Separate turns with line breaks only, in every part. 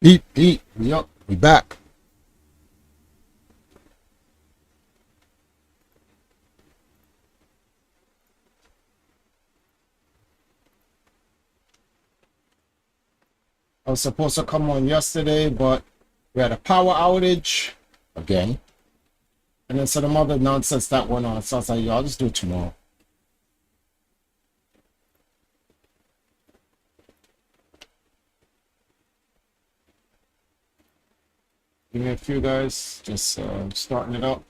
Eat. Yup, we back. I was supposed to come on yesterday, but we had a power outage again. And then some other nonsense that went on. So I was like, yo, I'll just do it tomorrow. Give me a few guys, just starting it up.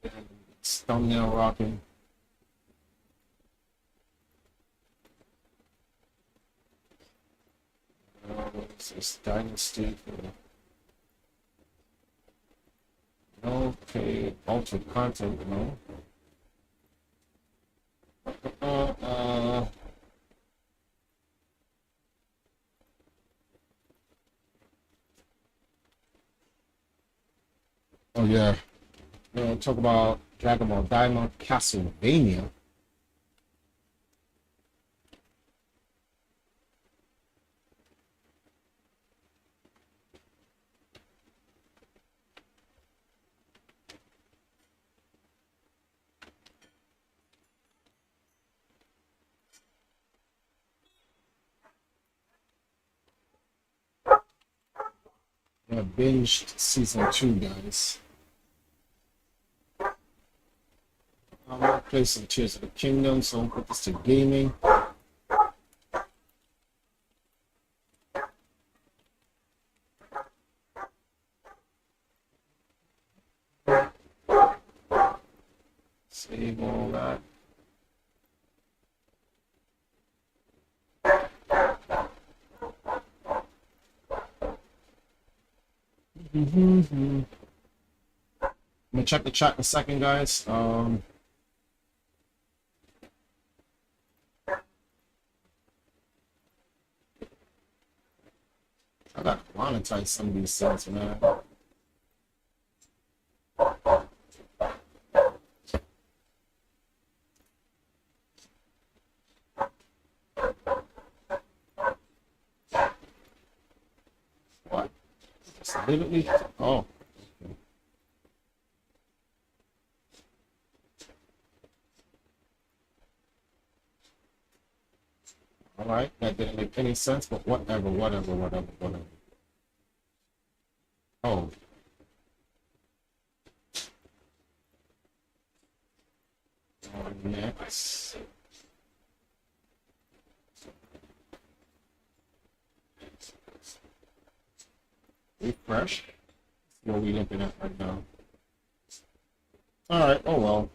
It's thumbnail rocking. What is this? Dynasty. Okay, altered content, no. Oh yeah. Talk about Dragon Ball Diamond Castlevania. I binged season 2, guys. I'm gonna play some Tears of the Kingdom, so I'll put this to gaming. Save all that. I'm gonna check the chat in a second, guys. I gotta monetize some of these things, man. What? Just literally? Oh. All right, that didn't make any sense, but whatever. Oh, next. Refresh. What are we looking at right now? All right. Oh well.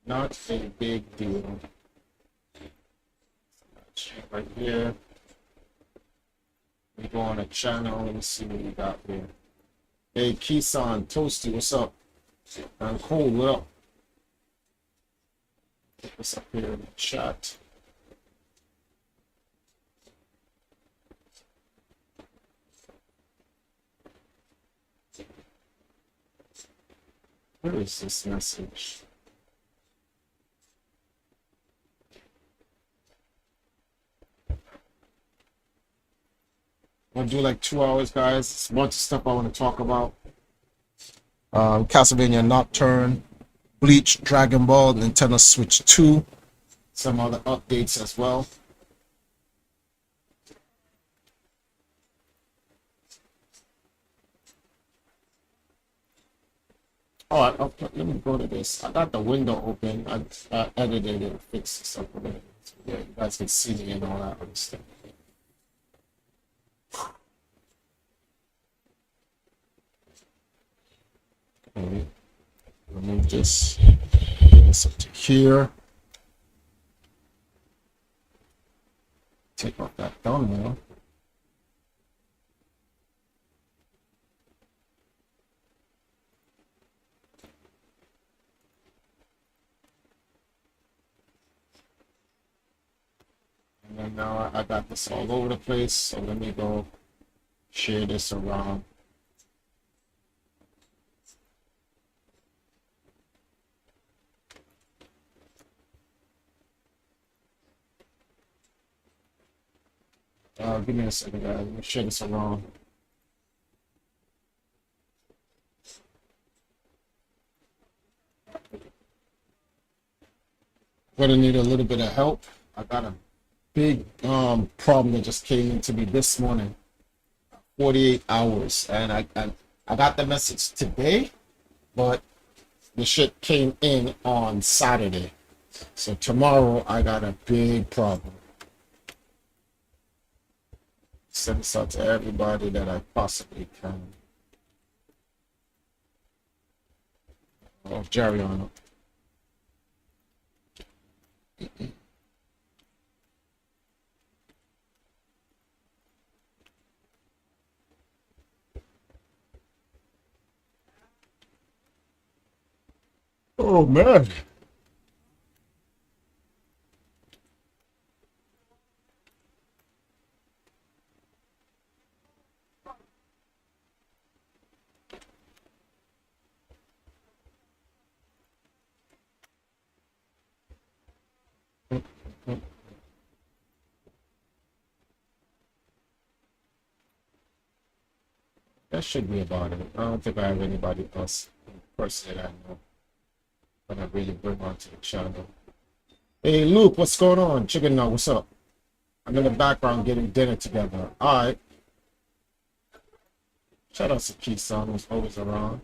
Not a big deal. Right here. We go on a channel. Let me see what we got here. Hey, Kisan, Toasty, what's up? I'm cool. What up? What's up here in the chat? Where is this message? I'm gonna do like 2 hours, guys. There's a bunch of stuff I want to talk about. Castlevania Nocturne, Bleach, Dragon Ball, Nintendo Switch 2, some other updates as well. All right, let me go to this. I got the window open. I edited it, fixed something. So yeah, you guys can see me and all that other stuff. Okay. Remove this. Bring this up to here. Take off that thumbnail. And then now I got this all over the place. So let me go share this around. Give me a second, guys. Let me share this around. Gonna need a little bit of help. I got a big problem that just came into me this morning. 48 hours, and I got the message today, but the shit came in on Saturday. So tomorrow I got a big problem. Send this out to everybody that I possibly can. Oh, Jerry on it. Oh man. That should be about it. I don't think I have anybody else personally that I know that I really bring onto the channel. Hey Luke, what's going on? Chicken Nut, what's up? I'm in the background getting dinner together. Alright. Shout out to Keyshawn, who's always around.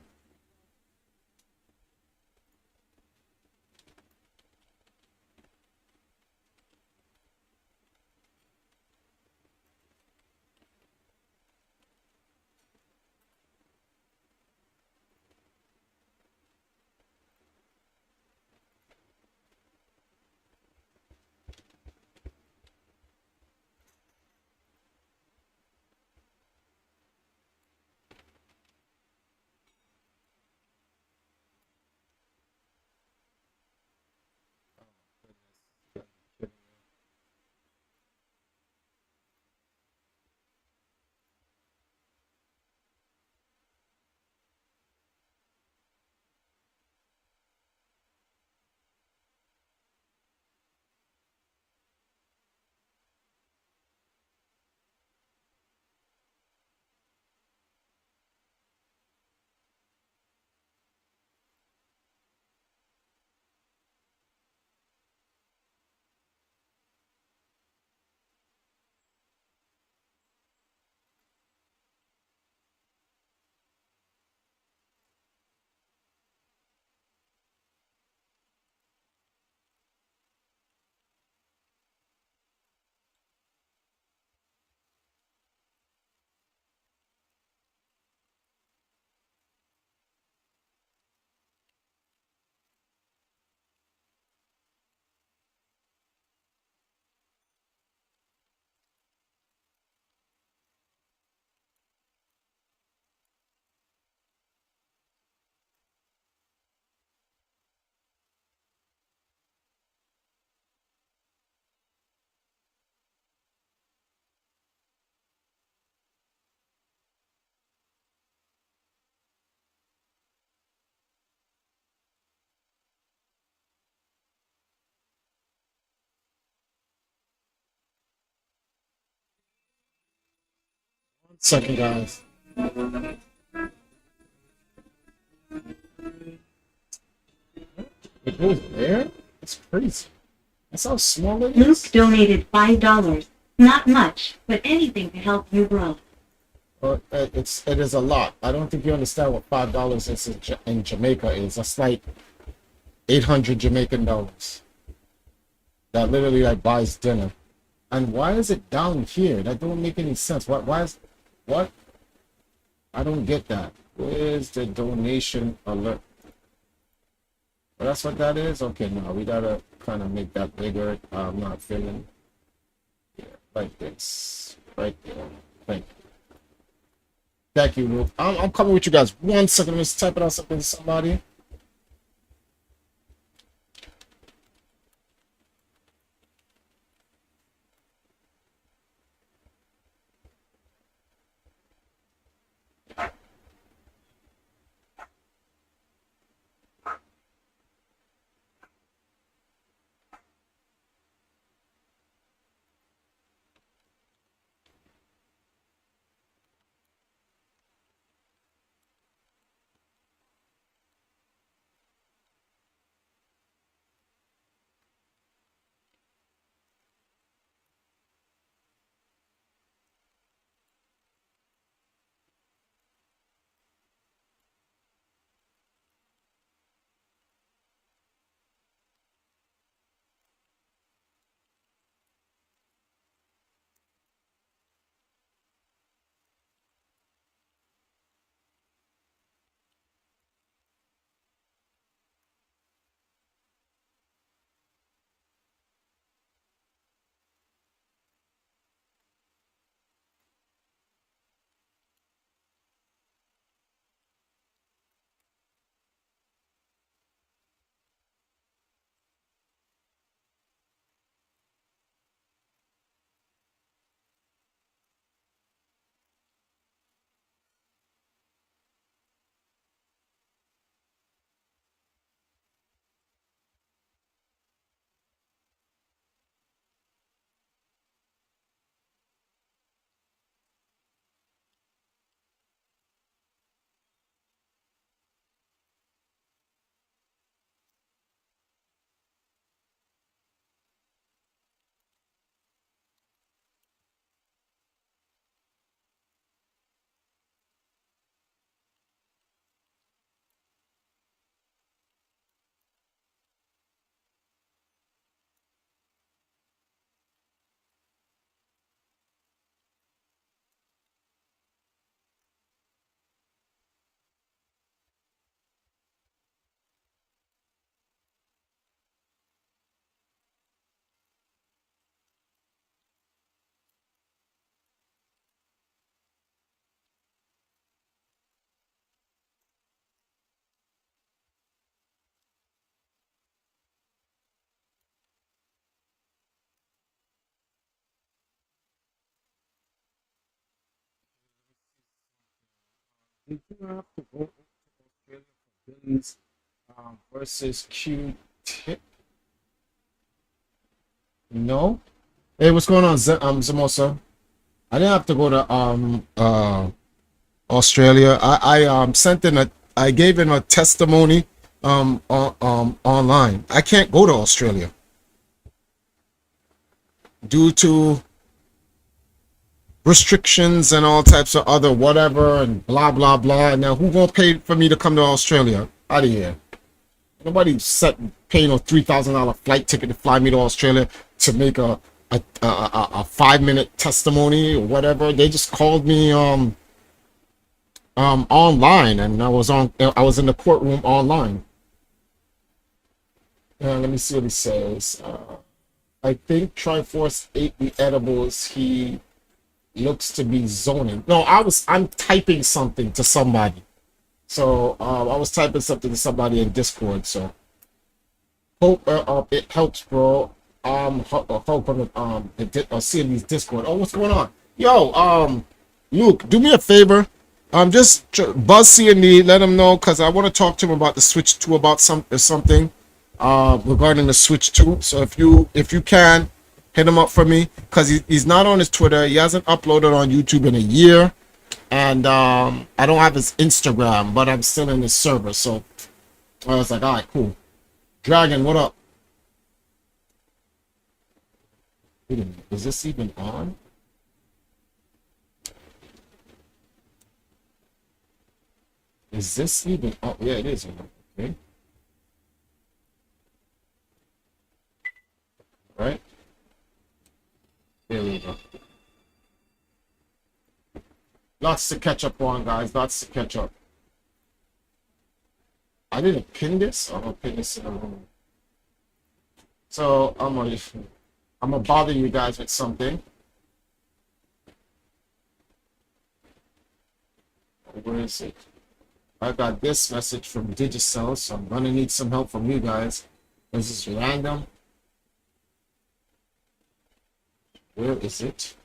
Second, guys. It goes there? That's crazy. That's how small it is.
Luke donated $5. Not much, but anything to help you grow.
Well, it is a lot. I don't think you understand what $5 is in Jamaica is. That's like 800 Jamaican dollars. That literally like buys dinner. And why is it down here? That don't make any sense. What? I don't get that. Where's the donation alert? Well, that's what that is? Okay, now we gotta kind of make that bigger. I'm not feeling. Yeah, like this. Right there. Thank you, Luke. I'm coming with you guys. 1 second. Let's type it out something to somebody. Did you have to go to Australia for Billy's versus Q-Tip? No. Hey, what's going on, Zamosa? I didn't have to go to Australia. I sent in a I gave in a testimony online. I can't go to Australia due to restrictions and all types of other whatever and blah blah blah. Now who gonna pay for me to come to Australia? Out of here. Nobody set paying a $3,000 flight ticket to fly me to Australia to make a 5-minute testimony or whatever. They just called me online, and I was in the courtroom online. Let me see what he says. I think Triforce ate the edibles. He looks to be zoning. No, I'm typing something to somebody. So I was typing something to somebody in Discord. So hope it helps, bro. Hope on seeing these Discord. Oh, what's going on? Yo, Luke, do me a favor. Just buzz C&D, let him know, because I want to talk to him about the Switch 2, about something regarding the Switch 2. So if you can hit him up for me, because he's not on his Twitter. He hasn't uploaded on YouTube in a year, and I don't have his Instagram, but I'm still in his server. So I was like, all right, cool. Dragon, what up? Wait a minute, is this even on? Is this even? Oh, yeah, it is. Okay. Right. There we go. Lots to catch up on, guys. Lots to catch up. I didn't pin this. I'm gonna pin this in the room. So I'm gonna bother you guys with something. Where is it? I got this message from Digicel, so I'm gonna need some help from you guys. This is random. Where is it?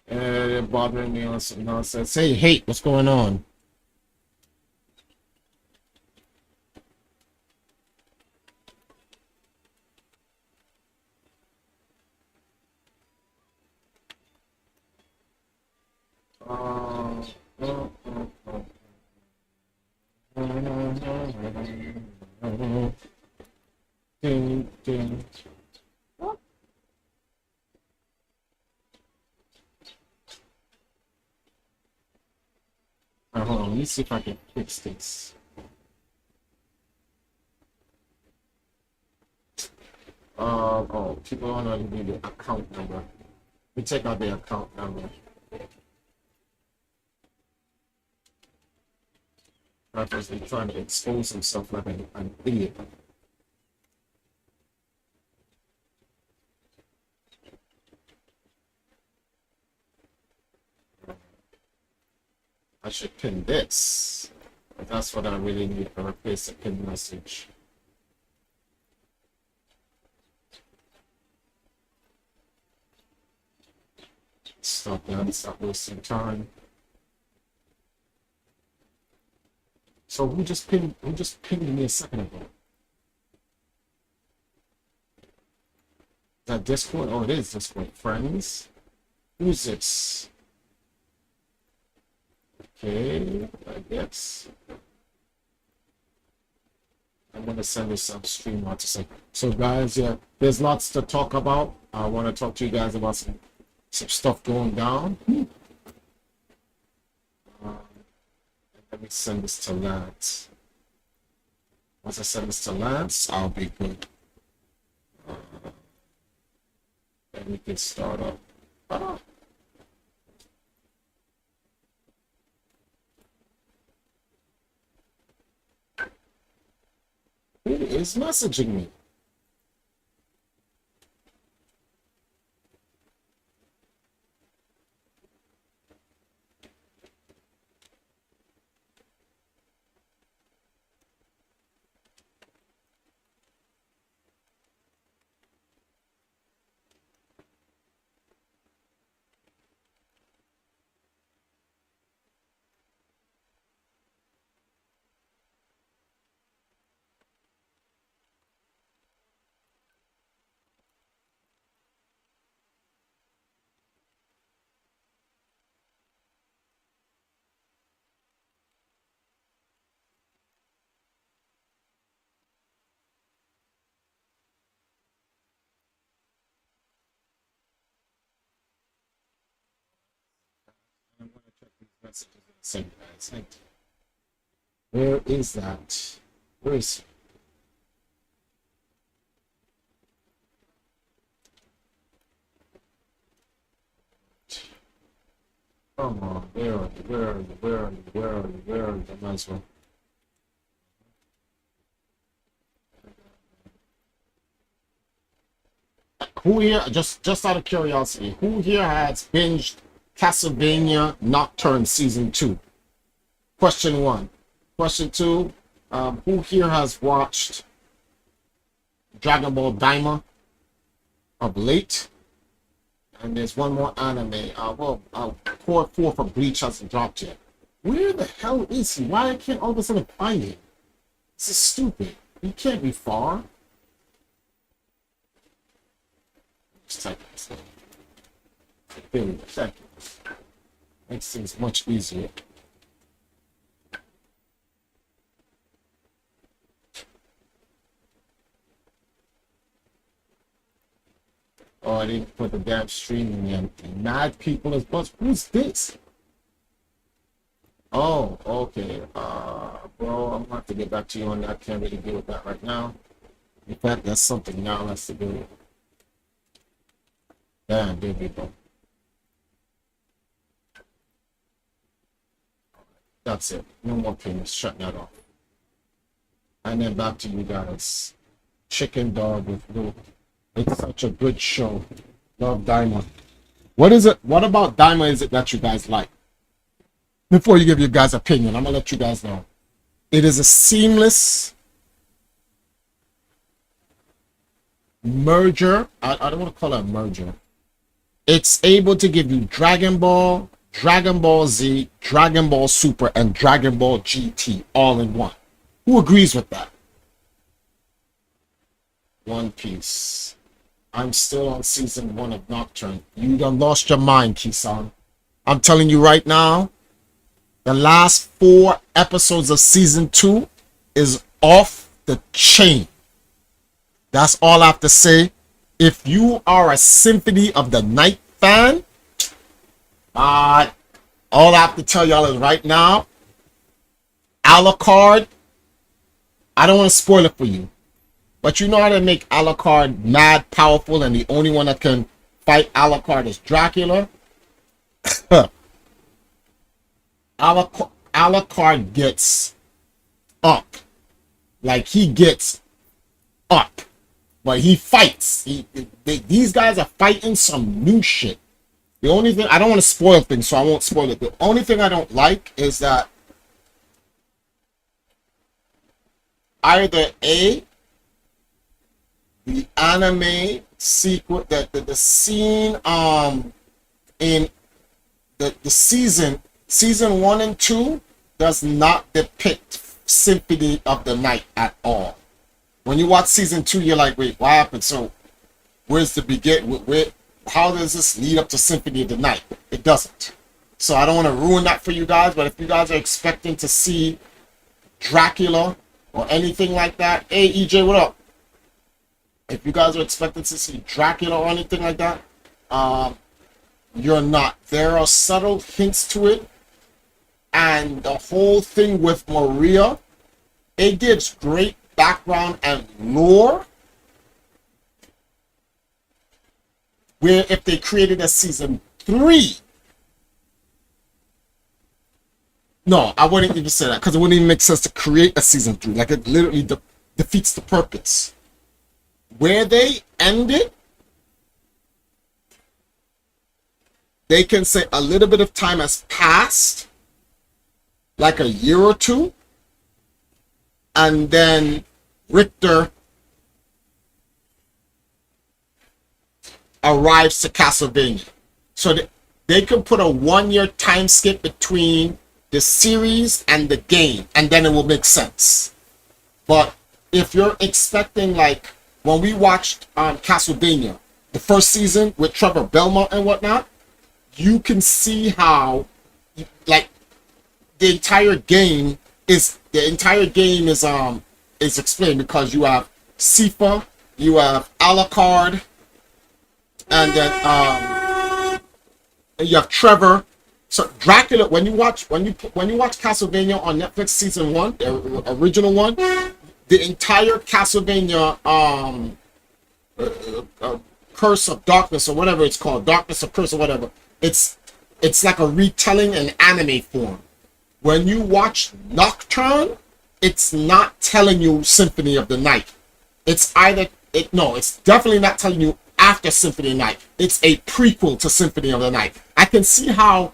They're bothering me on some nonsense. Hey, hate, what's going on? Ding, ding. Hold on, let me see if I can fix this. Oh, people don't know need the account number. We check out the account number. Rappers been trying to expose himself like an idiot. I should pin this. But that's what I really need to replace the pin message. Stop that, stop wasting time. So who just pinged me a second ago? Is that Discord? Oh, it is Discord. Friends? Who's this? Okay, I guess. I'm gonna send this some stream out to say. So guys, yeah, there's lots to talk about. I want to talk to you guys about some stuff going down. Let me send this to Lance. Once I send this to Lance, I'll be good. And we can start up. Who is messaging me? messages in the same guys. Where is that? Where is it? Come on, where are you? Where are you? Where are you? Where are you? Where are you? I might as well. Who here, just out of curiosity, who here has binged Castlevania Nocturne Season 2? Question 1. Question 2, who here has watched Dragon Ball Daima of late? And there's one more anime. Core 4 for Bleach hasn't dropped yet. Where the hell is he? Why I can't all of a sudden find him? This is stupid. He can't be far. Just type this in. Seconds. Makes things much easier. Oh, I didn't put the damn streaming in. Mad people as buzz. Who's this? Oh, okay. Bro, I'm gonna have to get back to you on that. Can't really deal with that right now. In fact, that's something now has to do. Damn, there we go. That's it. No more payments. Shut that off. And then back to you guys. Chicken Dog with Luke. It's such a good show. Love Daima. What is it? What about Daima is it that you guys like? Before you give your guys' opinion, I'm gonna let you guys know. It is a seamless merger. I don't want to call it a merger. It's able to give you Dragon Ball, Dragon Ball Z, Dragon Ball Super, and Dragon Ball GT all in one. Who agrees with that? One Piece. I'm still on season 1 of Nocturne. You done lost your mind, Kisan. I'm telling you right now, the last 4 episodes of season 2 is off the chain. That's all I have to say. If you are a Symphony of the Night fan, all I have to tell y'all is right now, Alucard, I don't want to spoil it for you, but you know how to make Alucard mad powerful, and the only one that can fight Alucard is Dracula. Alucard gets up. Like, he gets up. But he fights. These guys are fighting some new shit. The only thing, I don't want to spoil things, so I won't spoil it. The only thing I don't like is that either A, the anime sequence, the scene in the season 1 and 2 does not depict Symphony of the Night at all. When you watch season 2, you're like, wait, what happened? So where's the begin? How does this lead up to Symphony of the Night? It doesn't. So I don't want to ruin that for you guys, but if you guys are expecting to see Dracula or anything like that, hey EJ, what up? If you guys are expecting to see Dracula or anything like that, you're not. There are subtle hints to it, and the whole thing with Maria, it gives great background and lore, where if they created a season 3, no, I wouldn't even say that, because it wouldn't even make sense to create a season 3. Like, it literally defeats the purpose. Where they end it, they can say a little bit of time has passed, like a year or 2, and then Richter arrives to Castlevania. So they can put a 1-year time skip between the series and the game, and then it will make sense. But if you're expecting, like, when we watched Castlevania, the first season with Trevor Belmont and whatnot, you can see how, like, the entire game is explained, because you have Sifa, you have Alucard, and then you have Trevor, So Dracula, when you watch Castlevania on Netflix season 1, the original one, the entire Castlevania Curse of Darkness or whatever it's called, Darkness of Curse or whatever, it's like a retelling in anime form. When you watch Nocturne, it's not telling you Symphony of the Night. It's definitely not telling you after Symphony of the Night. It's a prequel to Symphony of the Night. I can see how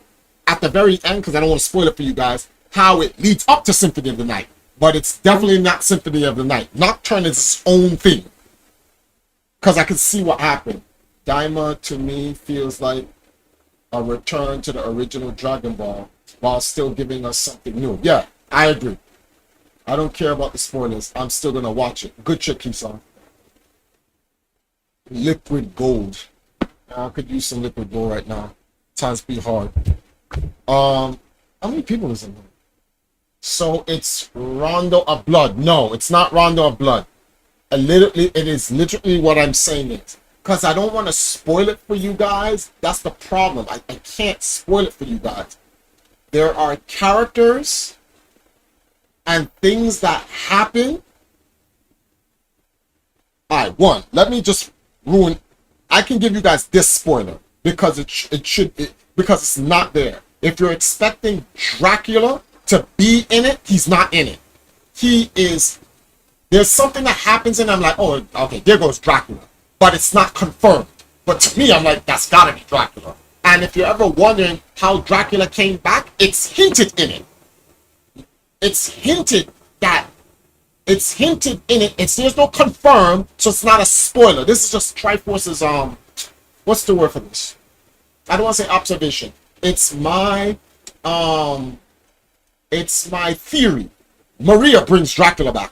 at the very end, because I don't want to spoil it for you guys, how it leads up to Symphony of the Night. But it's definitely not Symphony of the Night. Nocturne is its own thing. Because I can see what happened. Daima, to me, feels like a return to the original Dragon Ball while still giving us something new. Yeah, I agree. I don't care about the spoilers. I'm still going to watch it. Good shit keeps on. Liquid gold. I could use some liquid gold right now. Times be hard. How many people is in there? So it's Rondo of Blood. No, it's not Rondo of Blood. It is literally what I'm saying is. Because I don't want to spoil it for you guys. That's the problem. I can't spoil it for you guys. There are characters and things that happen. Alright, one. Let me just ruin. I can give you guys this spoiler because because it's not there. If you're expecting Dracula to be in it, he's not in it. There's something that happens and I'm like, oh, okay, there goes Dracula. But it's not confirmed. But to me, I'm like, that's gotta be Dracula. And if you're ever wondering how Dracula came back, it's hinted in it. It's hinted in it. There's no confirmed, so it's not a spoiler. This is just Triforce's what's the word for this? I don't want to say observation. It's my theory. Maria brings Dracula back.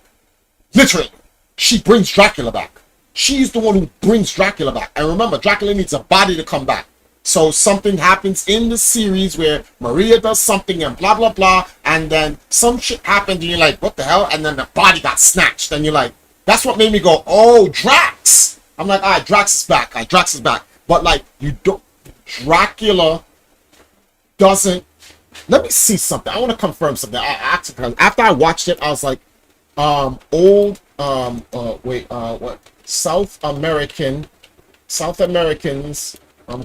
Literally. She brings Dracula back. She's the one who brings Dracula back. And remember, Dracula needs a body to come back. So something happens in the series where Maria does something and blah, blah, blah. And then some shit happened and you're like, what the hell? And then the body got snatched. And you're like, that's what made me go, oh, Drax. I'm like, all right, Drax is back. All right, Drax is back. But like, Dracula doesn't. Let me see something. I want to confirm something. After I watched it, I was like, what? South Americans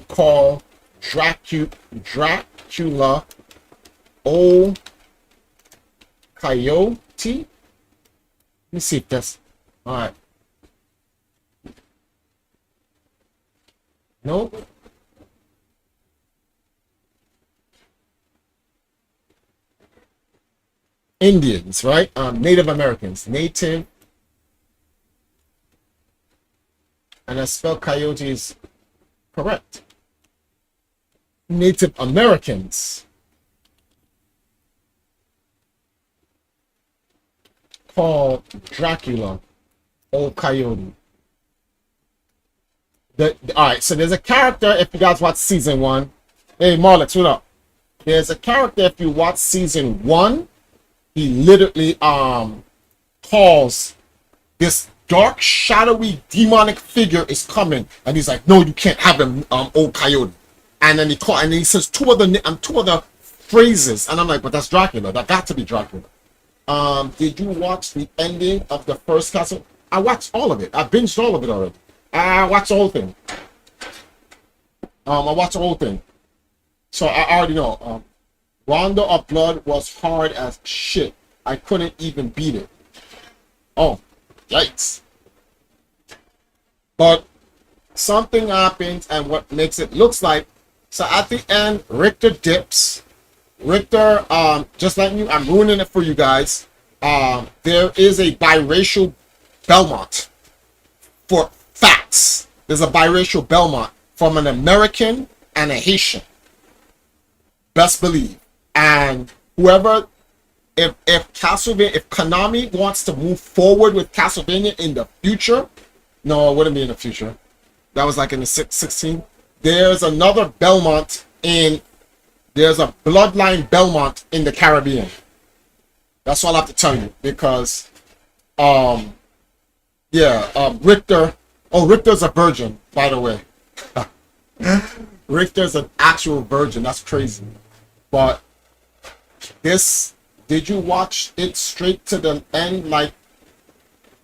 call Dracula old coyote. Let me see if that's all right. Nope. Indians, right? Native Americans. Native. And I spell coyote is correct. Native Americans call Dracula old coyote. Alright, so there's a character, if you guys watch season 1. Hey, Marlex, what up? There's a character, if you watch season 1, he literally calls this dark, shadowy, demonic figure is coming, and he's like, no, you can't have him, old coyote. And then he says two other phrases, and I'm like, but that's Dracula. That got to be Dracula. Did you watch the ending of the first Castle? I watched all of it. I binged all of it already. I watched the whole thing. So I already know. Rondo of Blood was hard as shit. I couldn't even beat it. Oh, yikes. But something happens, and what makes it looks like. So at the end, Richter dips. Richter, just letting you, I'm ruining it for you guys. There is a biracial Belmont for facts. There's a biracial Belmont from an American and a Haitian. Best believe. And whoever, if Konami wants to move forward with Castlevania in the future, no, it wouldn't be in the future. That was like in the 16. There's another Belmont there's a bloodline Belmont in the Caribbean. That's all I have to tell you, because Richter. Oh, Richter's a virgin, by the way. Richter's an actual virgin. That's crazy. But this, did you watch it straight to the end, like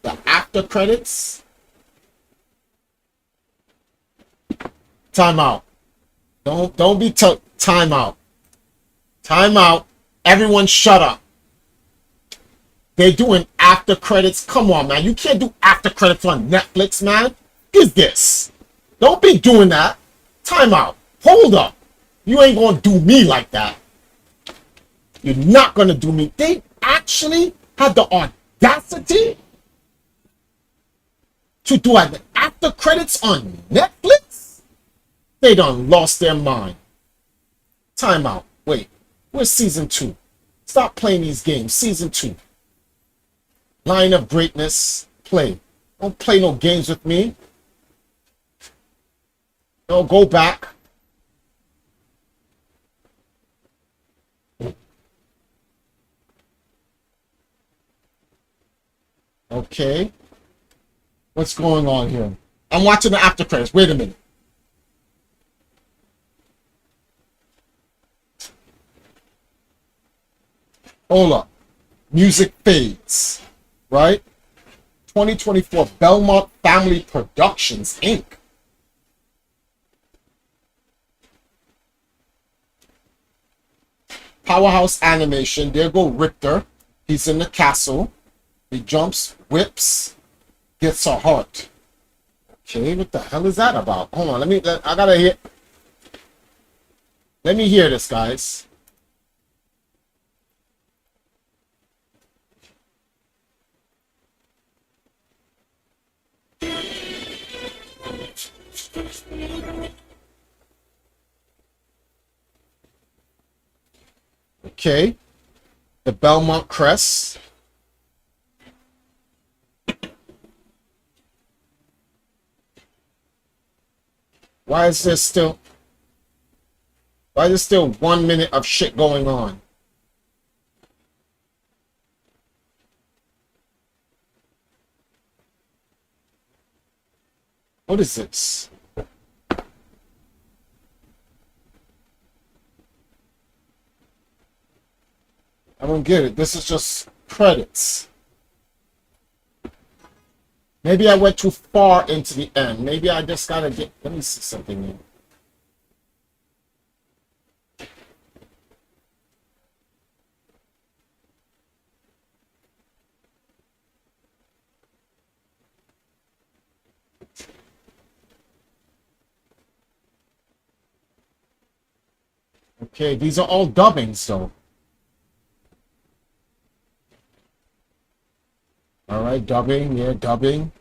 the after credits? Time out. Don't be time out. Time out. Everyone shut up. They're doing after credits. Come on, man. You can't do after credits on Netflix, man. What is this? Don't be doing that. Time out. Hold up. You ain't gonna do me like that. You're not gonna do me. They actually had the audacity to do an after credits on Netflix? They done lost their mind. Time out. Wait. Where's season 2? Stop playing these games. Season 2. Line of greatness. Play. Don't play no games with me. No, go back. Okay. What's going on here? I'm watching the after credits. Wait a minute. Hold up. Music fades. Right? 2024 Belmont Family Productions, Inc. Powerhouse Animation. There go Richter. He's in the castle. He jumps, whips, gets a heart. Okay, what the hell is that about? Hold on, I gotta hear. Let me hear this, guys. Okay. The Belmont Crest. Why is there still 1 minute of shit going on? What is this? I don't get it. This is just credits. Maybe I went too far into the end. Maybe I just gotta get... Let me see something here. Okay, these are all dubbings, though. All right, dubbing, yeah, dubbing.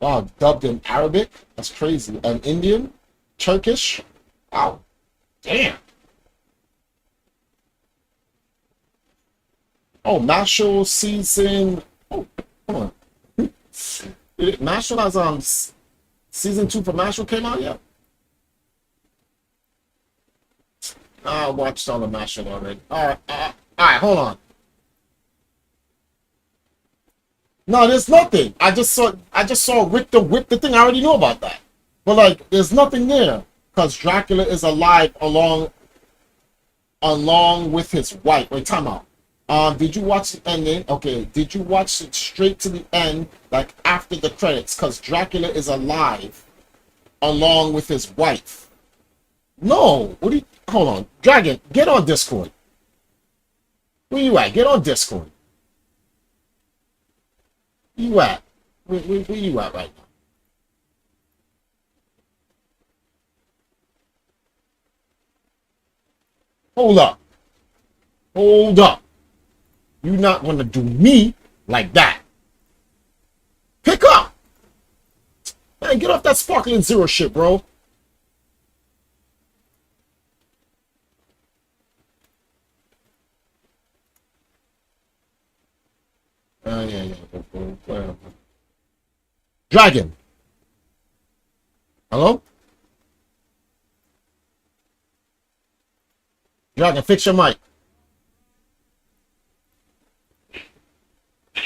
Wow, dubbed in Arabic? That's crazy. And Indian? Turkish? Wow. Damn. Oh, Mashal season... Oh, hold on. Mashal has, season 2 for Mashal came out yet? I watched all of Mashal already. All right, hold on. No, there's nothing. I just saw Richter whip the thing. I already know about that. But like, there's nothing there because Dracula is alive along with his wife. Wait, time out. Did you watch the ending? Okay, did you watch it straight to the end, like after the credits? Because Dracula is alive along with his wife. No, what do you? Hold on, Dragon, get on Discord. Where you at? Get on Discord. Where you at? Where you at right now? Hold up. Hold up. You're not gonna do me like that. Pick up. Man, get off that Sparkling Zero shit, bro. Yeah. Whatever. Dragon. Hello? Dragon, fix your mic.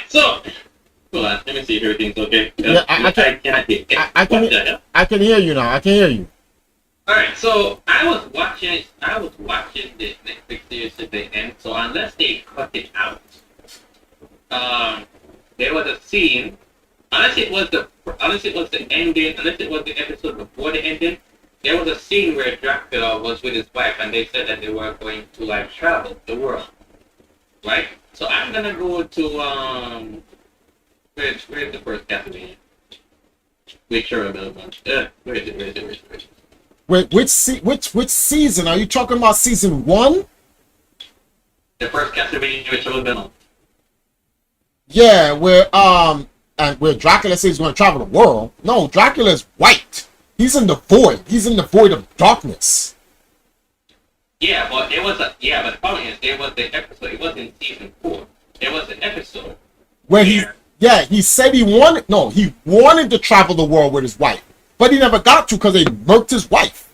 So, Hold on, let me see if everything's okay.
Yeah, I can.
cannot hear.
I
What the
can.
hell?
I can hear you now. I can hear you.
All right, so I was watching this Netflix series to the end. So unless they cut it out, there was a scene. Unless it was the ending, unless it was the episode before the ending, there was a scene where Dracula was with his wife, and they said that they were going to like travel the world, right? So I'm gonna go to where's the first Castlevania? Which are the ones? Where is it?
Wait, which season are you talking about? Season 1?
The first Castlevania which are the
Yeah, where Dracula says he's going to travel the world. No, Dracula's white. He's in the void. He's in the void of darkness.
Yeah, but the problem is there was the episode. It wasn't season 4. There was an episode
Where he said he wanted to travel the world with his wife, but he never got to because they murked his wife.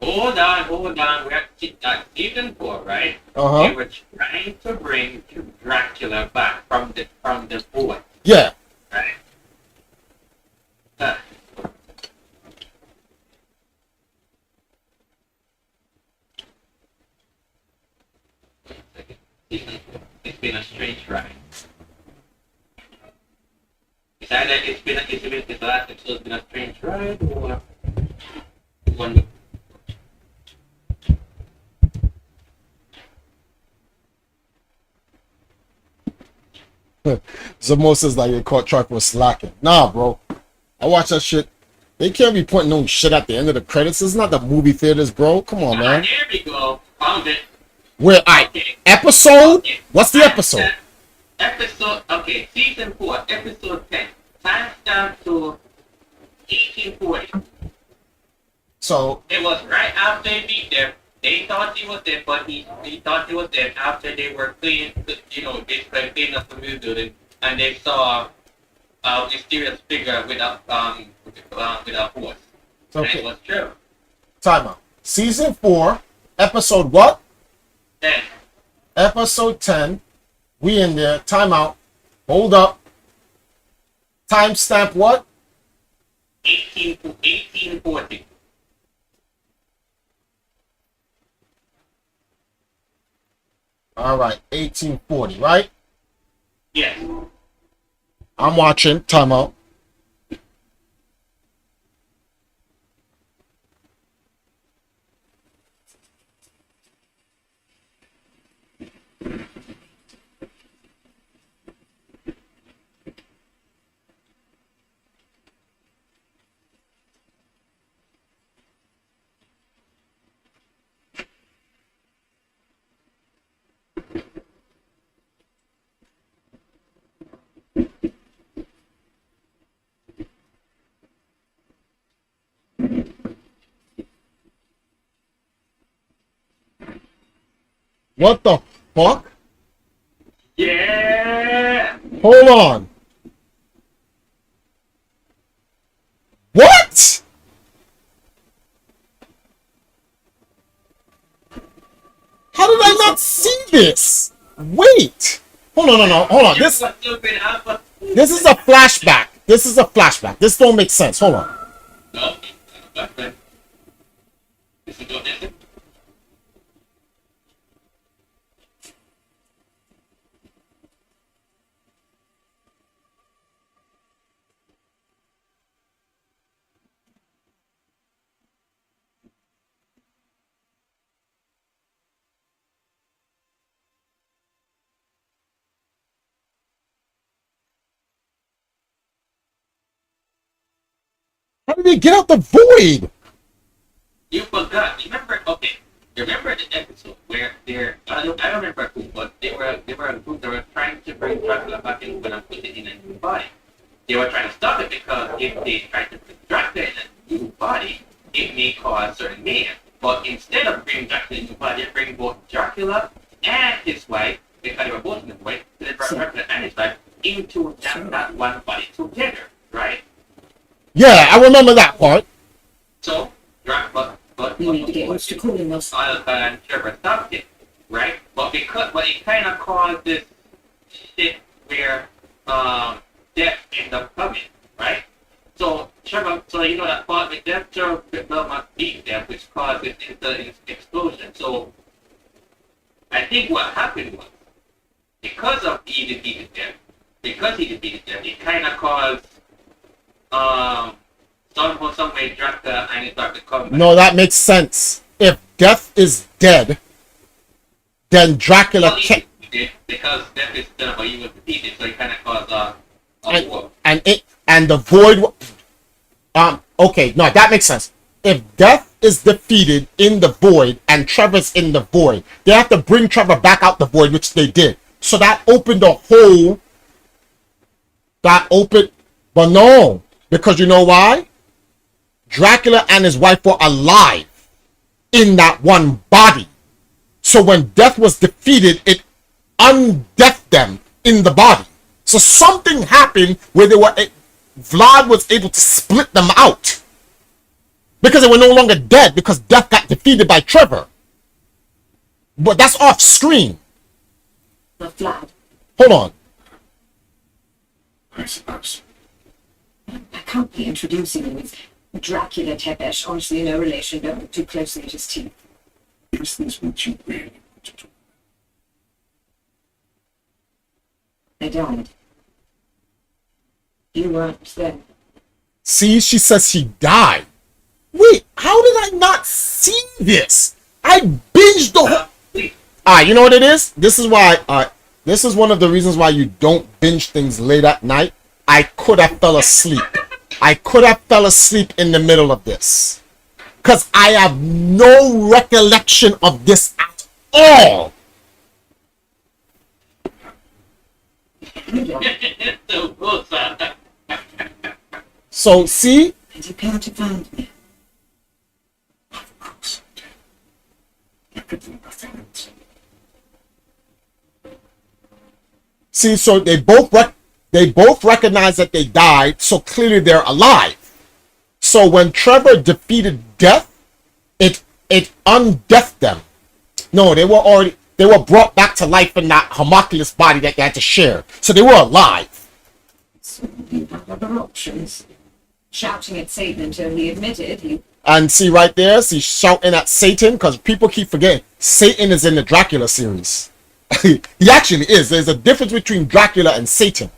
Hold on. We're at season 4, right?
Uh-huh.
They were trying to bring Dracula back from the void,
Yeah.
right? It's been a strange ride. It's either the last episode's been a strange ride or one.
Zamo says like they caught Truck was slacking. Nah, bro. I watch that shit. They can't be putting no shit at the end of the credits. It's not the movie theaters, bro. Come on, man.
There we go. Found it.
Where
Okay.
episode?
Okay.
What's the episode?
Okay, season 4, episode 10. Timestamp to 1840.
So
It was right after they beat them. They thought he was dead, but he thought he was dead after they were cleaning, basically cleaning up the new building, and they saw a mysterious figure with a horse. And
okay.
it was true.
Time out. Season 4, episode what?
10.
Episode 10. We in there. Time out. Hold up. Timestamp what?
1840.
All right, 1840, right?
Yes.
I'm watching. Time out. What the fuck?
Yeah.
Hold on. What? How did I not see this? Wait. Hold on, no. Hold on. This is a flashback. This don't make sense. Hold on.
No. Okay. This is what this.
How did they get out the void?
You forgot. Remember the episode where I don't remember who, but they were a group that were trying to bring Dracula back in and put it in a new body. They were trying to stop it because if they tried to put Dracula in a new body, it may cause certain mayhem. But instead of bringing Dracula in a new body, they bring both Dracula and his wife, because they were both in the void, they brought Dracula and his wife into that one body together, right?
Yeah, I remember that part.
So,
We need to get used to cooling those.
And Trevor stopped it, right? But it kind of caused this shit where death end up coming, right? So Trevor, so you know that part with them, Trevor Belmont beat them, which caused it into explosion. So I think what happened was, because of he defeated them, it kind of caused somehow, some way Dracula and his daughter come back.
No, that makes sense. If Death is dead, then Dracula
Well,
can't.
because Death is dead, but he was defeated, so it kind of caused a war.
And the void. Okay, no, that makes sense. If Death is defeated in the void and Trevor's in the void, they have to bring Trevor back out the void, which they did. So that opened a hole. But no, because you know why? Dracula and his wife were alive in that one body. So when Death was defeated, it undeathed them in the body. So something happened where Vlad was able to split them out. Because they were no longer dead, because Death got defeated by Trevor. But that's off screen.
Not Vlad.
Hold on.
I suppose.
I can't be introducing you with Dracula Tepesh. Honestly, no relation. Don't look too closely at his teeth.
Is this what you really want to talk
They died. You weren't there.
See, she says she died. Wait, how did I not see this? I binged the whole... you know what it is? This is why... this is one of the reasons why you don't binge things late at night. I could have fell asleep. I could have fell asleep in the middle of this. Because I have no recollection of this at all. So, see?
And you came to find me.
Of course I did. I could do nothing else.
See, so they both recognize that they died, so clearly they're alive. So when Trevor defeated Death, it undeathed them. No, they were brought back to life in that homunculus body that they had to share. So they were alive.
So you had other options. Shouting at Satan until he admitted he...
And see right there, see shouting at Satan, because people keep forgetting, Satan is in the Dracula series. He actually is. There's a difference between Dracula and Satan.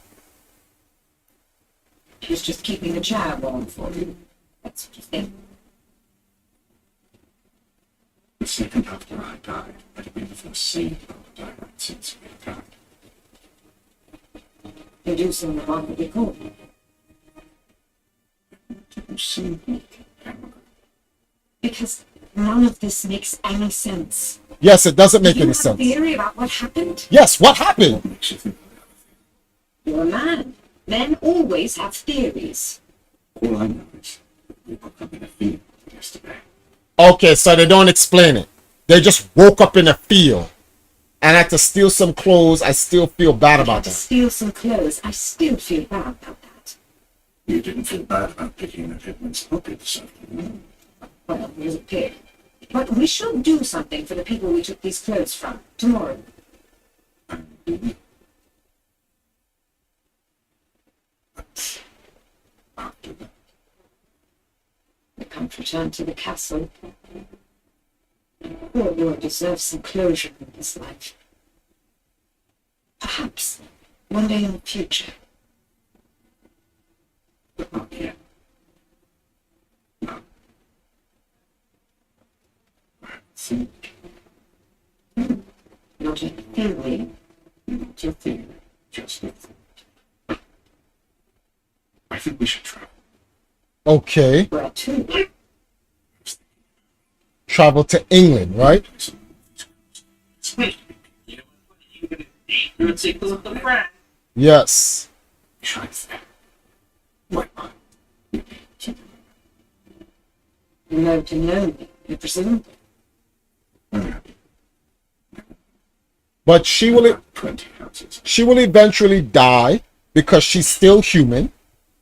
He was just keeping the chair warm for you. That sort of thing.
The second after I died, I'd have been the first saint of the direct since mankind.
You do seem remarkably cool.
You see me, Cameron.
Because none of this makes any sense.
Yes, it doesn't make
You
any
have a
sense.
theory about what happened?
Yes, what happened?
What makes you think of the
You're a man. Men always have theories.
other thing? All I know is that we woke up in a field yesterday.
Okay, so they don't explain it. They just woke up in a field and had to steal some clothes. I still feel bad
I
about
had to
that.
steal some clothes. I still feel bad about that.
You didn't feel bad about picking at Edmund's pocket this afternoon.
Well, he was a pig. But we should do something for the people we took these clothes from tomorrow.
But after that,
We can't return to the castle. Poor boy deserves some closure in his life. Perhaps one day in the future.
but not yet. No. I think
Not a theory.
not a theory, just a thought. I think we should travel.
Okay,
Where to?
travel to England, right?
You know what's funny? You're a sick of the friend.
Yes.
Scheiße. Why not?
You know to know me, I presume.
But she will
20 houses.
eventually die because she's still human.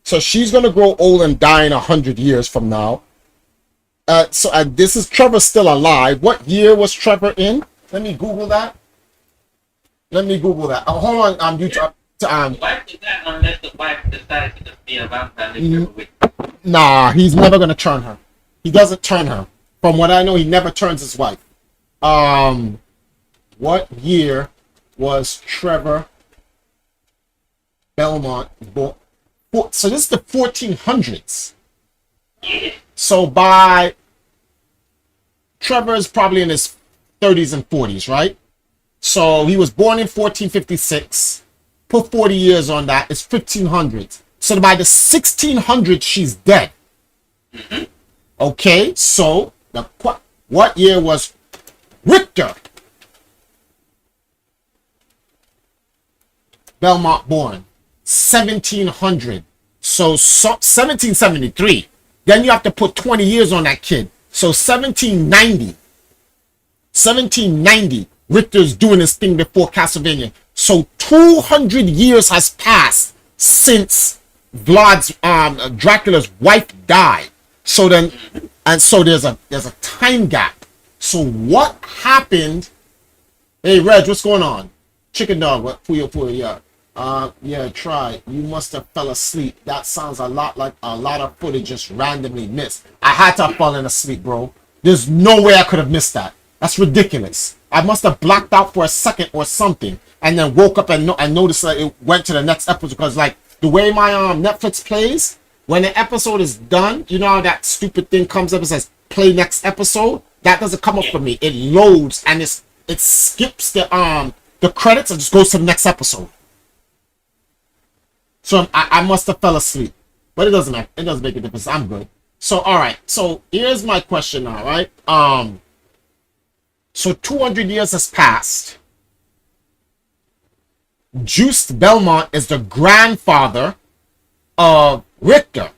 So she's gonna grow old and die in 100 years from now. So this is Trevor still alive. What year was Trevor in? Let me Google that. Hold on, YouTube.
Why is that unless the wife decides to just be a vampire and live with?
Nah, he's never gonna turn her. He doesn't turn her. From what I know, he never turns his wife. What year was Trevor Belmont born? So this is the 1400s.
Yeah.
So by Trevor is probably in his 30s and 40s, right? So he was born in 1456. Put 40 years on that. It's 1500s. So by the 1600s, she's dead. Okay, so what year was Richter Belmont born? 1700. So 1773. Then you have to put 20 years on that kid. So 1790. 1790. Richter's doing his thing before Castlevania. So 200 years has passed since Dracula's wife died. So then, and so there's a time gap. So what happened? Hey Reg, what's going on? Chicken dog, what? Puyo, yeah. Yeah, try. You must have fell asleep. That sounds a lot like a lot of footage just randomly missed. I had to have fallen asleep, bro. There's no way I could have missed that. That's ridiculous. I must have blacked out for a second or something, and then woke up and noticed that it went to the next episode. Because like the way my Netflix plays, when the episode is done, you know how that stupid thing comes up and says play next episode. That doesn't come up for me. It loads and it skips the credits and just goes to the next episode. So I must have fell asleep, but it doesn't matter. It doesn't make a difference. I'm good. So all right. So here's my question now, right? So 200 years has passed. Juiced Belmont is the grandfather of Richter.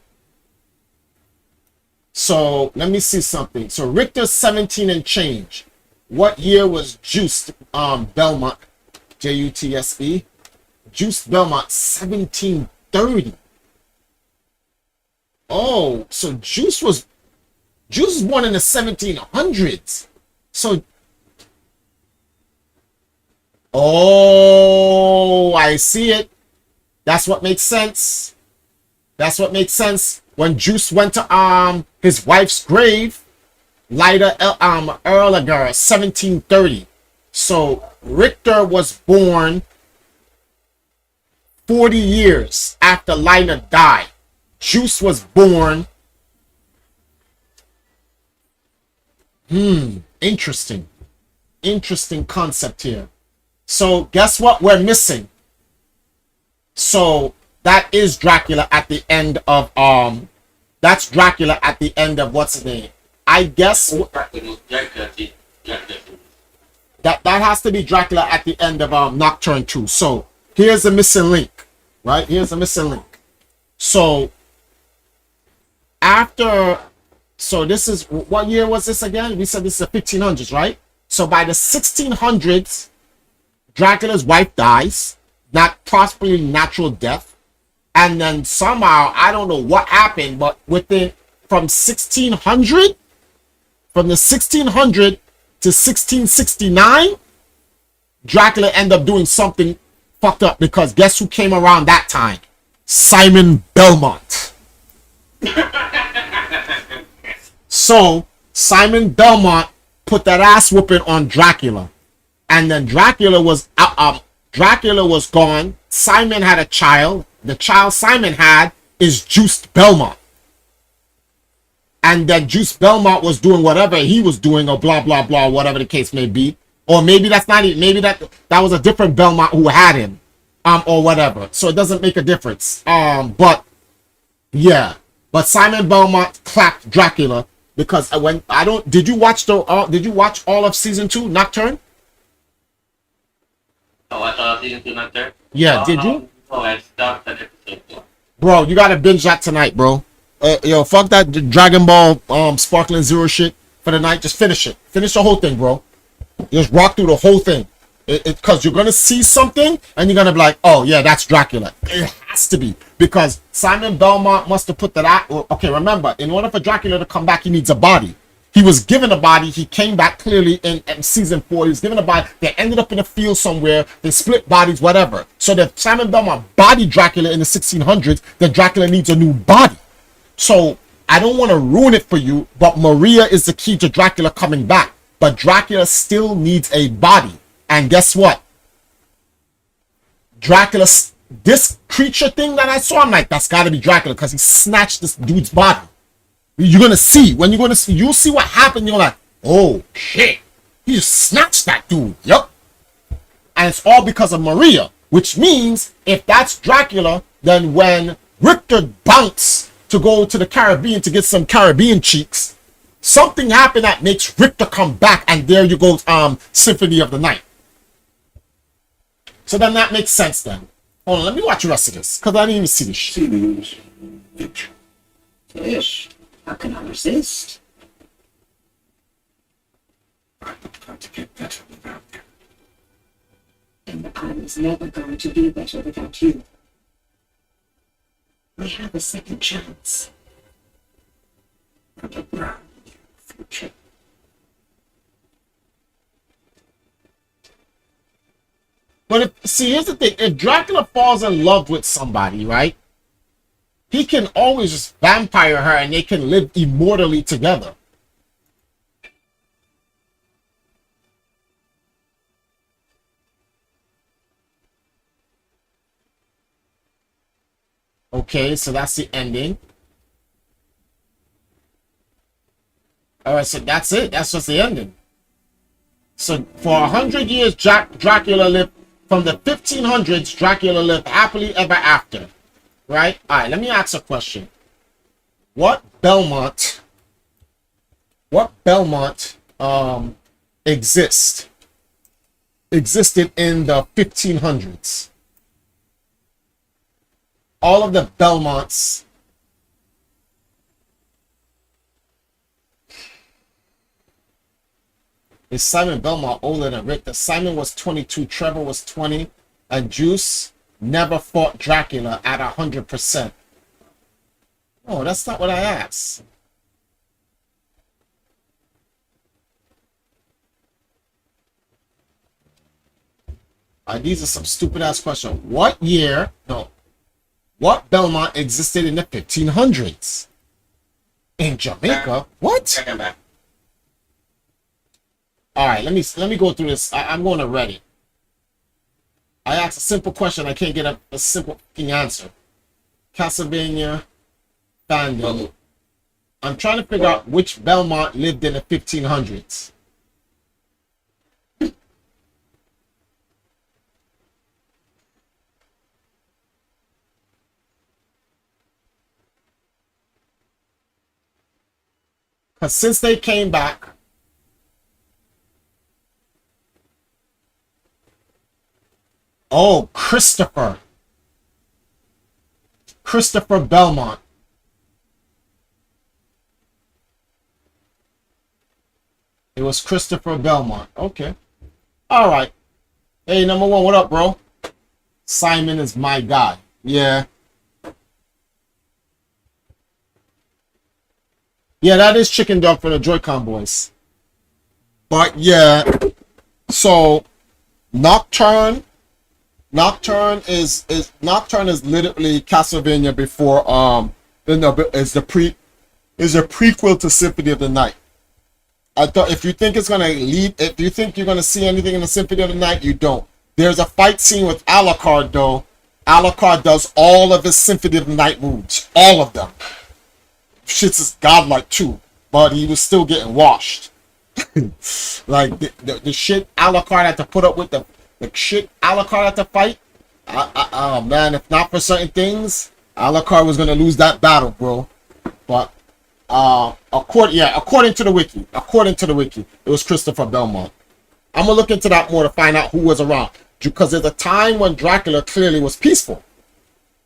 So let me see something. So Richter's 17 and change. What year was Juiced Belmont? J-U-T-S-E. Juiced Belmont 1730. Oh, so Juice was born in the 1700s. So oh, I see it. That's what makes sense. That's what makes sense. When Juice went to his wife's grave, Lyda Erlager, 1730. So Richter was born 40 years after Lyda died. Juice was born. Interesting. Interesting concept here. So guess what we're missing? So that is Dracula at the end of that's Dracula at the end of what's his name? I guess that has to be Dracula at the end of Nocturne 2. So here's a missing link, right? Here's a missing link. So so this is, what year was this again? We said this is the 1500s, right? So by the 1600s, Dracula's wife dies, not possibly natural death. And then somehow, I don't know what happened, but from the 1600 to 1669, Dracula ended up doing something fucked up, because guess who came around that time? Simon Belmont. So Simon Belmont put that ass whooping on Dracula, and then Dracula was gone. Simon had a child. The child Simon had is Juiced Belmont, and then Juiced Belmont was doing whatever he was doing, or blah blah blah, whatever the case may be. Or maybe that's not it. Maybe that was a different Belmont who had him, or whatever. So it doesn't make a difference. But yeah, but Simon Belmont clapped Dracula, because did you watch all of season 2 Nocturne?
Oh, I saw season 2 Nocturne.
Yeah, did you?
Oh, I stopped at episode 4.
Bro, you gotta binge that tonight, bro. Yo, fuck that Dragon Ball Sparkling Zero shit for the night. Just finish it. Finish the whole thing, bro. Just rock through the whole thing. Because you're gonna see something and you're gonna be like, oh yeah, that's Dracula. It has to be, because Simon Belmont must have put that out. Okay, remember, in order for Dracula to come back, he needs a body. He was given a body. He came back clearly in season 4. He was given a body. They ended up in a field somewhere. They split bodies, whatever. So that Simon Belmont bodied Dracula in the 1600s, then Dracula needs a new body. So I don't want to ruin it for you, but Maria is the key to Dracula coming back. But Dracula still needs a body. And guess what? Dracula, this creature thing that I saw, I'm like, that's got to be Dracula because he snatched this dude's body. You're going to see. When you're going to see, you'll see what happened. You're like, oh, shit. He just snatched that dude. Yep. And it's all because of Maria. Which means, if that's Dracula, then when Richter bounced to go to the Caribbean to get some Caribbean cheeks, something happened that makes Richter come back. And there you go, Symphony of the Night. So then that makes sense then. Hold on, let me watch the rest of this. Because I didn't even see this shit.
See the news. Fiction.
Fish. How can I resist?
I would try to get better without you.
And I was never going to be better without you. We have a second chance.
And a brand new future.
But see, here's the thing. If Dracula falls in love with somebody, right? He can always just vampire her and they can live immortally together. Okay, so that's the ending. Alright, so that's it. That's just the ending. So for 100 years, Dracula lived. From the 1500s, Dracula lived happily ever after. Right? Alright, let me ask a question. What Belmont existed in the 1500s? All of the Belmonts. Is Simon Belmont older than Richter? Simon was 22, Trevor was 20, and Juice never fought Dracula at 100%. Oh, that's not what I asked. These are some stupid ass questions. What year? No. What Belmont existed in the 1500s? In Jamaica? What?
Second back.
All right, let me go through this. I'm going to Reddit. I asked a simple question. I can't get a simple fucking answer. Castlevania fandom. I'm trying to figure out which Belmont lived in the 1500s. Because since they came back, oh, Christopher Belmont. It was Christopher Belmont. Okay. All right. Hey, number one, what up, bro? Simon is my guy. Yeah. Yeah, that is Chicken Dog for the Joy-Con boys. But yeah, so Nocturne is literally Castlevania before is a prequel to Symphony of the Night. I thought if you think it's gonna lead, if you think you're gonna see anything in the Symphony of the Night, you don't. There's a fight scene with Alucard though. Alucard does all of his Symphony of the Night moves, all of them. Shit's is godlike too, but he was still getting washed. Like the shit Alucard had to put up with, the shit Alucard had to fight. Oh man, if not for certain things, Alucard was gonna lose that battle, bro. But according to the wiki, it was Christopher Belmont. I'm gonna look into that more to find out who was around, because there's a time when Dracula clearly was peaceful.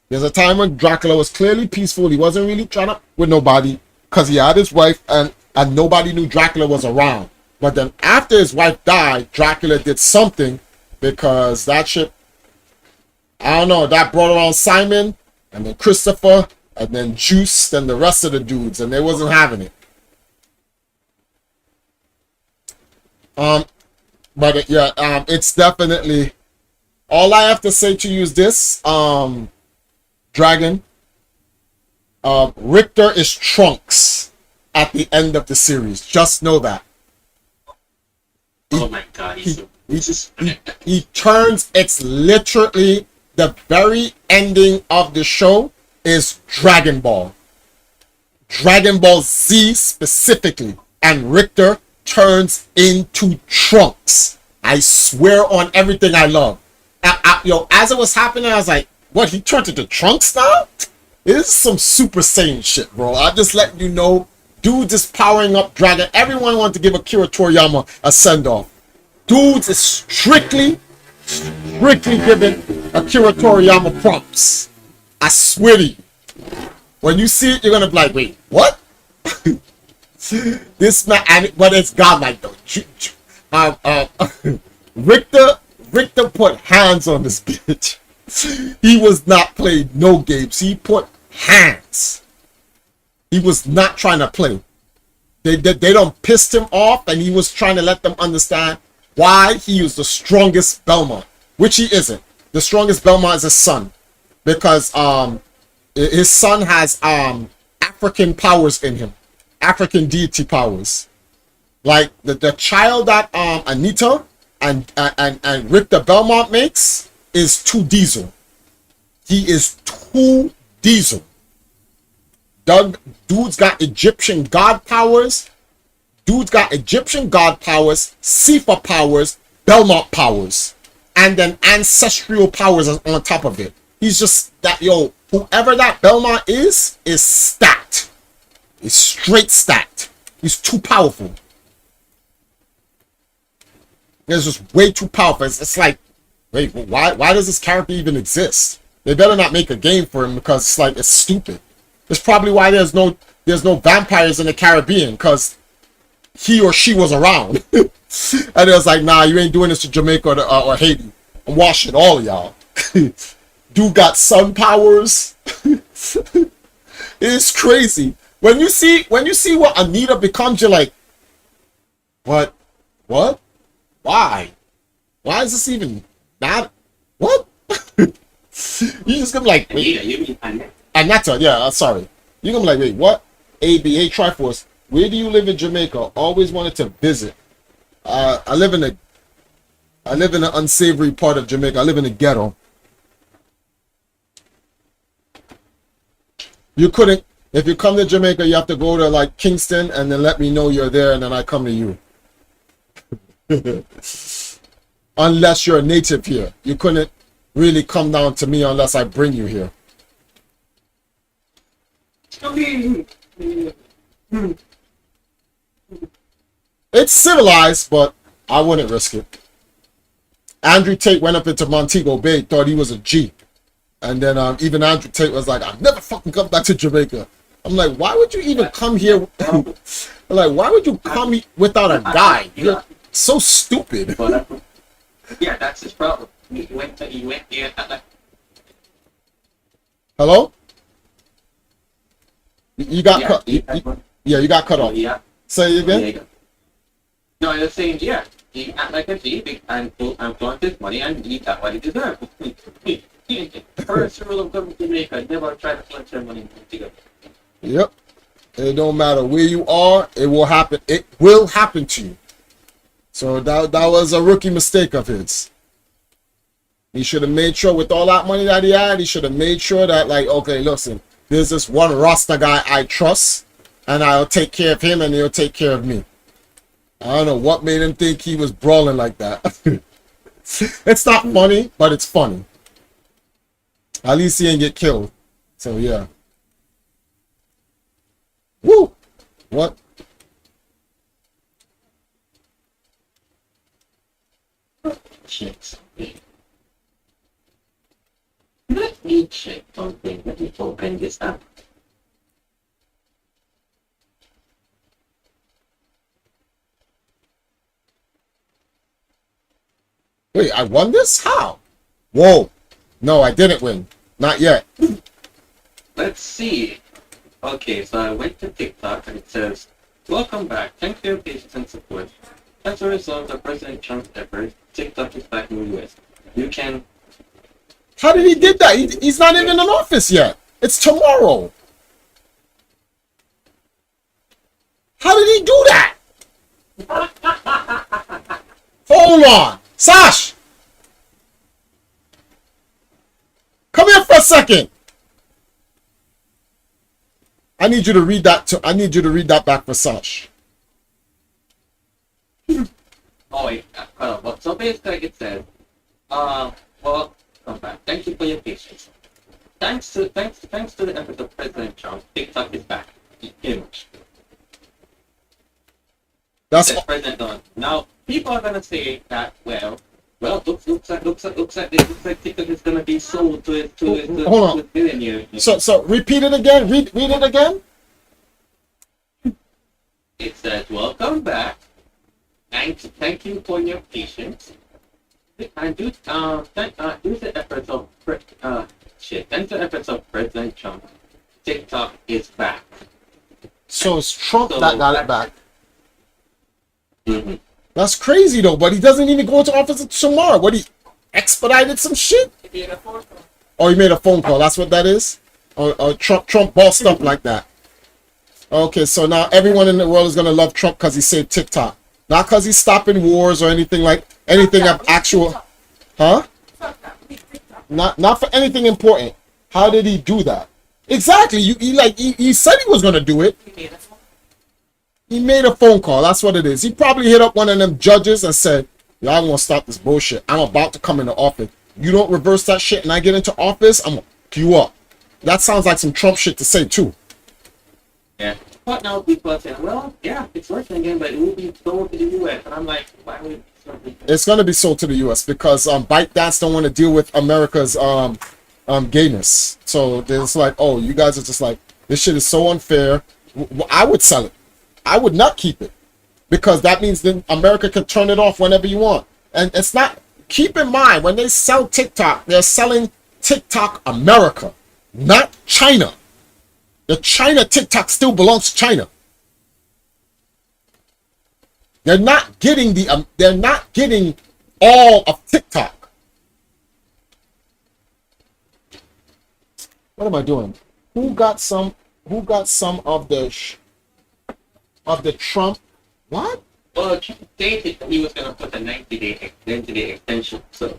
There's a time when Dracula was clearly peaceful. He wasn't really trying to with nobody because he had his wife and nobody knew Dracula was around. But then after his wife died, Dracula did something because that shit, I don't know, that brought around Simon and then Christopher and then Juice and the rest of the dudes, and they wasn't having it. It's definitely. All I have to say to you is this, Dragon. Richter is Trunks at the end of the series. Just know that.
Oh my god,
He turns. It's literally the very ending of the show is Dragon Ball. Dragon Ball Z specifically, and Richter turns into Trunks. I swear on everything I love. As it was happening, I was like, "What? He turned into Trunks now? This is some Super Saiyan shit, bro." I'm just letting you know, dudes is powering up Dragon. Everyone wanted to give Akira Toriyama a send off. Dudes is strictly giving Akira Toriyama props. I swear to you. When you see it, you're gonna be like, "Wait, what?" This man, but it's godlike though. Richter put hands on this bitch. He was not playing no games. He put hands. He was not trying to play. They don't pissed him off, and he was trying to let them understand why he was the strongest Belmont, which he isn't. The strongest Belmont is his son, because his son has African powers in him, African deity powers. Like the child that Anita and Richter Belmont makes is too Diesel. He is too Diesel. Dude's got Egyptian god powers. Dude's got Egyptian god powers, Sifa powers, Belmont powers, and then ancestral powers on top of it. He's just that, whoever that Belmont is stacked. He's straight stacked. He's too powerful. It's just way too powerful. It's like, wait, why does this character even exist? They better not make a game for him, because it's stupid. It's probably why there's no vampires in the Caribbean, because he or she was around. And it was like, nah, you ain't doing this to Jamaica or Haiti. I'm washing all of y'all. Dude got sun powers. It's crazy. When you see what Anita becomes, you're like, what? Why is this even matter? What? You just gonna be like, wait.
Anita, you mean Annette?
Aneta, yeah, sorry. You're gonna be like, wait, what? ABA Triforce, where do you live in Jamaica? Always wanted to visit. I live in an unsavory part of Jamaica. I live in a ghetto. You couldn't, if you come to Jamaica, you have to go to Kingston and then let me know you're there, and then I come to you. Unless you're a native here. You couldn't really come down to me unless I bring you here. It's civilized, but I wouldn't risk it. Andrew Tate went up into Montego Bay, thought he was a G. And then even Andrew Tate was like, "I'll never fucking come back to Jamaica." I'm like, why would you even come here? Why would you come without a guide? You're so stupid.
Yeah, that's his problem. He went there.
Hello? You got cut.
Yeah,
You got cut off.
Yeah.
Say it again.
Yeah. No, I was saying, yeah. He act like a G and flaunt his money, and he got what he deserved. First rule of government in Jamaica: never try to flaunt your money together.
Yep. It don't matter where you are, it will happen. It will happen to you. So that was a rookie mistake of his. He should have made sure, with all that money that he had, he should have made sure that, okay, listen, there's this one Rasta guy I trust, and I'll take care of him, and he'll take care of me. I don't know what made him think he was brawling like that. It's not funny, but it's funny. At least he ain't get killed. So yeah. Woo! What?
Check something. Let me check something. Let me open this up.
Wait, I won this? How? Whoa. No, I didn't win. Not yet.
Let's see. Okay, so I went to TikTok and it says, "Welcome back. Thanks for your patience and support. as a result of President Trump's efforts, TikTok is back in the US. You can.
How did he did that? He's not even in office yet. It's tomorrow. How did he do that? Hold on. Sash! Come here for a second. I need you to read that I need you to read that back for Sash.
Oh wait, so basically it says, well, come back. Thank you for your patience. Thanks to the efforts of President Trump, TikTok is back. Huge.
That's
President Donald. Now people are gonna say that looks like TikTok is gonna be sold to
Hold on.
billionaire.
So repeat it again. Read it again.
It says, welcome back. Thank you for your patience. And due to the efforts of President Trump, TikTok is back.
So it's Trump
So
that got it back.
Mm-hmm.
That's crazy though, but he doesn't even go into office tomorrow. What, he expedited some shit? Oh, he made a phone call. That's what that is? Or Trump bossed up like that. Okay, so now everyone in the world is gonna love Trump because he saved TikTok. Not because he's stopping wars or anything of actual, huh? Not for anything important. How did he do that? Exactly. He said he was gonna do it. He made a phone call. That's what it is. He probably hit up one of them judges and said, "Y'all gonna stop this bullshit. I'm about to come into office. You don't reverse that shit and I get into office, I'm gonna fuck you up." That sounds like some Trump shit to say too.
Yeah. But now people are saying, well, yeah, it's working again, but it will be sold to the US. And I'm like, why would it be?
It's gonna be sold to the US because ByteDance don't want to deal with America's gayness. So it's like, oh, you guys are just like, this shit is so unfair. I would sell it. I would not keep it because that means then America can turn it off whenever you want. And it's not. Keep in mind when they sell TikTok, they're selling TikTok America, not China. The China TikTok still belongs to China. They're not getting they're not getting all of TikTok. What am I doing? Who got some of the Trump? What?
Well, Trump stated that he was going to put a 90-day extension. So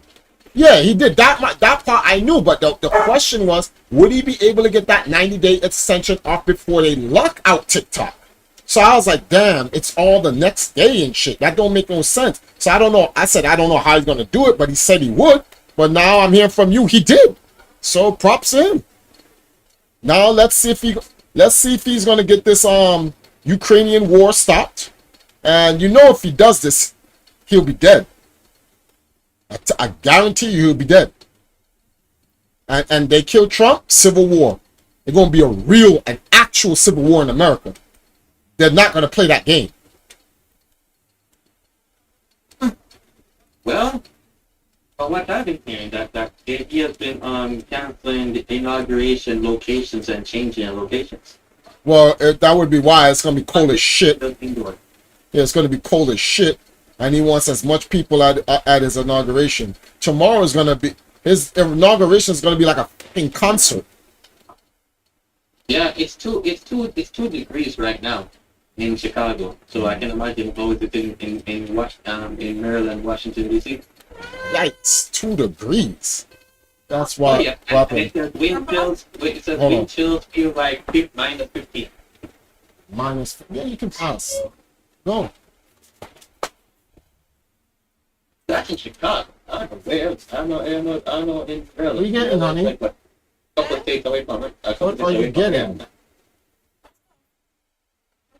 Yeah, he did that part I knew, but the question was, would he be able to get that 90-day extension off before they lock out TikTok? So I was like, damn, it's all the next day and shit. That don't make no sense. So I don't know. I said I don't know how he's gonna do it, but he said he would. But now I'm hearing from you, he did. So props to him. Now let's see if he's gonna get this Ukrainian war stopped. And you know, if he does this, he'll be dead. I guarantee you he'll be dead. And they kill Trump, civil war. It's going to be an actual civil war in America. They're not going to play that game.
well, from what I've been hearing, that he has been canceling the inauguration locations and changing locations.
Well, that would be why it's going to be cold as shit.
Indoor.
Yeah, it's going to be cold as shit. And he wants as much people at his inauguration. Tomorrow is going to be, his inauguration is going to be like a fucking concert.
Yeah, it's two degrees right now in Chicago. So I can imagine how it's in Maryland, Washington D.C.
Yikes, 2 degrees. That's why.
Oh, yeah. And it says wind chills. It says wind chills feel like minus 15.
Yeah, you can pass. Go.
That's in Chicago. I don't know in Maryland.
What are you getting, honey?
Like, what? A couple of states away from it.
What are you getting?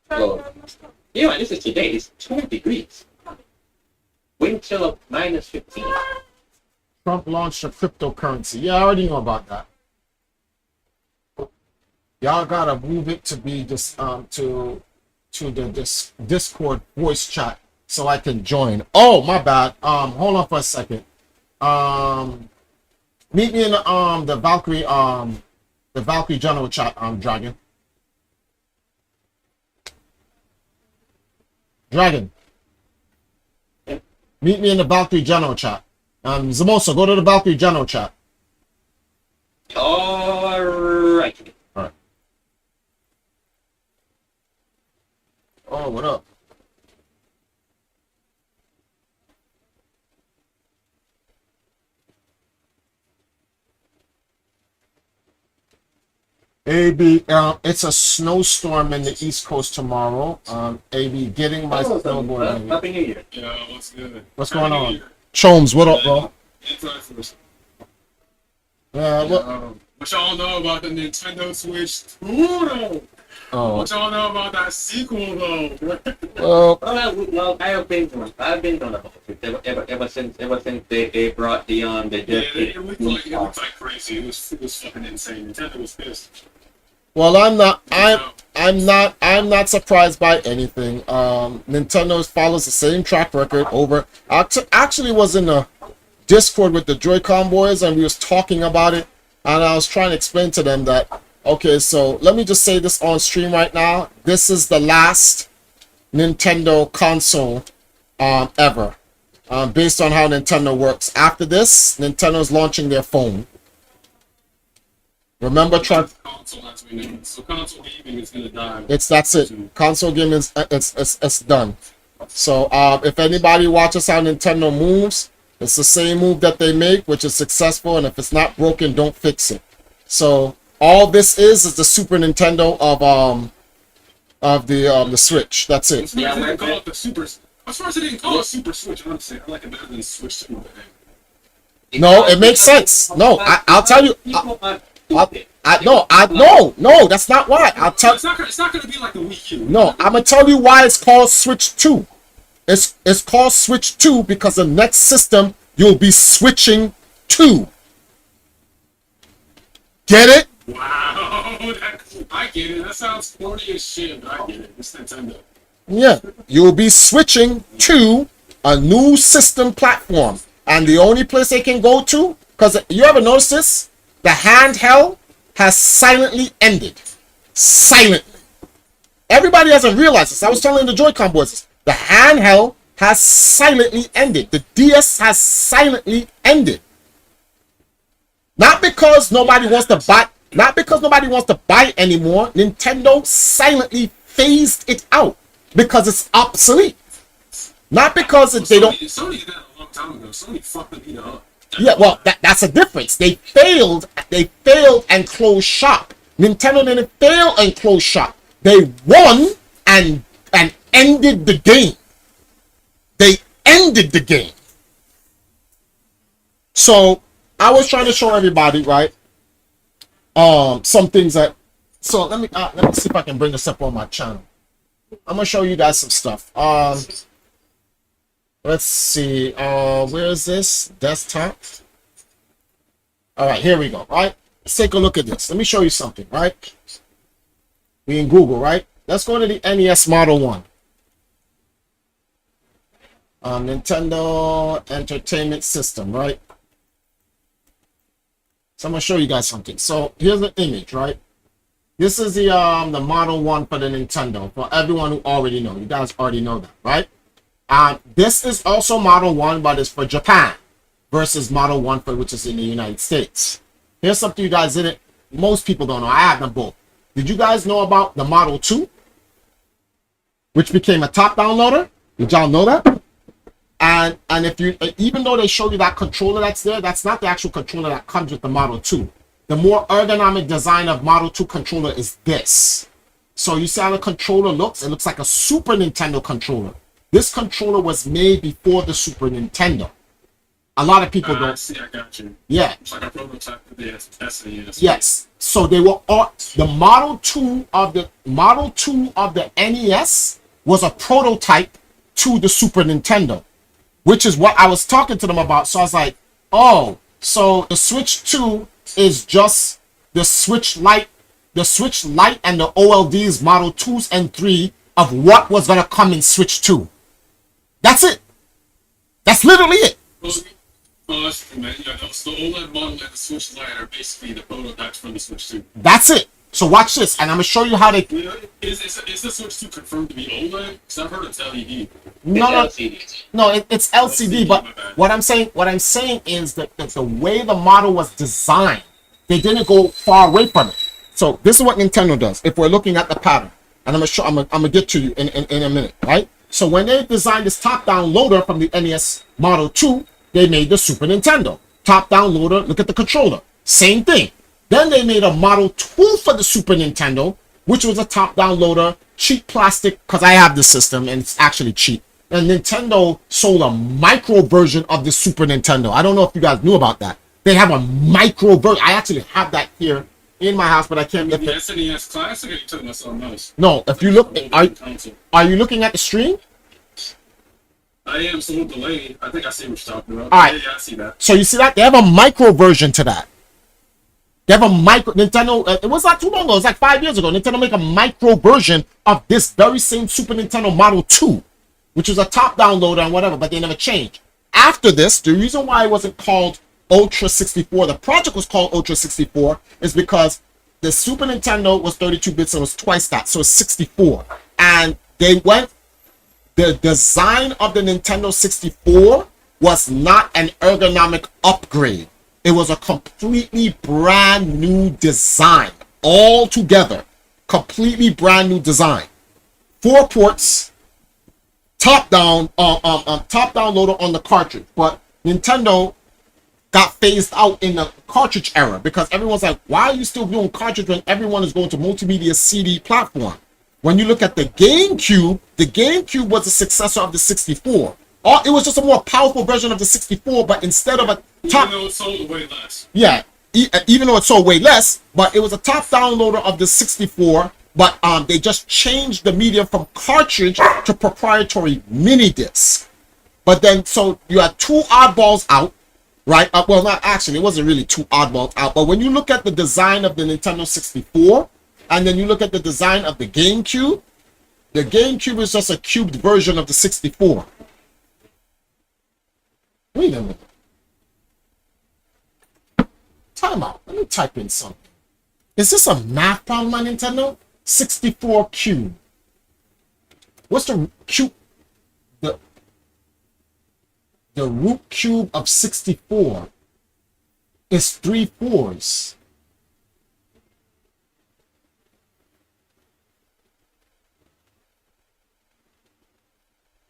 So, yeah, this is today. It's 2 degrees. Wind chill of minus 15.
Trump launched a cryptocurrency. Yeah, I already know about that. Y'all gotta move it to be just to the Discord voice chat so I can join. Oh, my bad. Hold on for a second. Meet me in the Valkyrie general chat. Dragon. Meet me in the Valkyrie general chat. Zamosa, go to the Valkyrie general chat.
Alright.
All right. Oh, what up? AB, it's a snowstorm in the East Coast tomorrow. AB, getting my snowboard.
Happy New Year.
Yeah, what's good?
What's going on? Chomes, what up, bro? What?
What y'all know about the Nintendo Switch 2, though?
Oh,
What y'all know about that sequel, though?
Well, I've been on the whole thing ever since they brought the
Yeah,
just
it looked like crazy. It was fucking insane. Nintendo was pissed.
well, I'm not surprised by anything. Nintendo follows the same track record over. Actually, was in a Discord with the Joy-Con boys, and we was talking about it, and I was trying to explain to them that, okay, so let me just say this on stream right now. This is the last Nintendo console ever, based on how Nintendo works. After this, Nintendo's launching their phone. Remember,
Console, as we know. So console gaming is gonna die.
that's it. Console gaming is it's done. So if anybody watches how Nintendo moves, it's the same move that they make, which is successful, and if it's not broken, don't fix it. So all this is the Super Nintendo of the Switch. That's it.
As far as they didn't call it the Super, as far as they didn't call it Super Switch, honestly, I like it better than Switch 2.
No, it makes sense. No, I'll tell you. No, that's not why. I'll tell.
It's not gonna be like the Wii U.
No, I'm gonna tell you why it's called Switch 2. It's called Switch 2 because the next system you'll be switching to. Get it?
Wow, I get it. That sounds corny as shit, but I get it. It's Nintendo.
Yeah, you'll be switching to a new system platform, and the only place they can go to, because you ever notice this? The handheld has silently ended. Silently. Everybody doesn't realize this. I was telling the Joy-Con boys this. The handheld has silently ended. The DS has silently ended. Not because nobody wants to buy. Not because nobody wants to buy it anymore. Nintendo silently phased it out because it's obsolete. Not because they don't.
Sony did that a long time ago. Sony fucked it up.
Yeah, well, that's a difference. They failed and closed shop. Nintendo didn't fail and close shop. They won and ended the game. They ended the game. So I was trying to show everybody, right? Some things that. So let me see if I can bring this up on my channel. I'm gonna show you guys some stuff. Let's see. Where is this? Desktop. All right, here we go. Right. Let's take a look at this. Let me show you something. Right. We in Google, right? Let's go to the NES Model 1. Nintendo Entertainment System, right? So I'm gonna show you guys something. So here's the image, right? This is the Model 1 for the Nintendo. For everyone who already know, you guys already know that, right? This is also Model 1, but it's for Japan versus Model 1 for which is in the United States. Here's something you guys didn't. Most people don't know. I have them both. Did you guys know about the Model 2, which became a top-down loader? Did y'all know that? And if you, even though they show you that controller that's there, that's not the actual controller that comes with the Model 2. The more ergonomic design of Model 2 controller is this. So you see how the controller looks? It looks like a Super Nintendo controller. This controller was made before the Super Nintendo. A lot of people don't
see. I got you.
Yeah.
It's like a prototype for the SNES.
Yes. So they were all the Model 2 of the NES was a prototype to the Super Nintendo, which is what I was talking to them about. So I was like, oh, so the Switch 2 is just the Switch Lite and the OLD's Model 2s and 3 of what was gonna come in Switch 2. That's it. That's literally it.
Well, that's true, man. Yeah, the OLED model and the Switch Lite are basically the prototypes from the Switch 2.
That's it. So watch this, and I'm gonna show you how they.
You know, is the Switch 2 confirmed to be OLED? Because I've heard it's LED.
No,
LCD.
no, it's LCD. But
my bad.
what I'm saying is that the way the model was designed, they didn't go far away from it. So this is what Nintendo does. If we're looking at the pattern, and I'm gonna get to you in a minute, right? So when they designed this top-down loader from the NES Model 2, they made the Super Nintendo top-down loader. Look at the controller, same thing. Then they made a Model 2 for the Super Nintendo, which was a top-down loader, cheap plastic, because I have the system and it's actually cheap. And Nintendo sold a micro version of the Super Nintendo. I don't know if you guys knew about that. They have a micro version. I actually have that here in my house, but I can't lift
The
it.
SNES Classic, or you took about something else?
No, if you look,
Console.
are you looking at the stream?
I am so delayed. I think I see what you're talking about.
All right.
Yeah, I see that.
So you see that? They have a micro version to that. They have a micro, Nintendo, it was not too long ago, it was like 5 years ago. Nintendo make a micro version of this very same Super Nintendo Model 2, which was a top-down loader and whatever, but they never changed. After this, the reason why it wasn't called Ultra 64, the project was called Ultra 64, is because the Super Nintendo was 32 bits and it was twice that, so it's 64. And they went, the design of the Nintendo 64 was not an ergonomic upgrade. It was a completely brand new design, all together, completely brand new design. 4 ports, top down loader on the cartridge, but Nintendo got phased out in the cartridge era because everyone's like, why are you still doing cartridge when everyone is going to multimedia CD platform? When you look at the GameCube was a successor of the 64. It was just a more powerful version of the 64, but instead of a top,
Even though it sold way less.
yeah, even though it sold way less, but it was a top downloader of the 64. But they just changed the medium from cartridge to proprietary mini disc. But then, so you had 2 oddballs out, right? Well, not actually, it wasn't really 2 oddballs out. But when you look at the design of the Nintendo 64, and then you look at the design of the GameCube is just a cubed version of the 64. Wait a minute. Time out. Let me type in something. Is this a math problem on Nintendo? 64 cube. What's the cube? The root cube of 64 is 3 4s.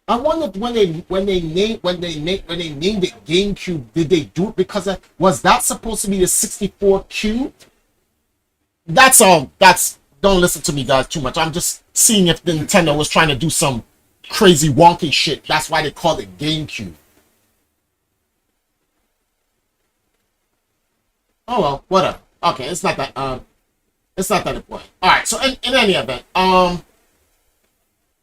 I wonder when they named it GameCube, did they do it because was that supposed to be the 64 cube? That's all. Don't listen to me guys too much. I'm just seeing if Nintendo was trying to do some crazy wonky shit. That's why they called it GameCube. Oh well, whatever. Okay, it's not that important. All right. So in any event,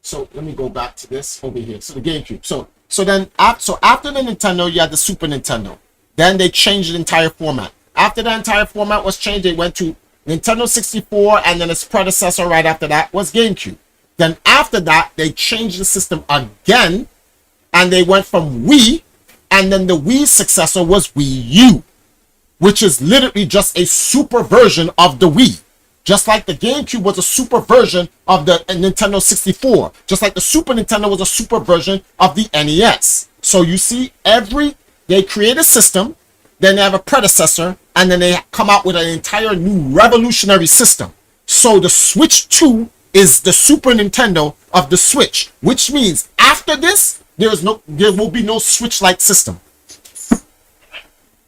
so let me go back to this over here. So the GameCube. So then after the Nintendo, you had the Super Nintendo. Then they changed the entire format. After the entire format was changed, they went to Nintendo 64, and then its predecessor right after that was GameCube. Then after that, they changed the system again, and they went from Wii, and then the Wii's successor was Wii U, which is literally just a super version of the Wii. Just like the GameCube was a super version of the Nintendo 64. Just like the Super Nintendo was a super version of the NES. So you see, they create a system, then they have a predecessor, and then they come out with an entire new revolutionary system. So the Switch 2 is the Super Nintendo of the Switch, which means after this, there will be no Switch-like system.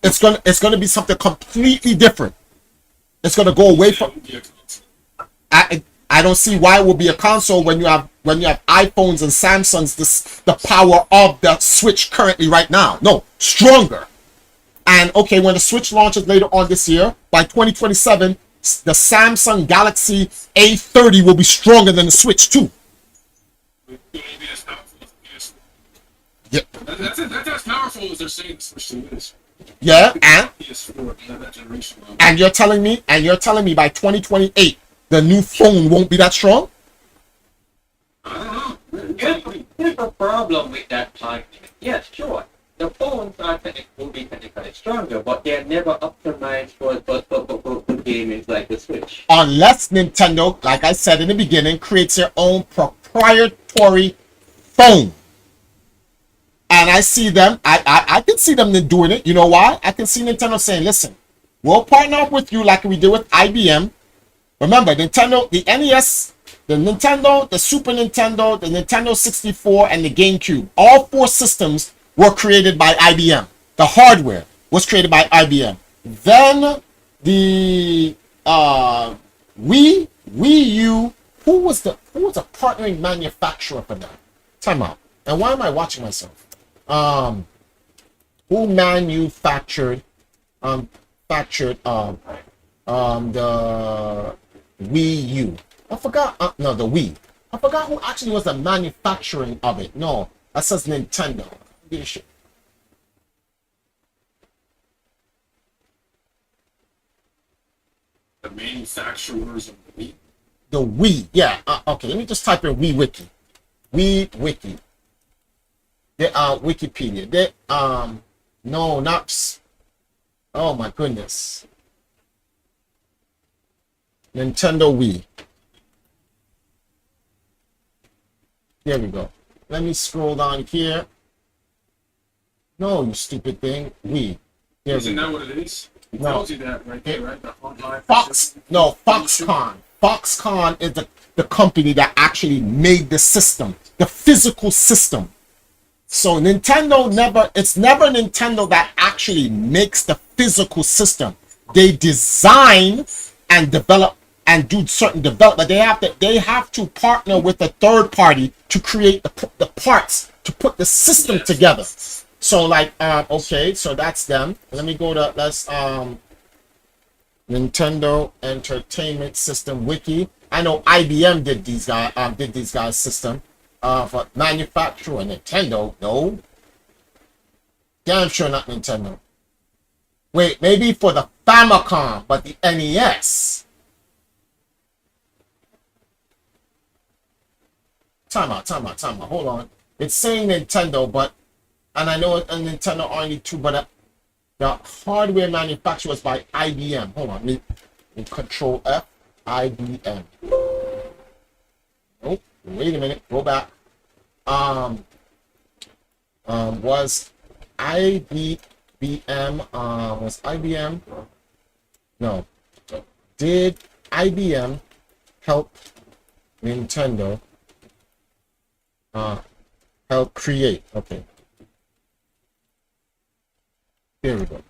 It's gonna be something completely different. It's gonna go away from. I don't see why it will be a console when you have iPhones and Samsungs. The power of the Switch currently right now. No, stronger. And okay, when the Switch launches later on this year, by 2027, the Samsung Galaxy A30 will be stronger than the Switch too. Yeah.
That's as powerful as they're saying the Switch 2 is.
Yeah, and
PS4, that generation.
and you're telling me by 2028 the new phone won't be that strong?
I don't know.
Here's the problem with that time. Yes, sure. The phones will be technically stronger, but they're never optimized for gaming like the Switch.
Unless Nintendo, like I said in the beginning, creates their own proprietary phone. And I see them, I can see them doing it. You know why? I can see Nintendo saying, listen, we'll partner up with you like we did with IBM. Remember, Nintendo, the NES, the Nintendo, the Super Nintendo, the Nintendo 64, and the GameCube. All 4 systems were created by IBM. The hardware was created by IBM. Then the Wii U, who was a partnering manufacturer for that? Time out. And why am I watching myself? Who manufactured the Wii U? I forgot. No, the Wii. I forgot who actually was the manufacturing of it. No, that says Nintendo. Give a shit.
The manufacturers of the Wii.
The Wii. Yeah. Okay. Let me just type in Wii Wiki. Wii Wiki. The Wikipedia. They no, not. Oh my goodness. Nintendo Wii. There we go. Let me scroll down here. No, you stupid thing. Wii. There
Isn't
we go.
that what it is? It
No.
tells you that right there, right? The online
Fox. No, Foxconn. Foxconn is the company that actually made the system, the physical system. So Nintendo it's never Nintendo that actually makes the physical system. They design and develop and do certain development. They have to partner with a third party to create the parts to put the system together. So like okay, so that's them. Let me go to Nintendo Entertainment System Wiki. I know IBM did these guys system. For manufacturer Nintendo, no. Damn sure not Nintendo. Wait, maybe for the Famicom, but the NES. Time out. Hold on. It's saying Nintendo, and I know Nintendo only 2, but the hardware manufacturer was by IBM. Hold on, me Control F, IBM. Oh, wait a minute, go back. Was IBM, no, did IBM help Nintendo help create? Okay, there we go.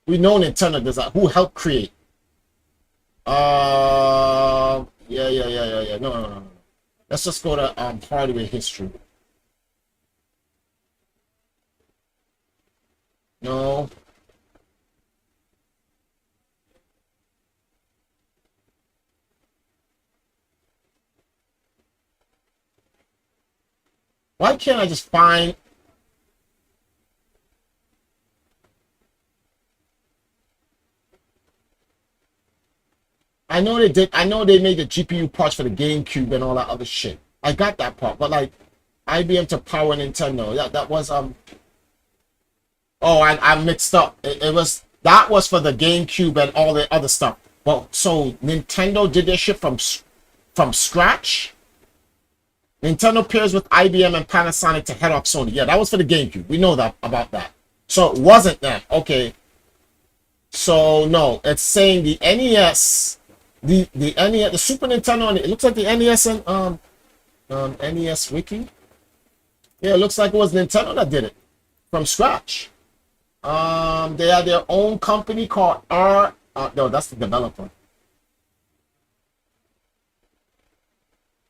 We know Nintendo does that. Who helped create? Yeah. No. Let's just go to hardware history. No. Why can't I just find? I know they did. I know they made the GPU parts for the GameCube and all that other shit. I got that part, but like IBM to power Nintendo. That was Oh, I mixed up. That was for the GameCube and all the other stuff. Well, so Nintendo did their shit from scratch. Nintendo pairs with IBM and Panasonic to head off Sony. Yeah, that was for the GameCube. We know that about that. So it wasn't that. Okay. So no, it's saying the NES, the NES, the Super Nintendo, and it looks like the NES and NES Wiki. Yeah, it looks like it was Nintendo that did it from scratch. They had their own company called no, that's the developer.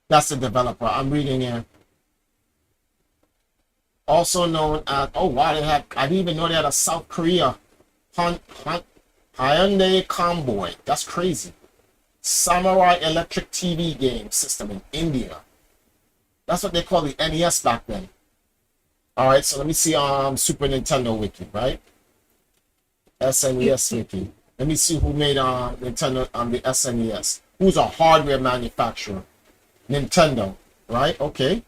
That's the developer. I'm reading here. Also known as, oh wow, I didn't even know they had a South Korea Hyundai Convoy. That's crazy. Samurai Electric TV game system in India. That's what they call the NES back then. All right, so let me see Super Nintendo Wiki, right? SNES Wiki. Let me see who made Nintendo the SNES. Who's a hardware manufacturer? Nintendo, right? Okay.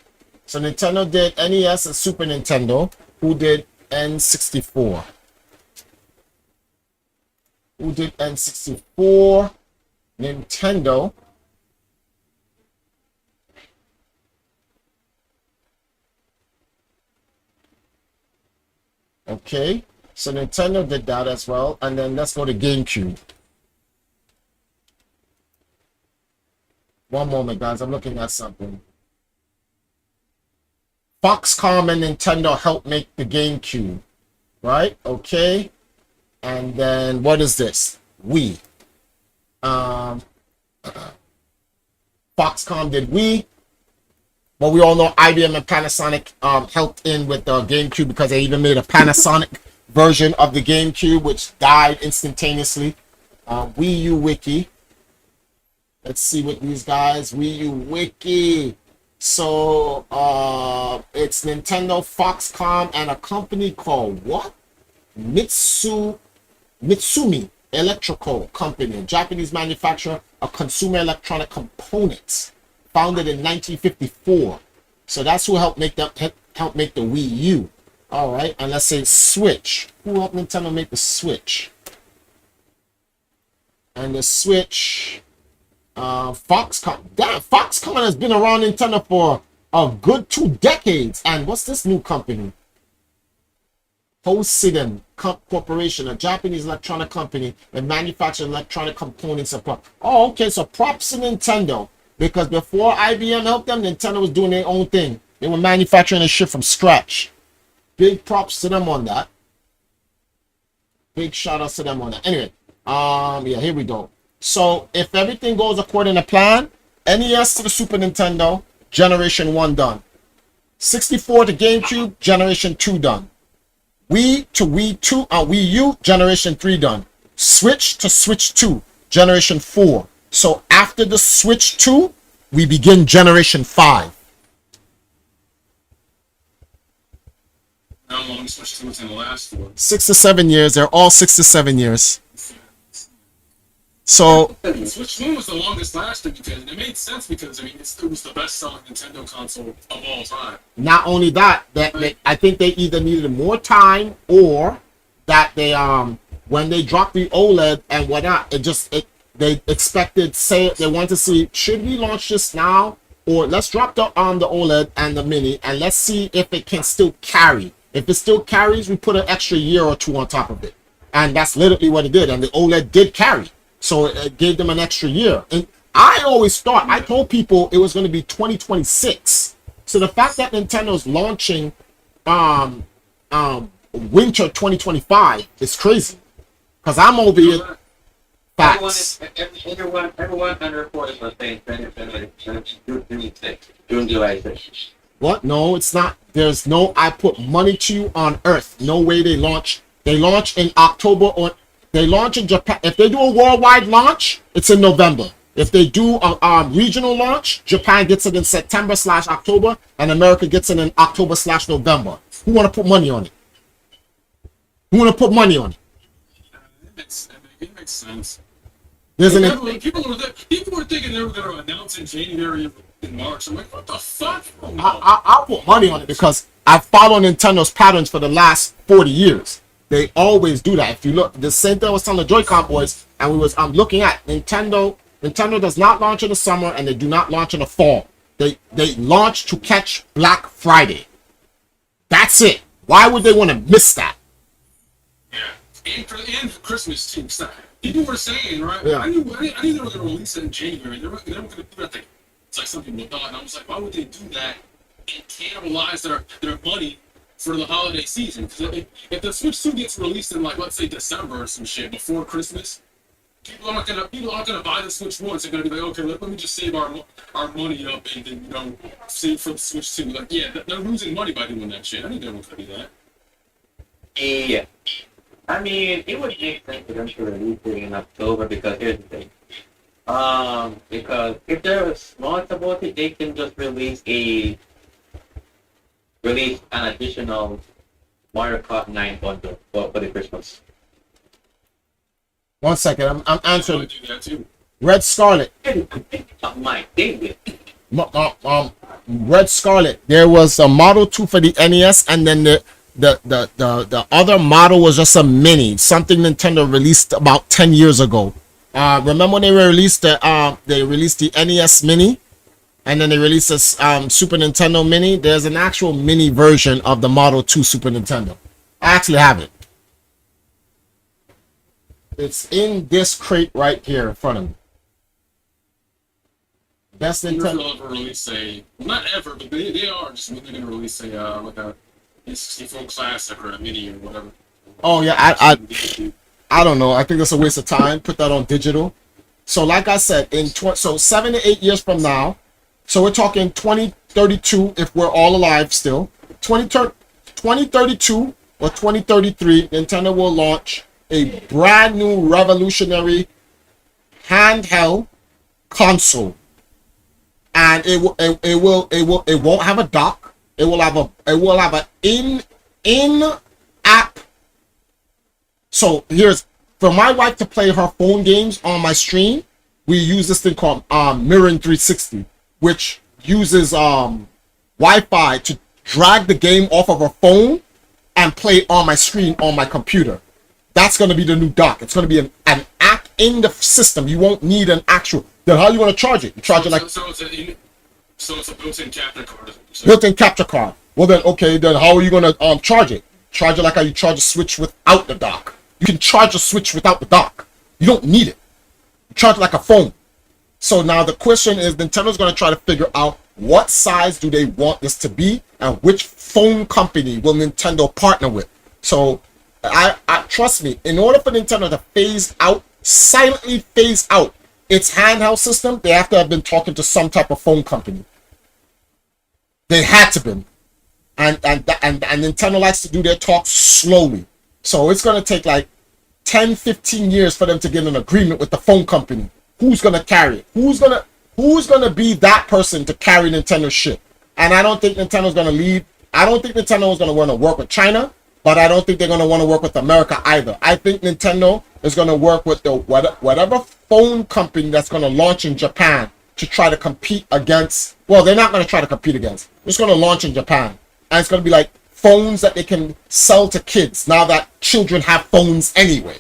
So Nintendo did NES and Super Nintendo. Who did N64? Who did N64? Nintendo. Okay, so Nintendo did that as well. And then let's go to GameCube. One moment, guys. I'm looking at something. Foxconn and Nintendo helped make the GameCube. Right? Okay. And then what is this? Wii. Foxconn did Wii. But we all know IBM and Panasonic helped in with the GameCube because they even made a Panasonic version of the GameCube, which died instantaneously. Wii U Wiki. Let's see what these guys. Wii U Wiki. So it's Nintendo, Foxconn, and a company called what? Mitsumi Electrical Company, a Japanese manufacturer of consumer electronic components, founded in 1954. So that's who helped make the Wii U. All right, and let's say Switch. Who helped Nintendo make the Switch? And the Switch, Foxconn. Damn, Foxconn has been around Nintendo for a good 2 decades. And what's this new company? Hosiden Corporation, a Japanese electronic company that manufactures electronic components. Oh, okay, so props to Nintendo. Because before IBM helped them, Nintendo was doing their own thing. They were manufacturing their shit from scratch. Big props to them on that. Big shout outs to them on that. Anyway, yeah, here we go. So if everything goes according to plan, NES to the Super Nintendo, Generation 1 done. 64 to GameCube, Generation 2 done. Wii to Wii U, Generation 3 done. Switch to Switch 2, Generation 4. So after the Switch 2, we begin Generation 5.
How long Switch 2 was going to last for?
6 to 7 years. They're all 6 to 7 years. So
Switch 1 was the longest lasting because it made sense because I mean it was the best selling Nintendo console of all time.
not only that, I think they either needed more time or that they when they dropped the OLED and whatnot, they expected, say they want to see, should we launch this now or let's drop the OLED and the mini and let's see if it can still carry. If it still carries, we put an extra year or 2 on top of it, and that's literally what it did. And the OLED did carry. So it gave them an extra year. And I always thought, I told people it was going to be 2026. So the fact that Nintendo's launching winter 2025 is crazy. Because I'm over here. Facts.
Everyone under 40 was saying June, July 6th.
What? No, it's not. There's no, I put money to you on earth. No way they launch. They launch in October or they launch in Japan. If they do a worldwide launch, it's in November. If they do a regional launch, Japan gets it in September/October, and America gets it in October/November. Who want to put money on it? Who want to put money on it?
It makes sense.
People
were thinking they were going to announce in January and March. I'm like, what the fuck?
I'll put money on it because I've followed Nintendo's patterns for the last 40 years. They always do that. If you look, the same thing I was telling the Joy-Con boys, and I'm looking at Nintendo. Nintendo does not launch in the summer, and they do not launch in the fall. They launch to catch Black Friday. That's it. Why would they want to miss that?
Yeah, and Christmas too. So people were saying, right?
Yeah.
I knew they were going to release it in January. They were going to do that thing. It's like some people thought, and I was like, why would they do that and cannibalize their money for the holiday season? Because if the Switch 2 gets released in, like, let's say December or some shit before Christmas, people aren't gonna buy the Switch 1. They're gonna be like, okay, let me just save our money up and then save for the Switch 2. Like, yeah, they're losing money by doing that shit. I knew they were gonna do that.
Yeah, I mean, it would make sense for them to release it in October because here's the thing. Because if they're smart about it, they can just release an additional Mario Kart 9 bundle for the Christmas.
1 second, I'm
I
answering.
would do that too.
Red Scarlet.
Mike, David.
Red Scarlet. There was a Model 2 for the NES, and then the other model was just a mini, something Nintendo released about 10 years ago. Remember when they released the NES Mini, and then they released this Super Nintendo Mini? There's an actual mini version of the Model 2 Super Nintendo. I actually have it. It's in this crate right here in front of me. Best Nintendo.
They'll ever release a, well, not ever, but they are just when they're gonna release a like a N64 classic or a mini or whatever.
Oh yeah, I don't know. I think that's a waste of time. Put that on digital. So like I said, so 7 to 8 years from now, so we're talking 2032 if we're all alive still. 2032 or 2033, Nintendo will launch a brand new revolutionary handheld console, and it won't have a dock. It will have an in-app. So here's, for my wife to play her phone games on my stream, we use this thing called Mirroring 360, which uses Wi-Fi to drag the game off of her phone and play on my screen on my computer. That's going to be the new dock. It's going to be an app in the system. You won't need an actual. Then how are you going to charge it? You charge it like.
So it's a built-in capture card.
Built-in capture card. Well then, okay. Then how are you going to charge it? Charge it like how you charge a Switch without the dock. You can charge a Switch without the dock. You don't need it. You charge it like a phone. So now the question is, Nintendo's going to try to figure out what size do they want this to be, and which phone company will Nintendo partner with. So I trust me, in order for Nintendo to silently phase out its handheld system, they have to have been talking to some type of phone company. They had to be. And Nintendo likes to do their talks slowly. So it's going to take like 10, 15 years for them to get an agreement with the phone company. Who's going to carry it? Who's going to be that person to carry Nintendo's shit? And I don't think Nintendo's going to lead. I don't think Nintendo is going to want to work with China, but I don't think they're going to want to work with America either. I think Nintendo is going to work with the whatever phone company that's going to launch in Japan to try to compete against. Well, they're not going to try to compete against. They're just going to launch in Japan. And it's going to be like phones that they can sell to kids now that children have phones anyway.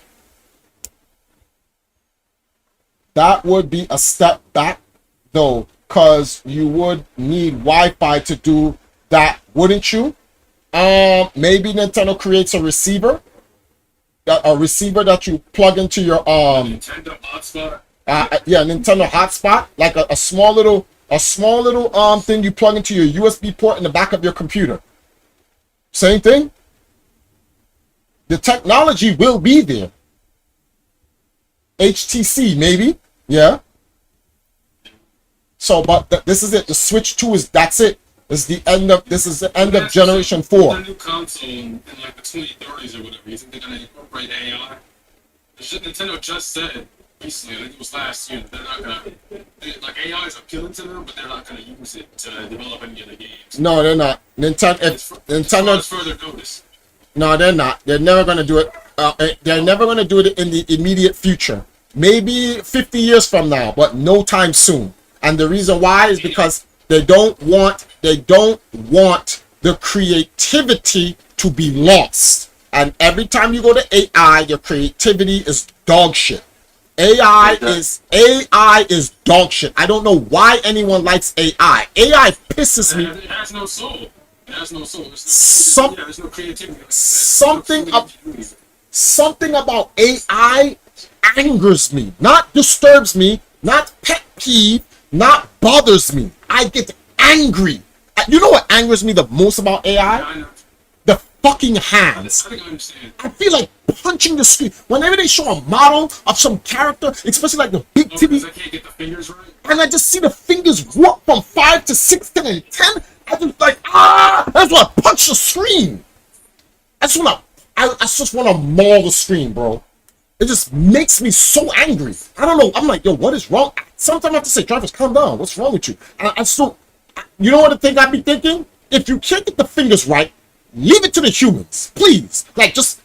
That would be a step back, though, because you would need Wi-Fi to do that, wouldn't you? Maybe Nintendo creates a receiver that you plug into your
Nintendo hotspot.
Nintendo hotspot, like a small little thing you plug into your USB port in the back of your computer. Same thing. The technology will be there. HTC maybe, yeah. So, but this is it. The Switch 2 that's it. This is the end of Generation 4.
The new console in like the 2030s or whatever. You think they're gonna incorporate AI? Nintendo just said recently, I think it was last year, that they're not gonna, like, AI is appealing to them, but they're not gonna use it to develop any of the games.
No, they're not. Nintendo.
Further notice.
No, they're not. They're never gonna do it. They're never gonna do it in the immediate future. Maybe 50 years from now, but no time soon. And the reason why is because they don't want the creativity to be lost. And every time you go to AI, your creativity is dog shit. AI is dog shit. I don't know why anyone likes AI. AI pisses me.
It has no soul. It has no soul. There's no creativity.
Something about AI angers me, not disturbs me, not pet peeve, not bothers me. I get angry. You know what angers me the most about AI?
Yeah,
the fucking hands.
I think I understand.
I feel like punching the screen whenever they show a model of some character, especially like the big titty.
I can't get the fingers right.
And I just see the fingers walk from 5 to 6 to 10. I just like I just want to punch the screen. I just want to maul the screen, bro. It just makes me so angry. I don't know. I'm like, yo, what is wrong? Sometimes I have to say, drivers, calm down. What's wrong with you? And I still, you know what the thing I'd be thinking? If you can't get the fingers right, leave it to the humans, please. Like, just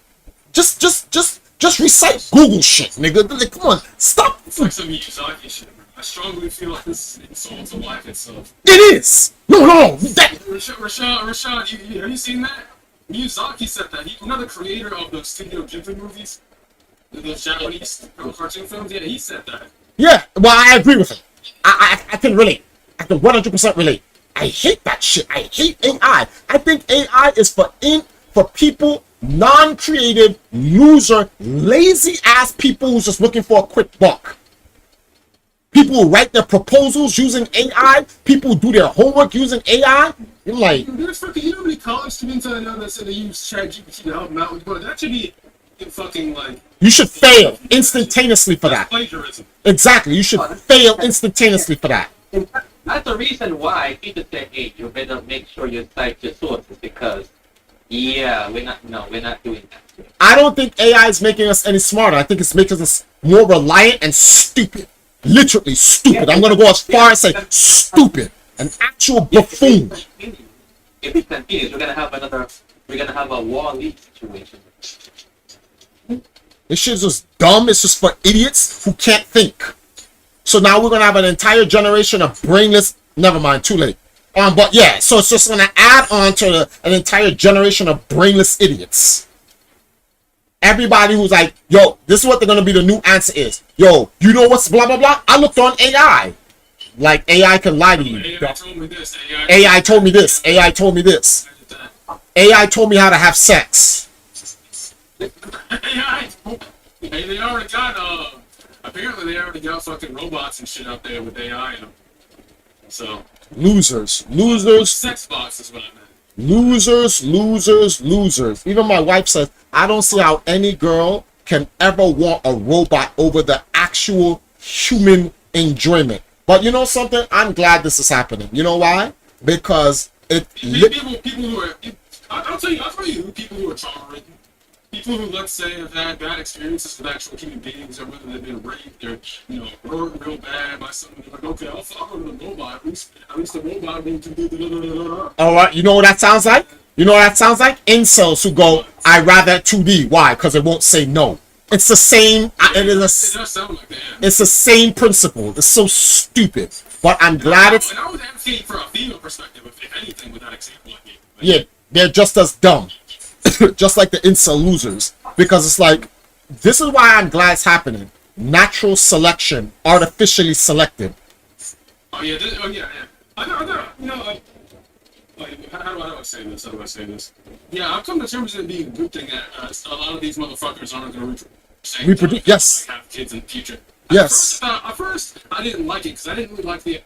recite Google shit, nigga. Like, come on, stop.
It's like some Miyazaki shit. I strongly feel like this insults life itself.
It is. No.
Rashad, have you seen that? Miyazaki said that. You know the creator of the Studio Ghibli movies? The Japanese cartoon films? Yeah, he said that.
Yeah, well, I agree with him. I can relate. I can 100% relate. I hate that shit. I hate AI. I think AI is for people, non-creative, loser, lazy ass people who's just looking for a quick buck. People who write their proposals using AI. People who do their homework using AI. You're like,
There's fucking, you know how many college students I know that said they use ChatGPT to help them out with, but that should be fucking like.
you should fail instantaneously for that.
Plagiarism.
Exactly. You should fail instantaneously for that.
That's the reason why people say, hey, you better make sure you cite your sources because, yeah, we're not doing that.
I don't think AI is making us any smarter. I think it's making us more reliant and stupid. Literally stupid. I'm going to go as far as say stupid. An actual buffoon.
If it continues, we're gonna have a war league situation.
This shit's just dumb. It's just for idiots who can't think. So now we're going to have an entire generation of brainless. Never mind, too late. But yeah, so it's just going to add on to an entire generation of brainless idiots. Everybody who's like, yo, this is what they're going to be the new answer is. Yo, you know what's blah, blah, blah? I looked on AI. Like, AI can lie to you.
AI told me this.
AI told me this. AI told me this. AI told me how to have sex.
AI. Hey, they already got apparently they already got fucking robots and shit out there with AI in them. So
Losers.
sex bots is what I meant.
Losers. Even my wife says, I don't see how any girl can ever want a robot over the actual human enjoyment. But you know something? I'm glad this is happening. You know why? Because
People who are, I'll tell you who people who are tolerating. People who, let's say, have had bad experiences with actual human beings, or whether they've been raped or, hurt real bad by someone, they're like, okay, I'll go to the robot. At least the robot will do.
all right, you know what that sounds like? Incels who go, I rather 2D. Why? Because it won't say no. It's the same.
It does sound like that.
It's the same principle. It's so stupid. But I'm glad it's.
And I was advocating for a female perspective, if anything, with that example I gave.
Yeah, they're just as dumb. Just like the incel losers. Because it's like, this is why I'm glad it's happening. Natural selection, artificially selected.
Oh yeah, I know. How do I say this? Yeah, I've come to terms with it being a good thing that a lot of these motherfuckers aren't going to
Reproduce. Yes.
Have kids in the future.
Yes.
At first, I didn't like it because I didn't really like the.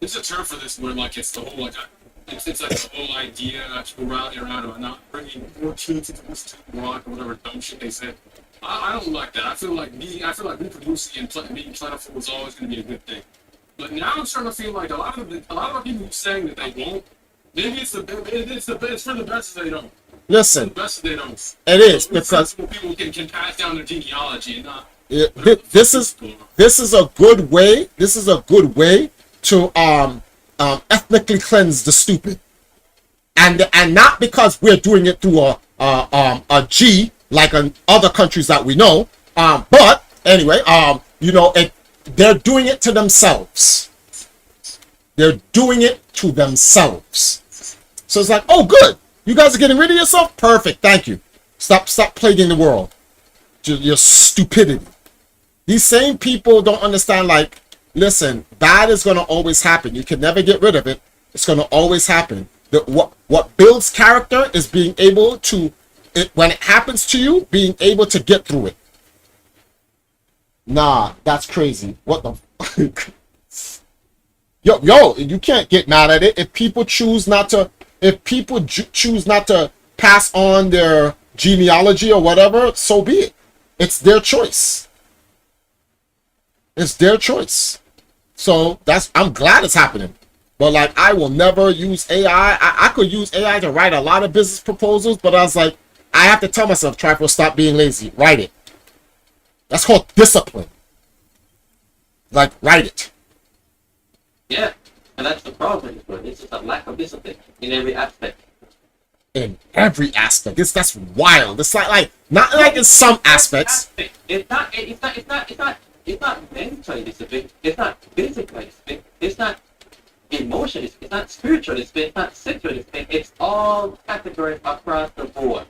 There's a term for this where like it's the whole like it's like the whole idea that people rally around about not bringing more kids into this block or whatever dumb shit they said. I don't like that. I feel like reproducing and being plentiful is always going to be a good thing. But now I'm starting to feel like a lot of the people saying that they won't. Maybe it's for the best that they don't.
Listen,
For the best that they don't.
it is
So
because
people can pass down their genealogy and not.
this is a good way. This is a good way to ethnically cleanse the stupid, and not because we're doing it through a G like in other countries that we know. But anyway, they're doing it to themselves. They're doing it to themselves. So it's like, oh, good. You guys are getting rid of yourself? Perfect. Thank you. Stop plaguing the world. Your stupidity. These same people don't understand, like, listen, bad is going to always happen. You can never get rid of it. It's going to always happen. What builds character is being able to, when it happens to you, being able to get through it. Nah, that's crazy. What the Yo, you can't get mad at it. If people choose not to pass on their genealogy or whatever, so be it. It's their choice. It's their choice. So I'm glad it's happening. But like, I will never use AI. I could use AI to write a lot of business proposals, but I was like, I have to tell myself, Trifle, stop being lazy. Write it. That's called discipline. Like, write it.
Yeah, and that's the problem. But it's just a lack of discipline in every aspect.
In every aspect, that's wild. It's like not like in some aspects.
It's not mentally discipline. It's not physically discipline. emotion. It's not spiritual. It's not sexual. It's all categories across the board.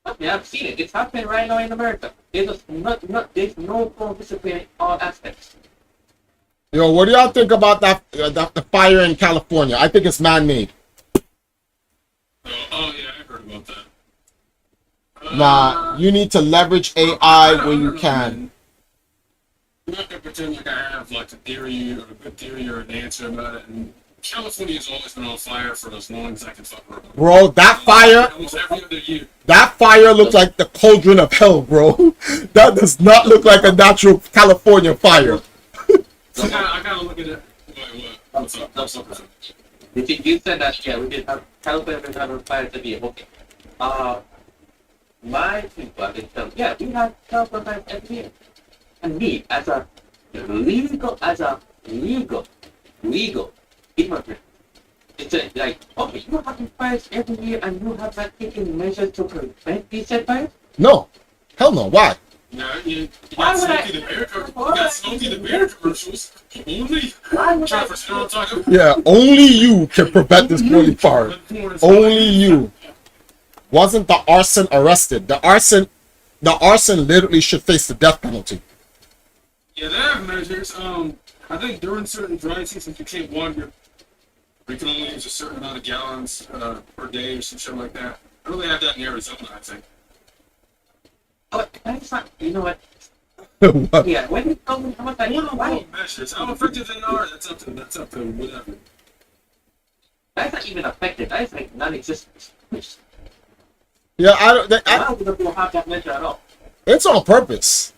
Okay, I've seen it. It's happening right now in America. There's no form of discipline in all aspects.
Yo, what do y'all think about the fire in California? I think it's man-made.
Oh yeah, I heard about that.
Nah, you need to leverage AI when you can.
I'm not gonna pretend like I have like a theory or a good theory or an answer about it. And California has always been on fire for as long as I can fuck remember.
Bro, that fire,
Almost every other year.
that fire looks like the cauldron of hell, bro. That does not look like a natural California fire.
So I gotta look at it. Wait, what's up? What's up?
You said that, yeah, we did have California been having fire to be okay. My people have been telling, yeah, we have California fires every year. And me, as a legal immigrant, it's like, okay, you having fires every year and you have not taken measures to prevent these said fires?
No. Hell no. Why?
Yeah, you got Smokey the Bear commercials. Only trying to understand what I'm talking about.
Yeah, only you can prevent this bloody fire. Only you. Wasn't the arson arrested? The arson literally should face the death penalty.
Yeah, they have measures. I think during certain dry seasons you can't water. You can only use a certain amount of gallons per day or some shit like that. I know they have that in Arizona, I think.
Oh, that's not, you know what?
What?
Yeah, when you go, how much I
One of
why?
measures. How effective they are, that's up to whatever.
That's not even affected. That's like non-existent.
Yeah, I don't.
I don't think we'll have that measure at all.
It's on purpose,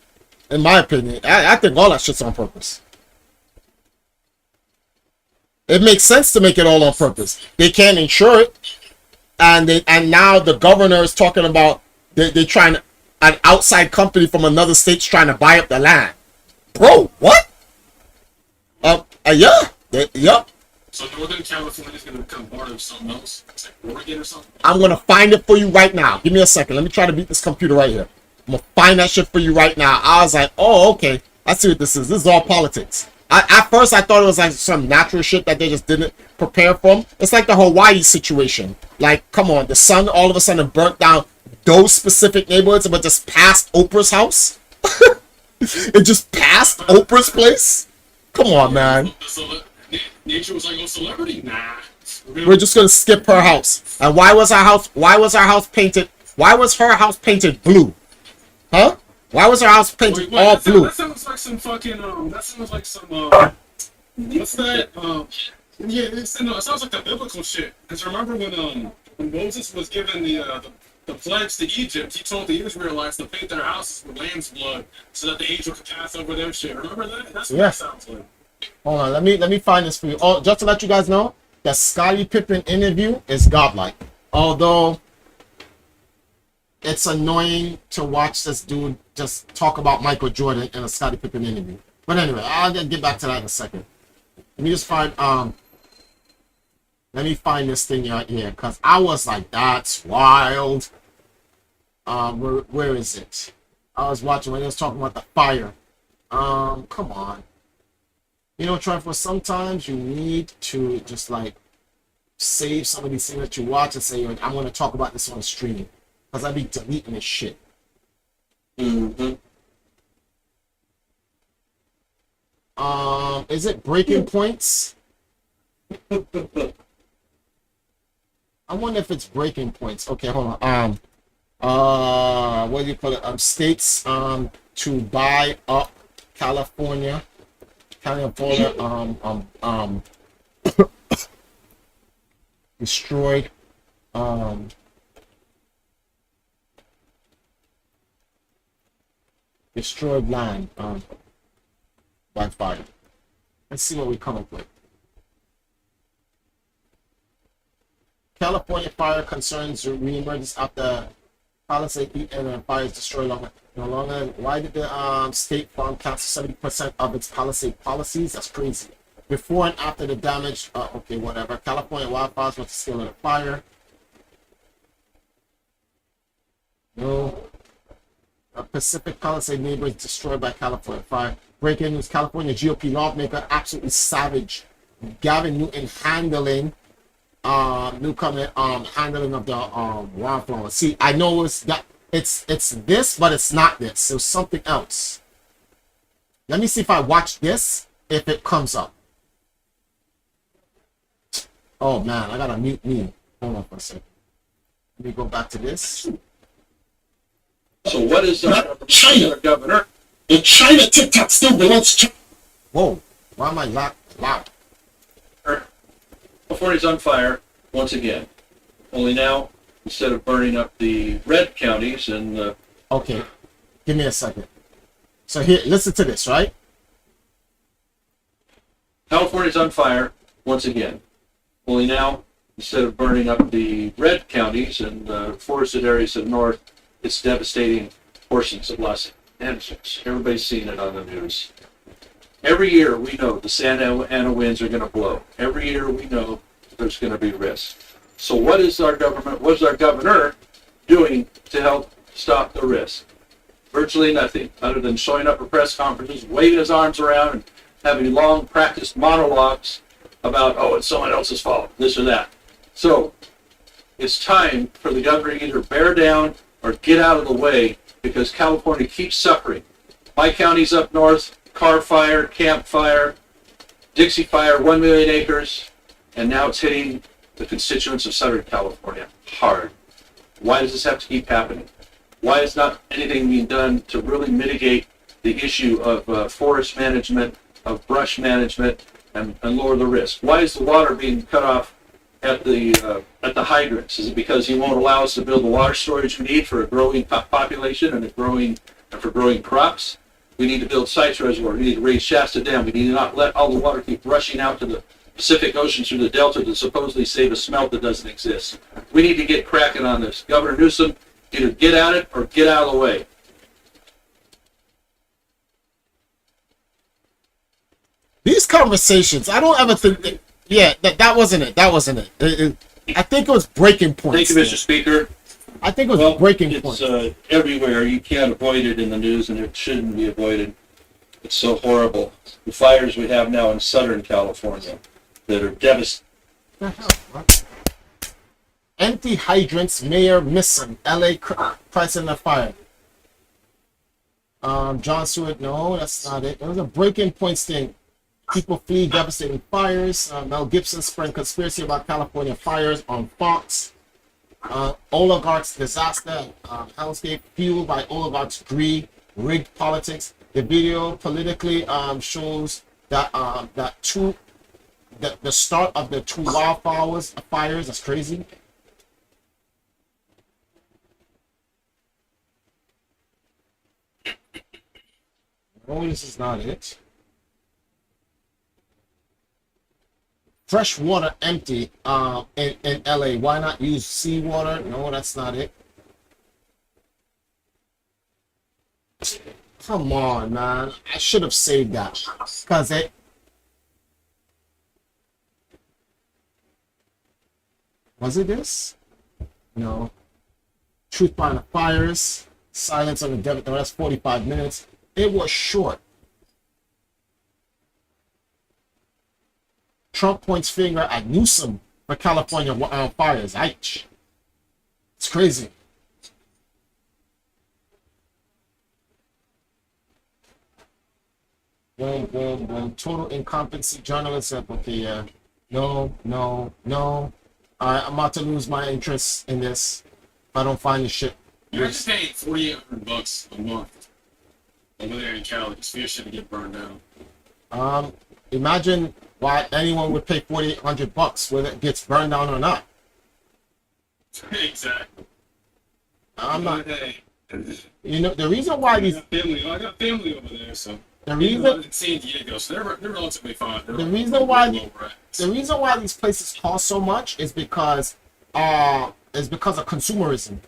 in my opinion. I think all that shit's on purpose. It makes sense to make it all on purpose. They can't insure it, and now the governor is talking about they trying to, an outside company from another state's trying to buy up the land. Bro, what? Yeah, yep.
So Northern California is going to become part of something else? It's like Oregon or something?
I'm gonna find it for you right now. Give me a second. Let me try to beat this computer right here. I'm gonna find that shit for you right now. I was like, oh, okay. I see what this is. This is all politics. At first, I thought it was like some natural shit that they just didn't prepare for. It's like the Hawaii situation. Like, come on, the sun all of a sudden burnt down those specific neighborhoods, but just past Oprah's house. It just passed Oprah's place. Come on, man.
Nature was like, oh, celebrity? Nah.
We're just gonna skip her house. And why was her house painted? Why was her house painted blue? Huh? Why was her house painted all blue?
That sounds like some fucking that sounds like some what's that? Yeah, it sounds like the biblical shit. Cause remember when Moses was given the plagues to Egypt, he told the Israelites to paint their houses with lamb's blood so that the angel could pass over their shit. Remember that? That's what that sounds like.
Hold on, let me find this for you. Oh, just to let you guys know, the Scottie Pippen interview is godlike. Although it's annoying to watch this dude just talk about Michael Jordan in a Scottie Pippen interview. But anyway, I'll get back to that in a second. Let me just find let me find this thing right here, because I was like, that's wild. Where is it? I was watching when he was talking about the fire. Come on. You know, Trevor, sometimes you need to just like save some of these things that you watch and say, I'm going to talk about this on streaming. Because I be deleting this shit.
Mm-hmm.
Is it Breaking Points? I wonder if it's Breaking Points. Okay, hold on. What do you call it? States to buy up California. Destroyed destroyed land by fire. Let's see what we come up with. California fire concerns reemerges after Palisade heat and fires destroy no longer. Why did the state farm cancel 70% of its Palisade policies? That's crazy. Before and after the damage, okay, whatever. California wildfires, what's the scale of the fire? No. Pacific Palisade neighborhood destroyed by California fire. breaking news: California GOP lawmaker absolutely savage Gavin Newton handling handling of the wildflower. See, I know it's this, but it's not this. So something else. Let me see if I watch this, if it comes up. Oh man, I gotta mute me. Hold on for a second. Let me go back to this.
So what is
China,
governor?
In China, TikTok still belongs to China.
Whoa, why am I loud?
California's on fire once again. Only now, instead of burning up the red counties and the
Okay, give me a second. So here, listen to this, right?
California's on fire once again. Only now, instead of burning up the red counties and the forested areas of the north, it's devastating portions of Los Angeles. Everybody's seen it on the news. Every year we know the Santa Ana winds are going to blow. Every year we know there's going to be risk. So what is our governor doing to help stop the risk? Virtually nothing, other than showing up at press conferences, waving his arms around, and having long practiced monologues about, oh, it's someone else's fault, this or that. So it's time for the governor to either bear down or get out of the way, because California keeps suffering. My county's up north, Carr Fire, Camp Fire, Dixie Fire, 1 million acres, and now it's hitting the constituents of Southern California hard. Why does this have to keep happening? Why is not anything being done to really mitigate the issue of forest management, of brush management, and lower the risk? Why is the water being cut off at the hydrants? Is it because he won't allow us to build the water storage we need for a growing population and for growing crops? We need to build sites reservoirs. We need to raise Shasta Dam. We need to not let all the water keep rushing out to the Pacific Ocean through the Delta to supposedly save a smelt that doesn't exist. We need to get cracking on this. Governor Newsom, either get at it or get out of the way.
These conversations, I don't ever think that. Yeah, that wasn't it. That wasn't it. I think it was breaking points.
Thank you, Mr. Speaker.
I think it was breaking points.
It's everywhere. You can't avoid it in the news, and it shouldn't be avoided. It's so horrible. The fires we have now in Southern California that are devastating.
Empty hydrants, mayor missing. LA president of fire. John Stewart, no, that's not it. It was a breaking points thing. People flee devastating fires. Mel Gibson spread conspiracy about California fires on Fox. Oligarchs disaster. Hellscape fueled by oligarchs' greed, rigged politics. The video politically shows that the start of the two wildfires. That's crazy. No, this is not it. Fresh water empty in LA. Why not use seawater? No, that's not it. Come on, man. I should have saved that. Because it... Was it this? No. Truth behind the fires. Silence on the devil. No, that's 45 minutes. It was short. Trump points finger at Newsom for California fires. It's crazy. Boom. Total incompetency. Journalists said, okay, yeah. No. I'm about to lose my interest in this if I don't find the shit.
You're just paying $4,800 a month over there in Cali just for your shit to get burned down.
Imagine why anyone would pay $4,800 whether it gets burned down or not.
Exactly.
I'm not.
Hey.
You know the reason why these.
I got family over there, so.
The reason.
In San Diego, so they're relatively fine.
The reason why these places cost so much is because of consumerism.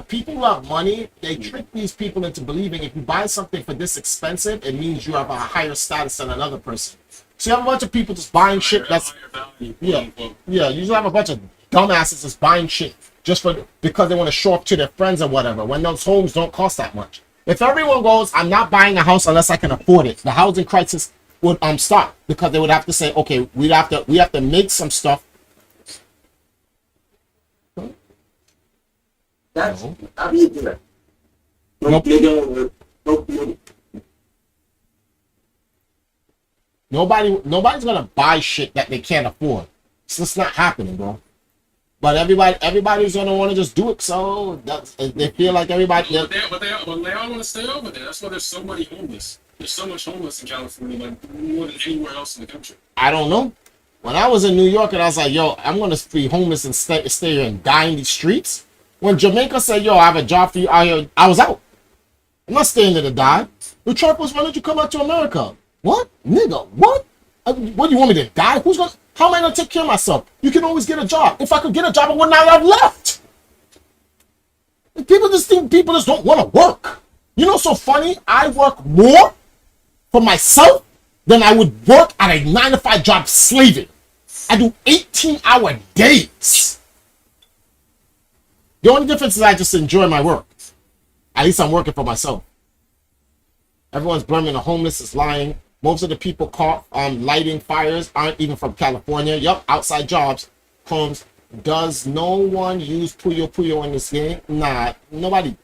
People who have money, they trick these people into believing if you buy something for this expensive, it means you have a higher status than another person. So you have a bunch of people just buying shit that's yeah. You usually have a bunch of dumbasses just buying shit just because they want to show up to their friends or whatever. When those homes don't cost that much, If everyone goes, I'm not buying a house unless I can afford it, the housing crisis would stop, because they would have to say, okay, we have to make some stuff.
That's
No.
how do you do that?
Nope. Nobody's gonna buy shit that they can't afford. It's just not happening, bro. But everybody's gonna want to just do it. So they feel like everybody.
But they all want to stay over there. That's why there's so many homeless. There's so much homeless in California, like more than anywhere else in the country.
I don't know. When I was in New York and I was like, yo, I'm gonna be homeless and stay here and die in these streets. When Jamaica said, yo, I have a job for you out here, I was out. I'm not staying there to die. The truck was, why don't you come out to America? What? Nigga, what? What do you want me to die? How am I gonna take care of myself? You can always get a job. If I could get a job, I would not have left. People just don't want to work. You know, so funny, I work more for myself than I would work at a 9-to-5 job slaving. I do 18-hour days. The only difference is I just enjoy my work. At least I'm working for myself. Everyone's blaming the homeless is lying. Most of the people caught lighting fires aren't even from California. Yup, outside jobs. Combs, does no one use Puyo Puyo in this game? Nah, nobody.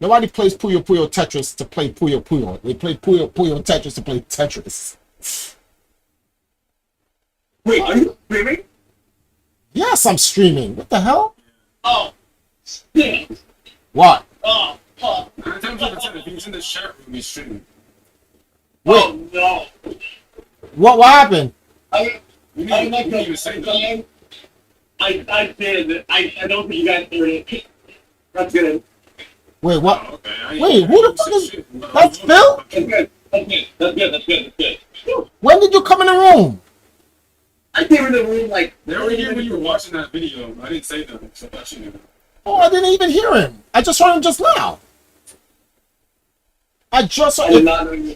Nobody plays Puyo Puyo Tetris to play Puyo Puyo. They play Puyo Puyo Tetris to play Tetris.
Wait, are you streaming?
Yes, I'm streaming. What the hell?
Oh, shit.
What?
Oh, fuck.
9 times out of 10, if he's in the chat room, he's streaming.
Wait,
Oh, no.
what happened?
I
You
I'm
need
not
to
gonna
even say that.
I did. I don't think you guys heard it. That's good.
Wait, what?
Oh, okay.
Wait, who the fuck is...
Shit.
That's Phil?
That's good. That's good. That's good. That's good. That's good. Whew.
When did you come in the room?
I came in the room like.
They were here when you were watching that video. I didn't say nothing, so I thought you knew.
Oh, I didn't even hear him. I just heard him just now. I just
I did not know you.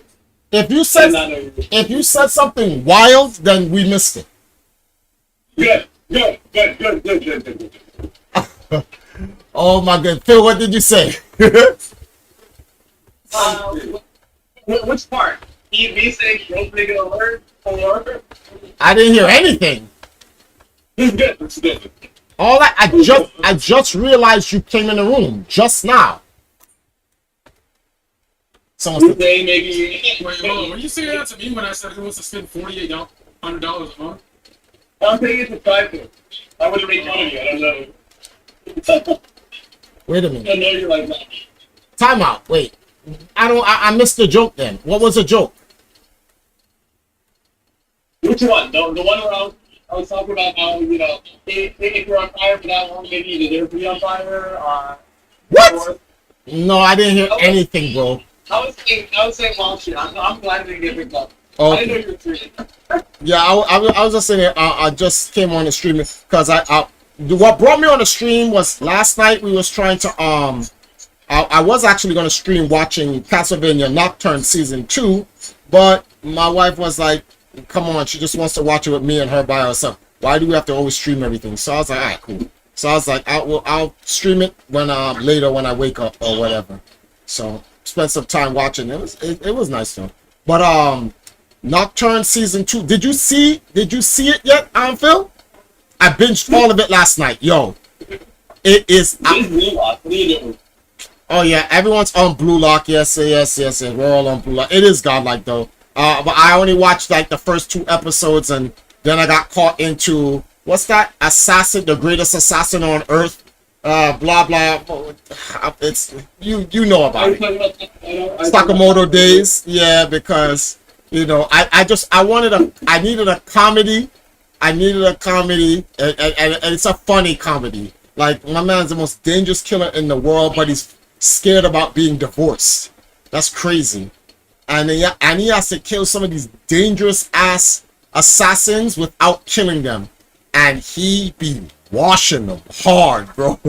if you
I
said
did not know you.
if you said something wild, then we missed it.
Good. Good. Good. Good. Good. Good. Good. Good.
Oh my god, Phil, what did you say?
Which part? Me saying "Don't make it alert" or
I didn't hear anything.
it's good. It's good.
All that I just realized you came in the room just now. Someone
You
said,
say maybe.
Wait, hold on. Were you saying that to me when I said he wants to spend $4,800 a month?
I'm saying it's a trifle. I wouldn't make fun of you. I don't know.
wait a
I
minute.
know you like that.
Time out. Wait. I missed the joke then. What was the joke?
Which one? The one where I was talking about how, if you're on fire for that long, maybe you deserve to be on fire.
What? No, I didn't hear anything, bro.
I was saying wild shit. I'm glad you didn't get picked up. I didn't know
Okay.
you were streaming.
Yeah, I was just saying that I just came on the stream because what brought me on the stream was last night we was trying to I was actually going to stream watching Castlevania Nocturne season 2, but my wife was like, come on, she just wants to watch it with me and her by herself. Why do we have to always stream everything? So I was like, all right, cool. So I was like, I'll stream it when later when I wake up or whatever. So spent some time watching. It was nice though. But Nocturne season 2. Did you see it yet, Phil? I binged all of it last night. Yo, it is.
What are you doing?
Oh yeah, everyone's on Blue Lock. Yes. We're all on Blue Lock. It is godlike though. But I only watched like the first 2 episodes, and then I got caught into what's that? Assassin, the greatest assassin on earth. Blah blah. It's you know about it. Sakamoto days. Yeah, because I needed a comedy. I needed a comedy, and it's a funny comedy. Like, my man's the most dangerous killer in the world, but he's scared about being divorced. That's crazy. And he has to kill some of these dangerous ass assassins without killing them. And he be washing them hard, bro.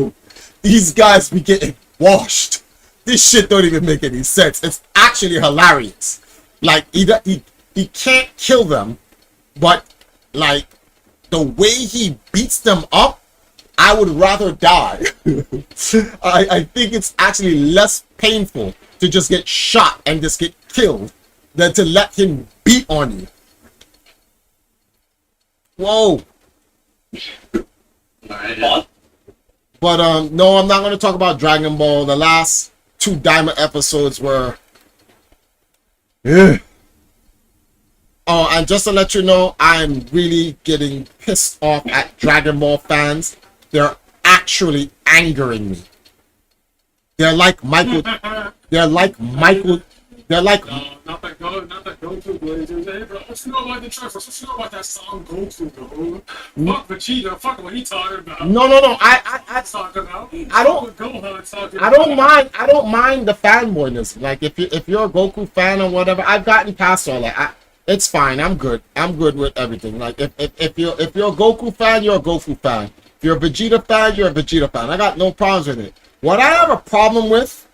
These guys be getting washed. This shit don't even make any sense. It's actually hilarious. Like, he can't kill them, but like the way he beats them up, I would rather die. I think it's actually less painful to just get shot and just get killed than to let him beat on you. Whoa.
Alright.
But no, I'm not going to talk about Dragon Ball. The last 2 Daima episodes were... Ugh. Oh, and just to let you know, I'm really getting pissed off at Dragon Ball fans. They're actually angering me. They're like Michael. They're like Michael. They're like.
No, not that Goku Blazers. Hey, bro, what you know about the Triforce? What you know about that song Goku, bro? Fuck Vegeta. Fuck what he talking about.
No. I
Talking about.
I don't.
Gohan talking
I don't mind. I don't mind the fanboyness. Like if you're a Goku fan or whatever, I've gotten past all that. It's fine. I'm good. I'm good with everything. Like if you're a Goku fan, you're a Goku fan. If you're a Vegeta fan, you're a Vegeta fan. I got no problems with it. What I have a problem with,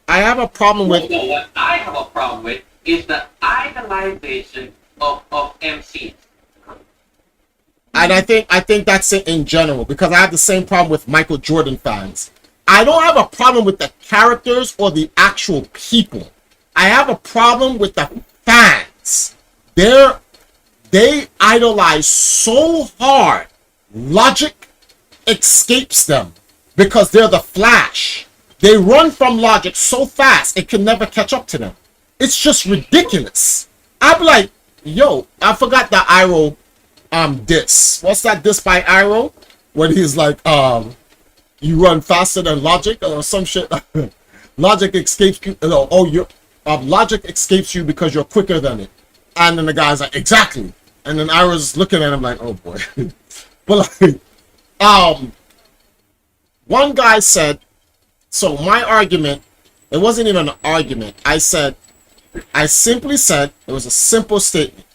No, what I have a problem with is the idolization of MCs.
and I think that's it in general, because I have the same problem with Michael Jordan fans. I don't have a problem with the characters or the actual people. I have a problem with the fans. They idolize so hard, logic escapes them because they're the Flash. They run from logic so fast it can never catch up to them. It's just ridiculous. I'm like, yo, I forgot the Iroh diss. What's that diss by Iroh? When he's like, you run faster than logic or some shit. Logic escapes you. Logic escapes you because you're quicker than it. And then the guy's like, exactly. And then I was looking at him like, oh boy. But like, one guy said, so my argument, it wasn't even an argument. I simply said, it was a simple statement.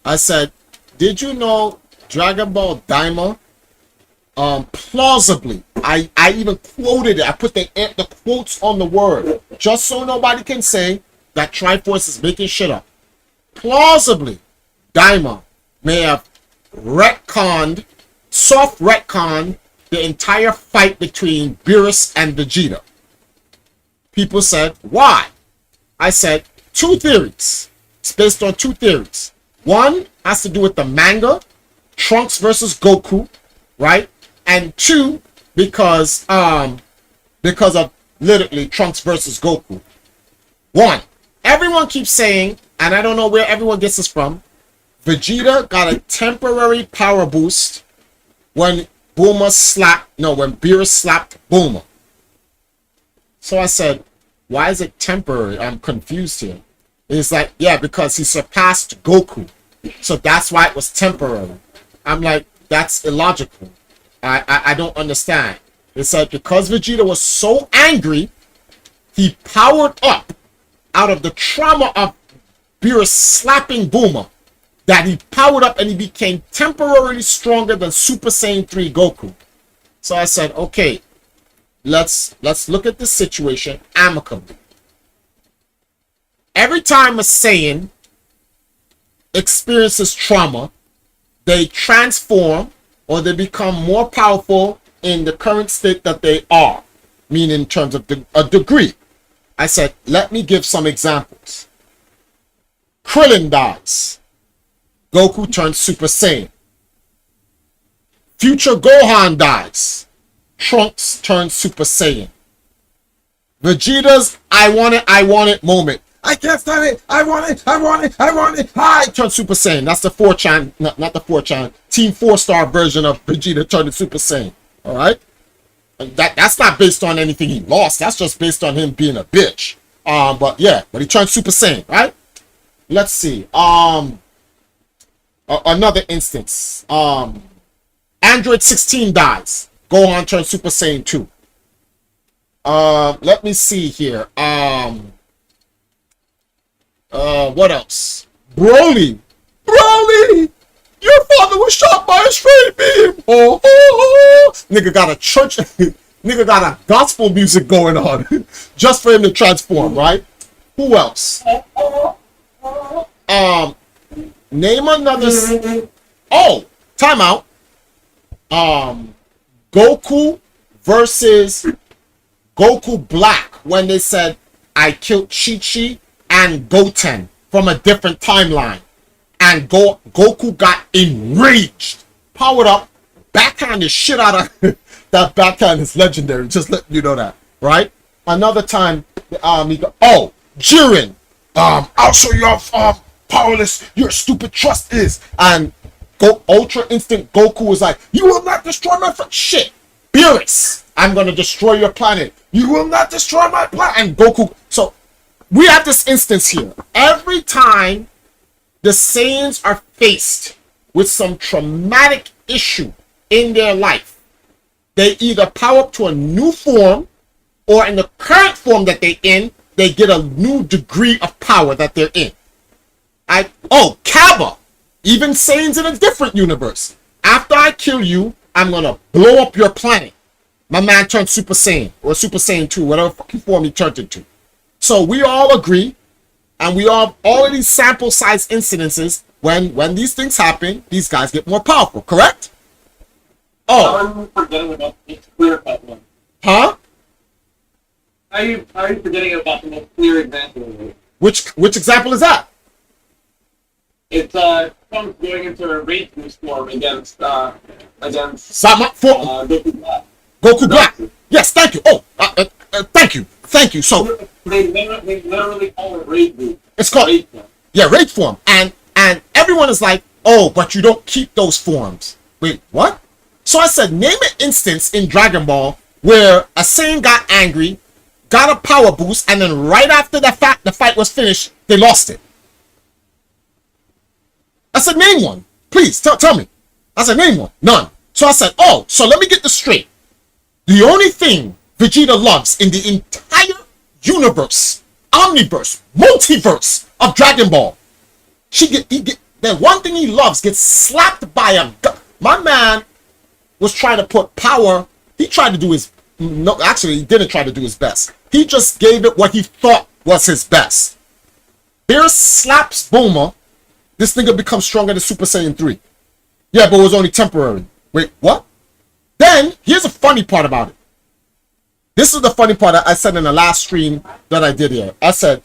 I said, did you know Dragon Ball Daima, plausibly, I even quoted it. I put the quotes on the word, just so nobody can say that Triforce is making shit up. Plausibly, Daima may have soft retconned the entire fight between Beerus and Vegeta. People said, why? I said, 2 theories. It's based on 2 theories. One has to do with the manga, Trunks versus Goku, right? And 2, because of literally Trunks versus Goku. 1, everyone keeps saying, and I don't know where everyone gets this from, Vegeta got a temporary power boost when Beerus slapped Bulma. So I said, why is it temporary? I'm confused here. It's like, yeah, because he surpassed Goku. So that's why it was temporary. I'm like, that's illogical. I don't understand. It's like, because Vegeta was so angry, he powered up out of the trauma of Beerus slapping Bulma, that he powered up and he became temporarily stronger than Super Saiyan 3 Goku. So I said, okay, let's look at this situation amicably. Every time a Saiyan experiences trauma, they transform or they become more powerful in the current state that they are, meaning in terms of a degree. I said, let me give some examples. Krillin dies. Goku turns Super Saiyan. Future Gohan dies. Trunks turns Super Saiyan. Vegeta's I want it moment. I can't stand it. I want it. I turn Super Saiyan. That's the 4chan, not the 4chan, Team 4-star version of Vegeta turning Super Saiyan. All right? That's not based on anything he lost. That's just based on him being a bitch. But he turned Super Saiyan, right? Let's see. Another instance. Android 16 dies. Gohan turns Super Saiyan 2. Let me see here. What else? Broly! Your father was shot by a stray beam! Oh. Nigga got a church... Nigga got a gospel music going on. Just for him to transform, right? Who else? Name another... Oh! Timeout. Goku versus Goku Black when they said I killed Chi-Chi and Goten from a different timeline. And Goku got enraged, powered up, backhand the shit out of that backhand is legendary. Just let you know that, right? Another time, he go, oh, Jiren, I'll show you how powerless your stupid trust is. And Ultra Instinct Goku was like, you will not destroy my shit. Beerus, I'm gonna destroy your planet. You will not destroy my planet. And Goku. So we have this instance here. Every time the Saiyans are faced with some traumatic issue in their life, they either power up to a new form, or in the current form that they're in, they get a new degree of power that they're in. Kaba, even Saiyans in a different universe. After I kill you, I'm gonna blow up your planet. My man turned Super Saiyan, or Super Saiyan 2, whatever fucking form he turned into. So we all agree, and we all of these sample size incidences, when these things happen, these guys get more powerful, correct?
I'm forgetting about the clear-cut one.
Huh?
How are you forgetting about the most clear example of it?
Which example is that?
It's Trunks going into a rage boost form against
Sama for
Goku Black.
Goku Black. Yes, thank you. Thank you. So
They literally call it rage boost.
it's called
Rage form.
rage form, and everyone is like, oh, but you don't keep those forms. Wait, what? So I said, name an instance in Dragon Ball where a Saiyan got angry, got a power boost, and then right after the fight was finished, they lost it. I said, name one. Please, tell me. I said, name one. None. So I said, oh, so let me get this straight. The only thing Vegeta loves in the entire universe, omniverse, multiverse of Dragon Ball, the one thing he loves gets slapped by a gun. My man was trying to put power. He tried to do his, no, actually, he didn't try to do his best. He just gave it what he thought was his best. Beerus slaps Bulma. This nigga becomes stronger than Super Saiyan 3. Yeah, but it was only temporary. Wait, what? Then, here's a funny part about it. This is the funny part I said in the last stream that I did here. I said,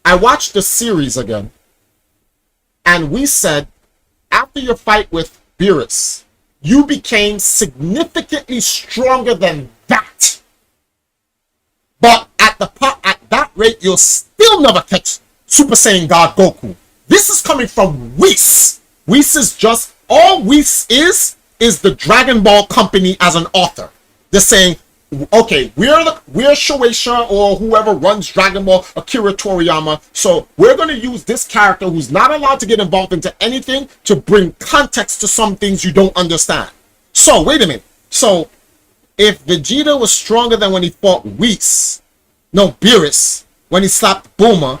I watched the series again, and we said, after your fight with Beerus, you became significantly stronger than that. But at that rate, you'll still never catch Super Saiyan God Goku. This is coming from Whis. Whis is just, all Whis is the Dragon Ball company as an author. They're saying, okay, we're Shueisha or whoever runs Dragon Ball, Akira Toriyama, so we're going to use this character who's not allowed to get involved into anything to bring context to some things you don't understand. So, wait a minute. So, if Vegeta was stronger than when he fought Beerus, when he slapped Bulma,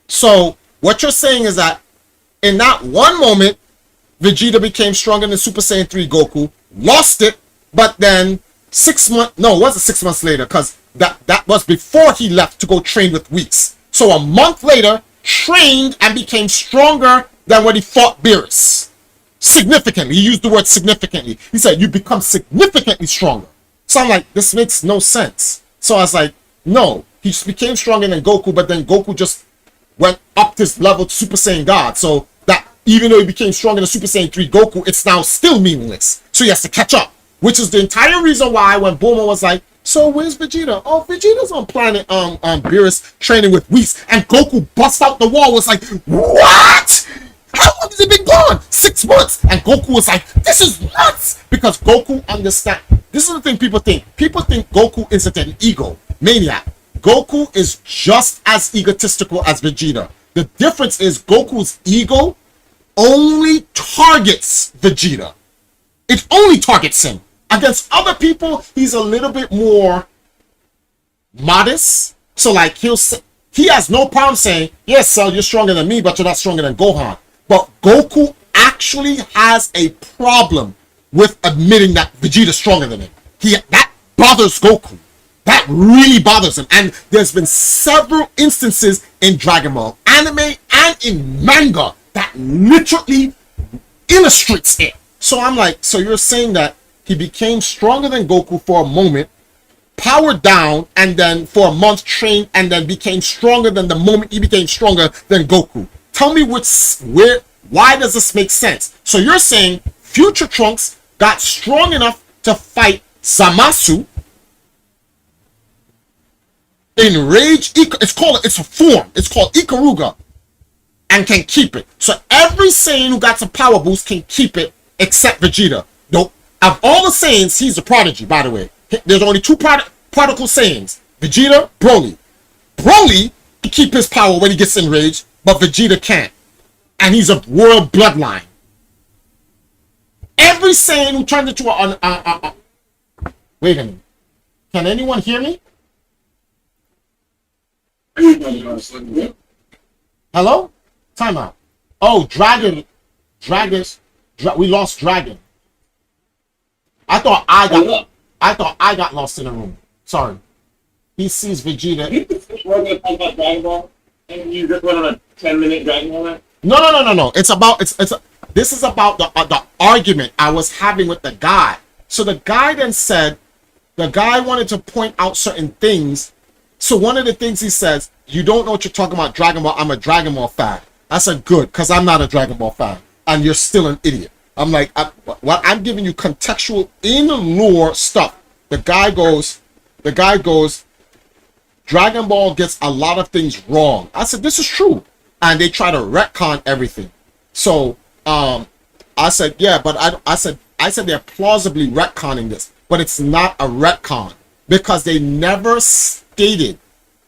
so what you're saying is that in that one moment, Vegeta became stronger than Super Saiyan 3 Goku, lost it, but then 6 months, no, it wasn't 6 months later, because that was before he left to go train with Whis. So a month later, trained and became stronger than when he fought Beerus. Significantly. He used the word significantly. He said, you become significantly stronger. So I'm like, this makes no sense. So I was like, no, he just became stronger than Goku, but then Goku just went up this level to Super Saiyan God. So that even though he became stronger than Super Saiyan 3 Goku, it's now still meaningless. So he has to catch up. Which is the entire reason why when Bulma was like, so where's Vegeta? Oh, Vegeta's on planet Beerus training with Whis. And Goku bust out the wall, was like, what? How long has it been gone? 6 months. And Goku was like, this is nuts. Because Goku understands. This is the thing people think. People think Goku isn't an ego maniac. Goku is just as egotistical as Vegeta. The difference is Goku's ego only targets Vegeta. It only targets him. Against other people, he's a little bit more modest. So like he has no problem saying, yes, Cell, you're stronger than me, but you're not stronger than Gohan. But Goku actually has a problem with admitting that Vegeta's stronger than him. That bothers Goku. That really bothers him. And there's been several instances in Dragon Ball, anime, and in manga that literally illustrates it. So I'm like, so you're saying that he became stronger than Goku for a moment, powered down, and then for a month trained, and then became stronger than the moment he became stronger than Goku. Tell me why does this make sense? So you're saying future Trunks got strong enough to fight Zamasu, enrage, it's a form, it's called Ikaruga, and can keep it. So every Saiyan who got some power boost can keep it except Vegeta. Nope. Of all the Saiyans, he's a prodigy, by the way. There's only two prodigal Saiyans, Vegeta, Broly. Broly can keep his power when he gets enraged, but Vegeta can't. And he's a royal bloodline. Every Saiyan who turned into wait a minute. Can anyone hear me? Hello? Time out. Oh, Dragon. We lost Dragon. I thought I got lost in the room. Sorry. He sees Vegeta.
We're going to talk about Dragon Ball, and you just went on a 10-minute Dragon Ball match?
No. This is about the argument I was having with the guy. So the guy then said, the guy wanted to point out certain things. So one of the things he says, you don't know what you're talking about Dragon Ball. I'm a Dragon Ball fan. I said, good, because I'm not a Dragon Ball fan. And you're still an idiot. I'm like, I'm giving you contextual in lore stuff. The guy goes, Dragon Ball gets a lot of things wrong. I said, this is true. And they try to retcon everything. So, I said, yeah, but I said they're plausibly retconning this, but it's not a retcon because they never stated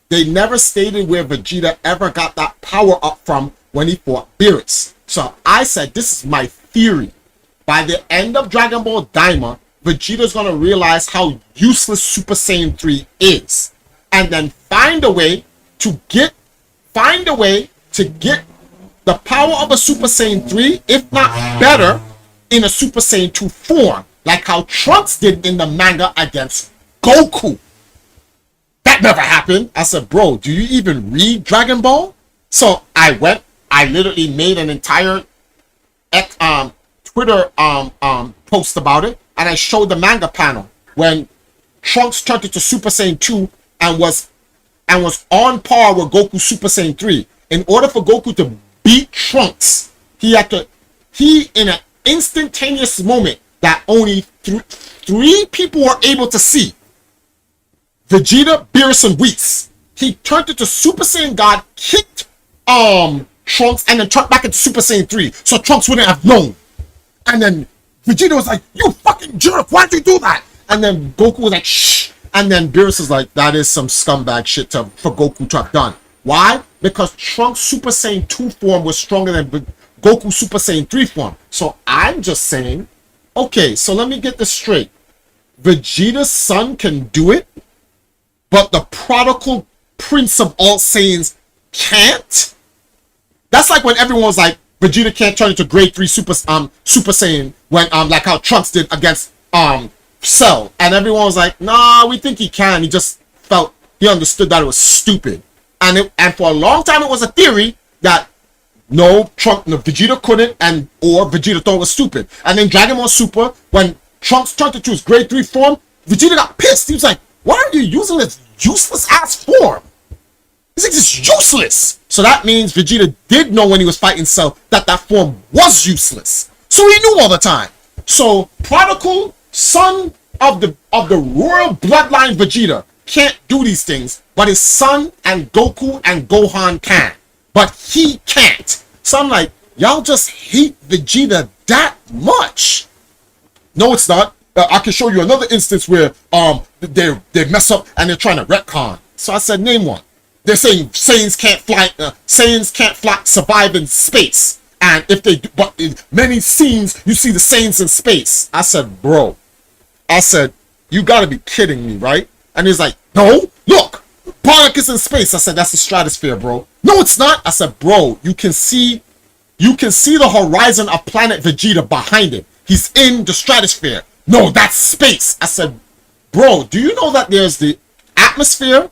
where Vegeta ever got that power up from when he fought Beerus. So I said, this is my theory. By the end of Dragon Ball Daima, Vegeta's gonna realize how useless Super Saiyan 3 is, and then find a way to get the power of a Super Saiyan 3, if not better, in a Super Saiyan 2 form, like how Trunks did in the manga against Goku. That never happened. I said, bro, do you even read Dragon Ball? So I literally made an entire Twitter post about it, and I showed the manga panel when Trunks turned into Super Saiyan 2 and was on par with Goku Super Saiyan 3. In order for Goku to beat Trunks, he in an instantaneous moment that only three people were able to see, Vegeta, Beerus, and Whis, he turned into Super Saiyan God, kicked Trunks, and then turned back into Super Saiyan 3, so Trunks wouldn't have known. And then Vegeta was like, you fucking jerk, why'd you do that? And then Goku was like, shh. And then Beerus is like, that is some scumbag shit for Goku to have done. Why? Because Trunks Super Saiyan 2 form was stronger than Goku Super Saiyan 3 form. So I'm just saying, okay, so let me get this straight. Vegeta's son can do it, but the prodigal prince of all Saiyans can't? That's like when everyone was like, Vegeta can't turn into grade 3 Super Saiyan when like how Trunks did against Cell, and everyone was like, nah, we think he can. He just felt he understood that it was stupid, and for a long time it was a theory that Vegeta couldn't, or Vegeta thought it was stupid. And then Dragon Ball Super, when Trunks turned into his grade 3 form, Vegeta got pissed. He was like, why are you using this useless ass form? He's like, it's useless. So that means Vegeta did know when he was fighting Cell that form was useless. So he knew all the time. So prodigal son of the royal bloodline Vegeta can't do these things, but his son and Goku and Gohan can. But he can't. So I'm like, y'all just hate Vegeta that much. No, it's not. I can show you another instance where they mess up and they're trying to retcon. So I said, name one. They're saying Saiyans can't fly, survive in space. And if they do, but in many scenes, you see the Saiyans in space. I said, bro. I said, you gotta be kidding me, right? And he's like, no, look, Bardock is in space. I said, that's the stratosphere, bro. No, it's not. I said, bro, you can see the horizon of planet Vegeta behind him. He's in the stratosphere. No, that's space. I said, bro, do you know that there's the atmosphere,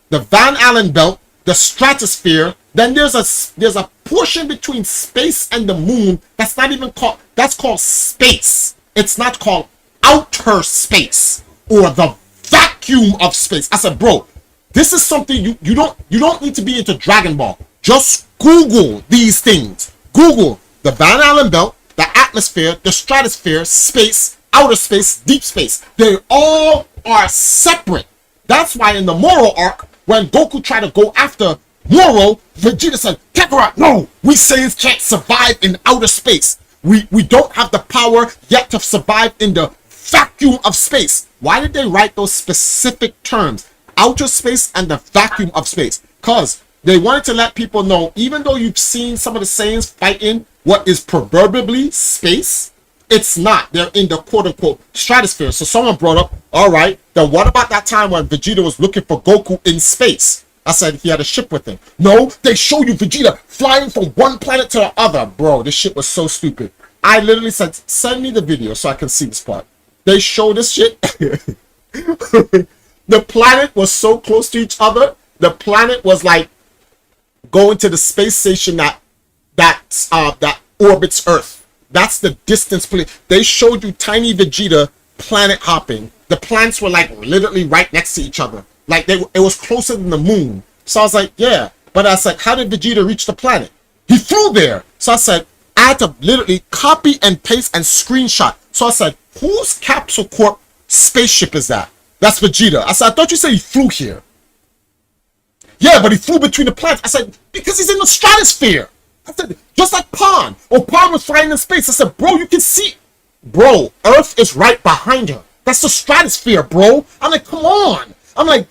the Van Allen belt, the stratosphere, then there's a portion between space and the moon that's not even called, that's called space. It's not called outer space or the vacuum of space. I said, bro, this is something you don't need to be into Dragon Ball. Just Google these things. Google the Van Allen belt, the atmosphere, the stratosphere, space, outer space, deep space. They all are separate. That's why in the Moro arc, when Goku tried to go after Moro, Vegeta said, Kakarot, no, we Saiyans can't survive in outer space. We don't have the power yet to survive in the vacuum of space. Why did they write those specific terms? Outer space and the vacuum of space. Because they wanted to let people know, even though you've seen some of the Saiyans fight in what is proverbially space, it's not. They're in the quote-unquote stratosphere. So someone brought up, all right, then what about that time when Vegeta was looking for Goku in space? I said he had a ship with him. No, they show you Vegeta flying from one planet to the other. Bro, this shit was so stupid. I literally said, send me the video so I can see this part. They show this shit. The planet was so close to each other. The planet was like going to the space station that orbits Earth. That's the distance. They showed you tiny Vegeta planet hopping. The planets were like literally right next to each other. Like it was closer than the moon. So I was like, yeah. But I said, how did Vegeta reach the planet? He flew there. So I said, I had to literally copy and paste and screenshot. So I said, whose Capsule Corp spaceship is that? That's Vegeta. I said, I thought you said he flew here. Yeah, but he flew between the planets. I said, because he's in the stratosphere. I said, just like Pan. Oh, Pan was flying in space. I said, bro, you can see. Bro, Earth is right behind her. That's the stratosphere, bro. I'm like, come on. I'm like,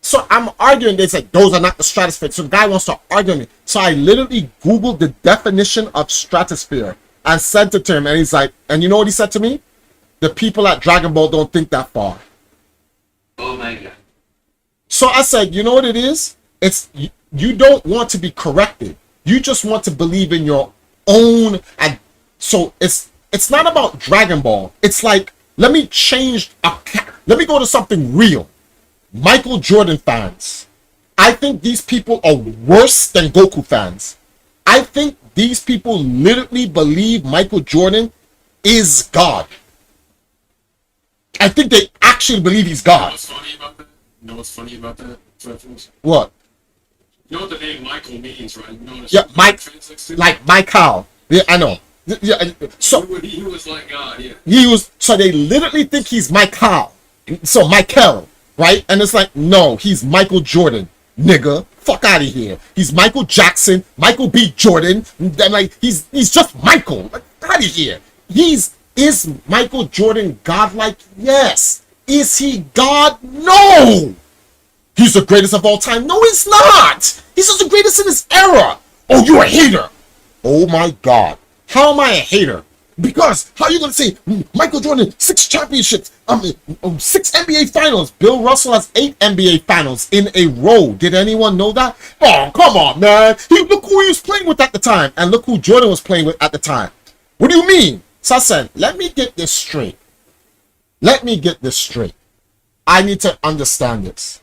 so I'm arguing. They said, those are not the stratosphere. So the guy wants to argue me. So I literally Googled the definition of stratosphere and sent it to him. And he's like, and you know what he said to me? The people at Dragon Ball don't think that far.
Oh my god.
So I said, you know what it is? It's you don't want to be corrected. You just want to believe in your own. And so it's not about Dragon Ball. It's like, let me go to something real. Michael Jordan fans. I think these people are worse than Goku fans. I think these people literally believe Michael Jordan is God. I think they actually believe he's God.
You know what's funny about that?
What?
You know what the name Michael means, right? You know what
Yeah, Mike, like Michael. Yeah, I know. Yeah, so
he was like God, yeah.
he was. So they literally think he's Michael. So Michael, right? And it's like, no, he's Michael Jordan, nigga. Fuck out of here. He's Michael Jackson, Michael B. Jordan. Then like he's just Michael. Like, out of here. Is Michael Jordan godlike? Yes. Is he God? No. He's the greatest of all time. No, he's not. He's just the greatest in his era. Oh, you're a hater. Oh my God. How am I a hater? Because how are you going to say Michael Jordan, 6 championships, 6 NBA finals. Bill Russell has 8 NBA finals in a row. Did anyone know that? Oh, come on, man. Look who he was playing with at the time. And look who Jordan was playing with at the time. What do you mean? So I said, let me get this straight. Let me get this straight. I need to understand this.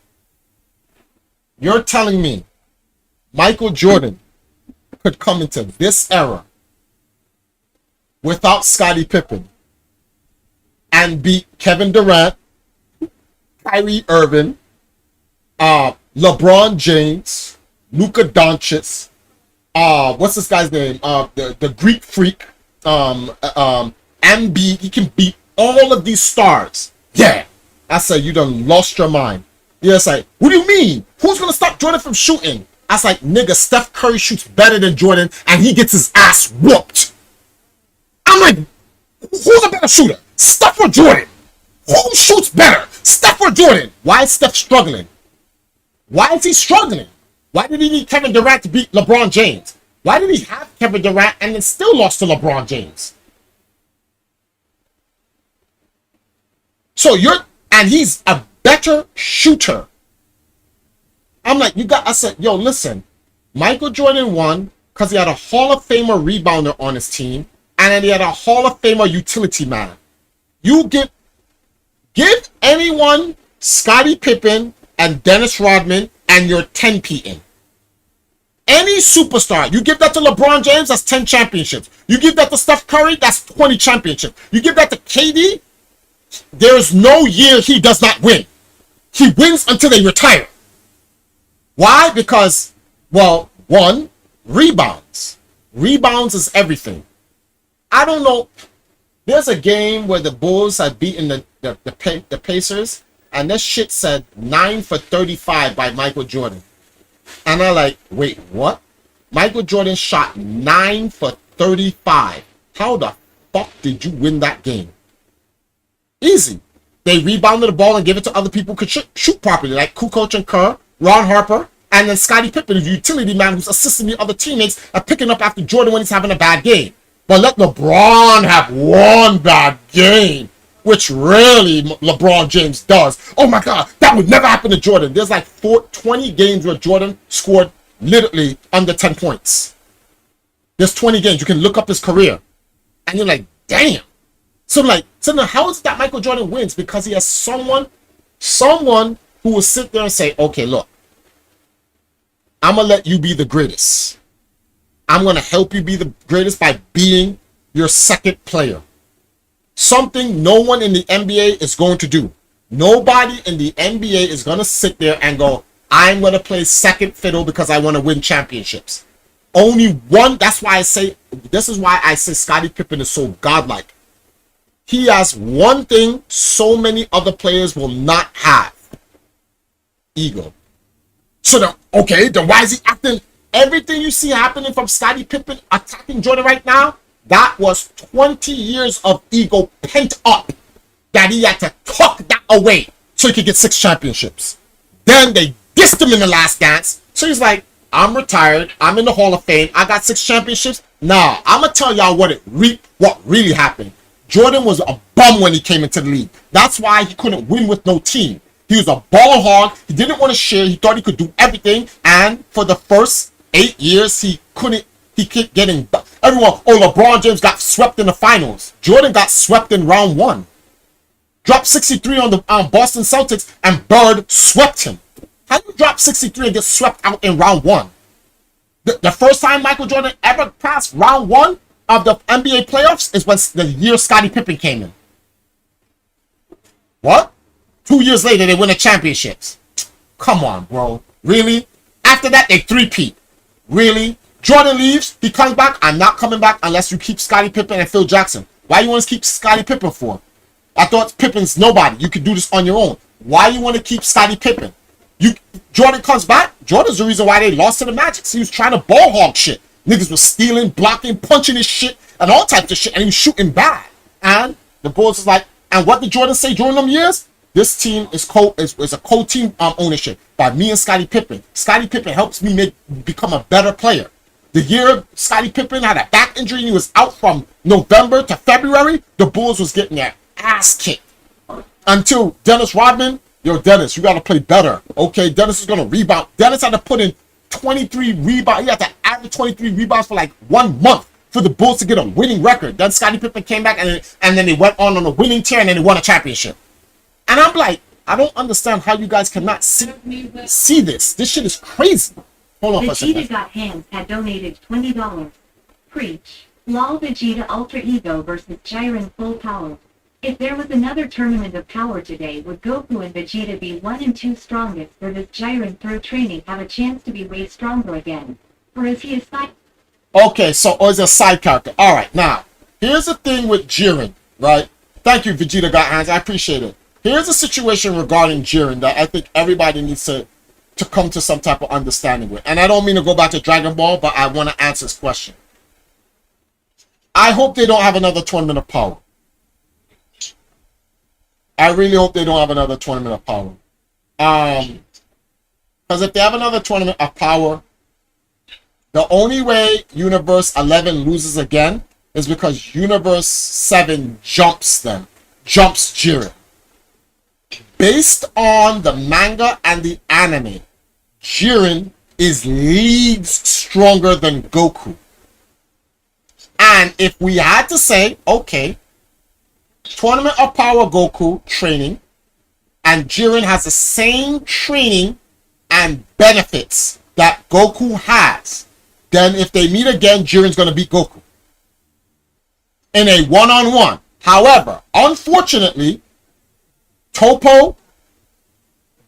You're telling me Michael Jordan could come into this era without Scottie Pippen and beat Kevin Durant, Kyrie Irving, LeBron James, Luka Doncic, what's this guy's name? The Greek freak, Embiid. He can beat all of these stars. Yeah. I said, you done lost your mind. Yeah, it's like, what do you mean? Who's going to stop Jordan from shooting? I was like, nigga, Steph Curry shoots better than Jordan, and he gets his ass whooped. I'm like, who's a better shooter? Steph or Jordan? Who shoots better? Steph or Jordan? Why is Steph struggling? Why is he struggling? Why did he need Kevin Durant to beat LeBron James? Why did he have Kevin Durant and then still lost to LeBron James? So and he's a better shooter. I'm like, I said, yo, listen, Michael Jordan won because he had a Hall of Famer rebounder on his team, and then he had a Hall of Famer utility man. You give anyone Scottie Pippen and Dennis Rodman and you're 10-peating. Any superstar, you give that to LeBron James, that's 10 championships. You give that to Steph Curry, that's 20 championships. You give that to KD, There's no year he does not win. He wins until they retire. Why? Because, well, one, rebounds. Rebounds is everything. I don't know. There's a game where the Bulls had beaten the Pacers, and this shit said 9 for 35 by Michael Jordan. And I'm like, wait, what? Michael Jordan shot 9 for 35. How the fuck did you win that game? Easy. They rebounded the ball and gave it to other people who could shoot properly, like Kukoc and Kerr, Ron Harper, and then Scottie Pippen, the utility man who's assisting the other teammates and picking up after Jordan when he's having a bad game. But let LeBron have one bad game, which really LeBron James does. Oh my God, that would never happen to Jordan. There's like 20 games where Jordan scored literally under 10 points. There's 20 games. You can look up his career. And you're like, damn. So now how is it that Michael Jordan wins? Because he has someone who will sit there and say, okay, look, I'm going to let you be the greatest. I'm going to help you be the greatest by being your second player. Something no one in the NBA is going to do. Nobody in the NBA is going to sit there and go, I'm going to play second fiddle because I want to win championships. Only one. This is why I say Scottie Pippen is so godlike. He has one thing so many other players will not have. Ego. So then why is he acting? Everything you see happening from Scottie Pippen attacking Jordan right now, that was 20 years of ego pent up that he had to tuck that away so he could get 6 championships. Then they dissed him in the last dance. So he's like, I'm retired. I'm in the Hall of Fame. I got 6 championships. Nah, I'm going to tell y'all what really happened. Jordan was a bum when he came into the league. That's why he couldn't win with no team. He was a ball hog. He didn't want to share. He thought he could do everything. And for the first 8 years, he kept getting everyone. Oh, LeBron James got swept in the finals. Jordan got swept in round 1. Dropped 63 on the Boston Celtics, and Bird swept him. How do you drop 63 and get swept out in round 1? The first time Michael Jordan ever passed round 1 of the NBA playoffs is when the year Scottie Pippen came in. What? 2 years later, they win the championships. Come on, bro. Really? After that, they three-peat. Really? Jordan leaves. He comes back. I'm not coming back unless you keep Scottie Pippen and Phil Jackson. Why you want to keep Scottie Pippen for? I thought Pippen's nobody. You could do this on your own. Why you want to keep Scottie Pippen? Jordan comes back. Jordan's the reason why they lost to the Magic. He was trying to ball hog shit. Niggas was stealing, blocking, punching his shit, and all types of shit, and he was shooting bad. And the Bulls was like, and what did Jordan say during them years? This team is a co-team ownership by me and Scottie Pippen. Scottie Pippen helps me become a better player. The year Scottie Pippen had a back injury and he was out from November to February, the Bulls was getting their ass kicked. Until Dennis Rodman, yo, Dennis, you got to play better. Okay, Dennis is going to rebound. Dennis had to put in 23 rebounds. He had to average 23 rebounds for like 1 month for the Bulls to get a winning record. Then Scottie Pippen came back and then they went on a winning tear and then they won a championship. And I'm like, I don't understand how you guys cannot see this. This shit is crazy. Hold on for a second.
Vegeta Got Hands had donated $20. Preach. LOL Vegeta Ultra Ego versus Jiren Full Power. If there was another tournament of power today, would Goku and Vegeta be 1 and 2 strongest, or does Jiren through training have a chance to be way stronger again? Or is he a side?
Okay, so is a side character. Alright, now, here's the thing with Jiren, right? Thank you, Vegeta Got Hands. I appreciate it. Here's a situation regarding Jiren that I think everybody needs to come to some type of understanding with. And I don't mean to go back to Dragon Ball, but I want to answer this question. I hope they don't have another tournament of power. I really hope they don't have another tournament of power. Because if they have another tournament of power, the only way Universe 11 loses again is because Universe 7 jumps Jiren. Based on the manga and the anime, Jiren is leagues stronger than Goku. And if we had to say, okay, Tournament of Power Goku training, and Jiren has the same training and benefits that Goku has, then if they meet again, Jiren's going to beat Goku in a one-on-one. However, unfortunately, Topo,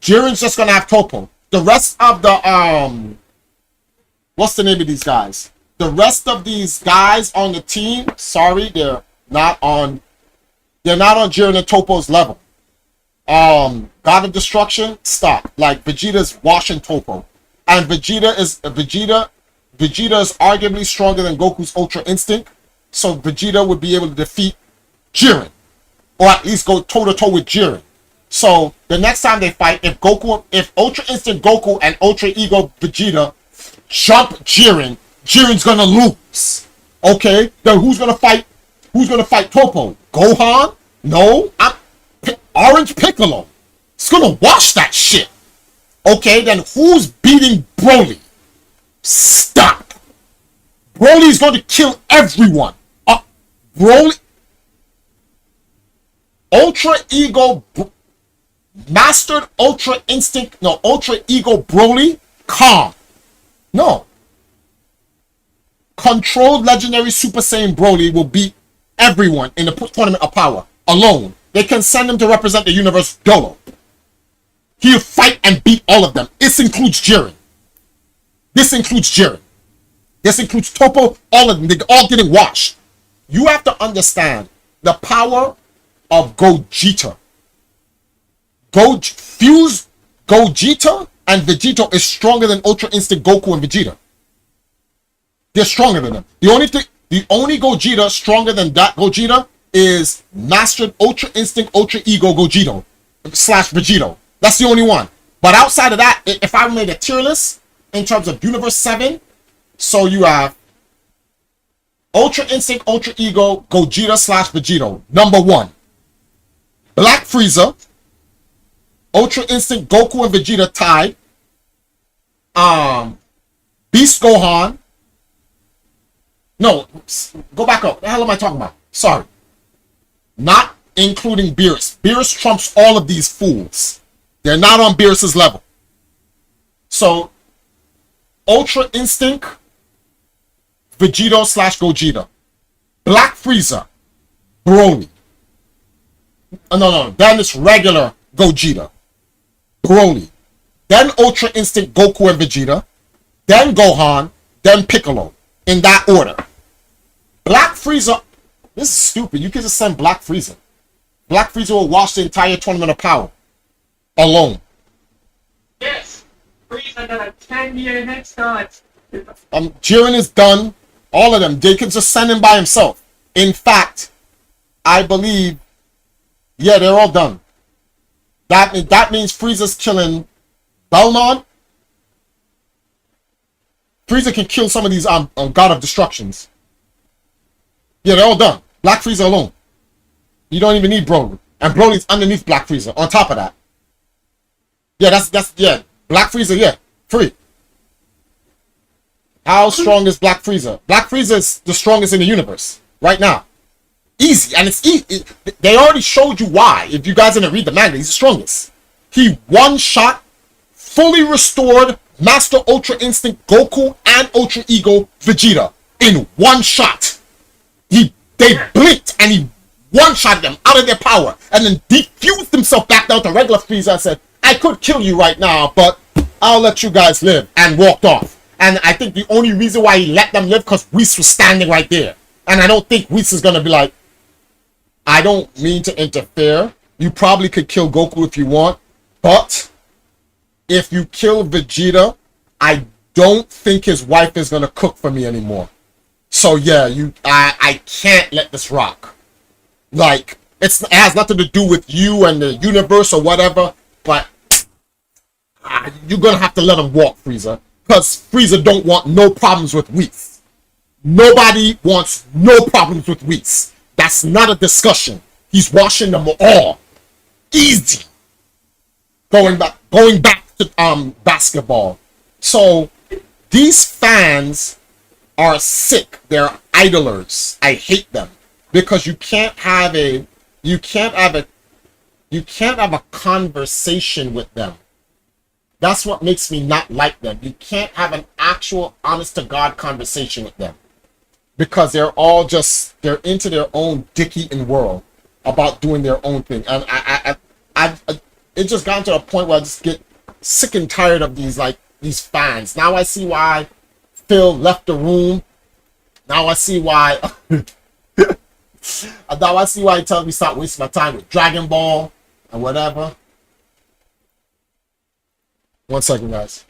Jiren's just gonna have Topo. The rest of the what's the name of these guys? The rest of these guys on the team, sorry, they're not on Jiren and Topo's level. God of Destruction, stop. Like Vegeta's washing Topo. And Vegeta is arguably stronger than Goku's Ultra Instinct. So Vegeta would be able to defeat Jiren. Or at least go toe to toe with Jiren. So the next time they fight, if Ultra Instinct Goku and Ultra Ego Vegeta jump Jiren, Jiren's gonna lose. Okay? Then who's gonna fight Topo? Gohan? No, Orange Piccolo. It's gonna wash that shit. Okay, then who's beating Broly? Stop. Broly's going to kill everyone. Broly. Ultra Ego. Mastered Ultra Instinct. No, Ultra Ego Broly. Calm. No. Controlled Legendary Super Saiyan Broly will beat everyone in the Tournament of Power. Alone. They can send him to represent the universe YOLO. He'll fight and beat all of them. This includes Jiren. This includes Topo. All of them. They're all getting washed. You have to understand the power of Gogeta. Fuse Gogeta and Vegeta is stronger than Ultra Instinct Goku and Vegeta. They're stronger than them. The only Gogeta stronger than that Gogeta is Mastered Ultra Instinct Ultra Ego Gogeta / Vegito. That's the only one. But outside of that, if I made a tier list in terms of Universe 7, so you have Ultra Instinct Ultra Ego Gogeta / Vegito. Number 1. Black Frieza. Ultra Instinct Goku and Vegeta tied. Beast Gohan. No, go back up. What the hell am I talking about? Sorry. Not including Beerus. Beerus trumps all of these fools. They're not on Beerus's level. So, Ultra Instinct, Vegito / Gogeta. Black Frieza, Broly. No. Then it's regular Gogeta. Broly. Then Ultra Instinct Goku and Vegeta. Then Gohan. Then Piccolo. In that order. Black Frieza. This is stupid. You can just send Black Frieza. Black Frieza will wash the entire Tournament of Power. Alone.
Yes. Frieza got a 10-year head start.
Jiren is done. All of them. They can just send him by himself. In fact, I believe, yeah, they're all done. That means Frieza's killing Belmont. Frieza can kill some of these God of Destructions. Yeah, they're all done. Black Frieza alone. You don't even need Broly. And Broly's underneath Black Frieza. On top of that. Yeah, that's Black Frieza, yeah. Free. How strong is Black Frieza? Black Frieza is the strongest in the universe. Right now. Easy. And it's easy. They already showed you why. If you guys didn't read the manga, he's the strongest. He one-shot, fully restored Master Ultra Instinct Goku and Ultra Ego Vegeta. In one shot. They blinked and he one-shot them out of their power and then defused himself back down to regular Frieza and said, I could kill you right now, but I'll let you guys live, and walked off. And I think the only reason why he let them live because Whis was standing right there. And I don't think Whis is going to be like, I don't mean to interfere. You probably could kill Goku if you want, but if you kill Vegeta, I don't think his wife is going to cook for me anymore. So yeah, I can't let this rock. Like, it has nothing to do with you and the universe or whatever, but you're gonna have to let him walk, Frieza. Because Frieza don't want no problems with Whis. Nobody wants no problems with Whis. That's not a discussion. He's washing them all. Easy. Going back to basketball. So these fans are sick. They're idlers. I hate them because you can't have a conversation with them. That's what makes me not like them. You can't have an actual honest to God conversation with them because they're into their own dicky and world about doing their own thing. And it just gotten to a point where I just get sick and tired of these fans. Now I see why Phil left the room. Now I see why. Now I see why he tells me stop wasting my time with Dragon Ball and whatever. 1 second, guys.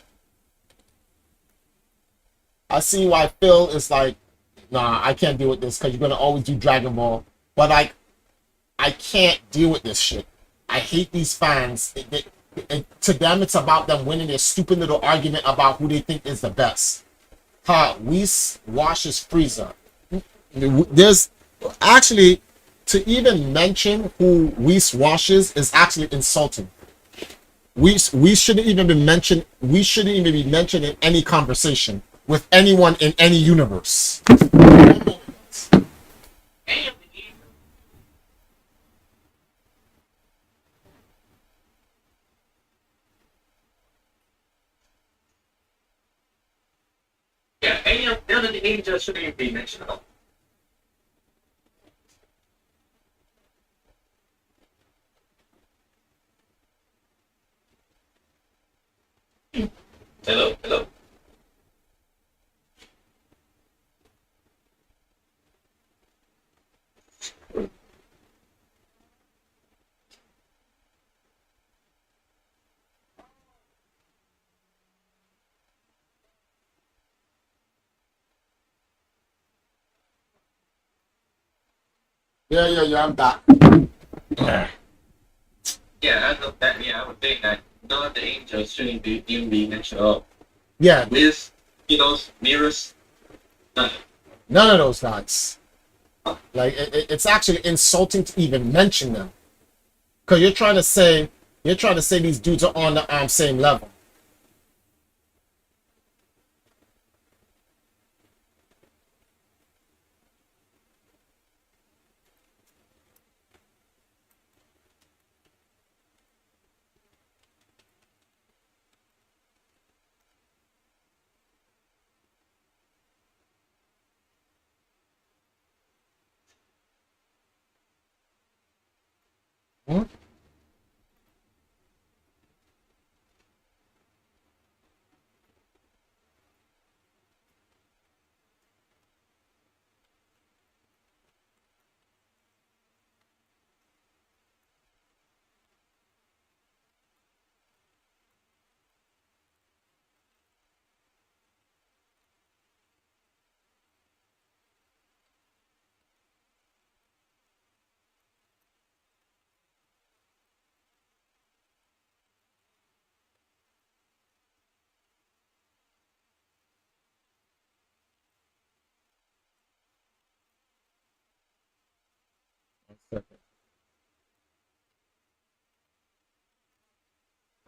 I see why Phil is like, nah, I can't deal with this because you're gonna always do Dragon Ball. But like, I can't deal with this shit. I hate these fans. To them, it's about them winning their stupid little argument about who they think is the best. Whis washes Frieza. There's actually, to even mention who Whis washes is actually insulting. We shouldn't even be mentioned. We shouldn't even be mentioned in any conversation with anyone in any universe.
Yeah, none of the angels shouldn't even be mentioned at all. Hello, hello.
Yeah, I'm back.
Yeah, I look that. Yeah, I would think that none of the angels shouldn't be even be mentioned at all.
Yeah,
With mirrors, none.
none of those guys. Like, it's actually insulting to even mention them, because you're trying to say these dudes are on the same level. Hmm?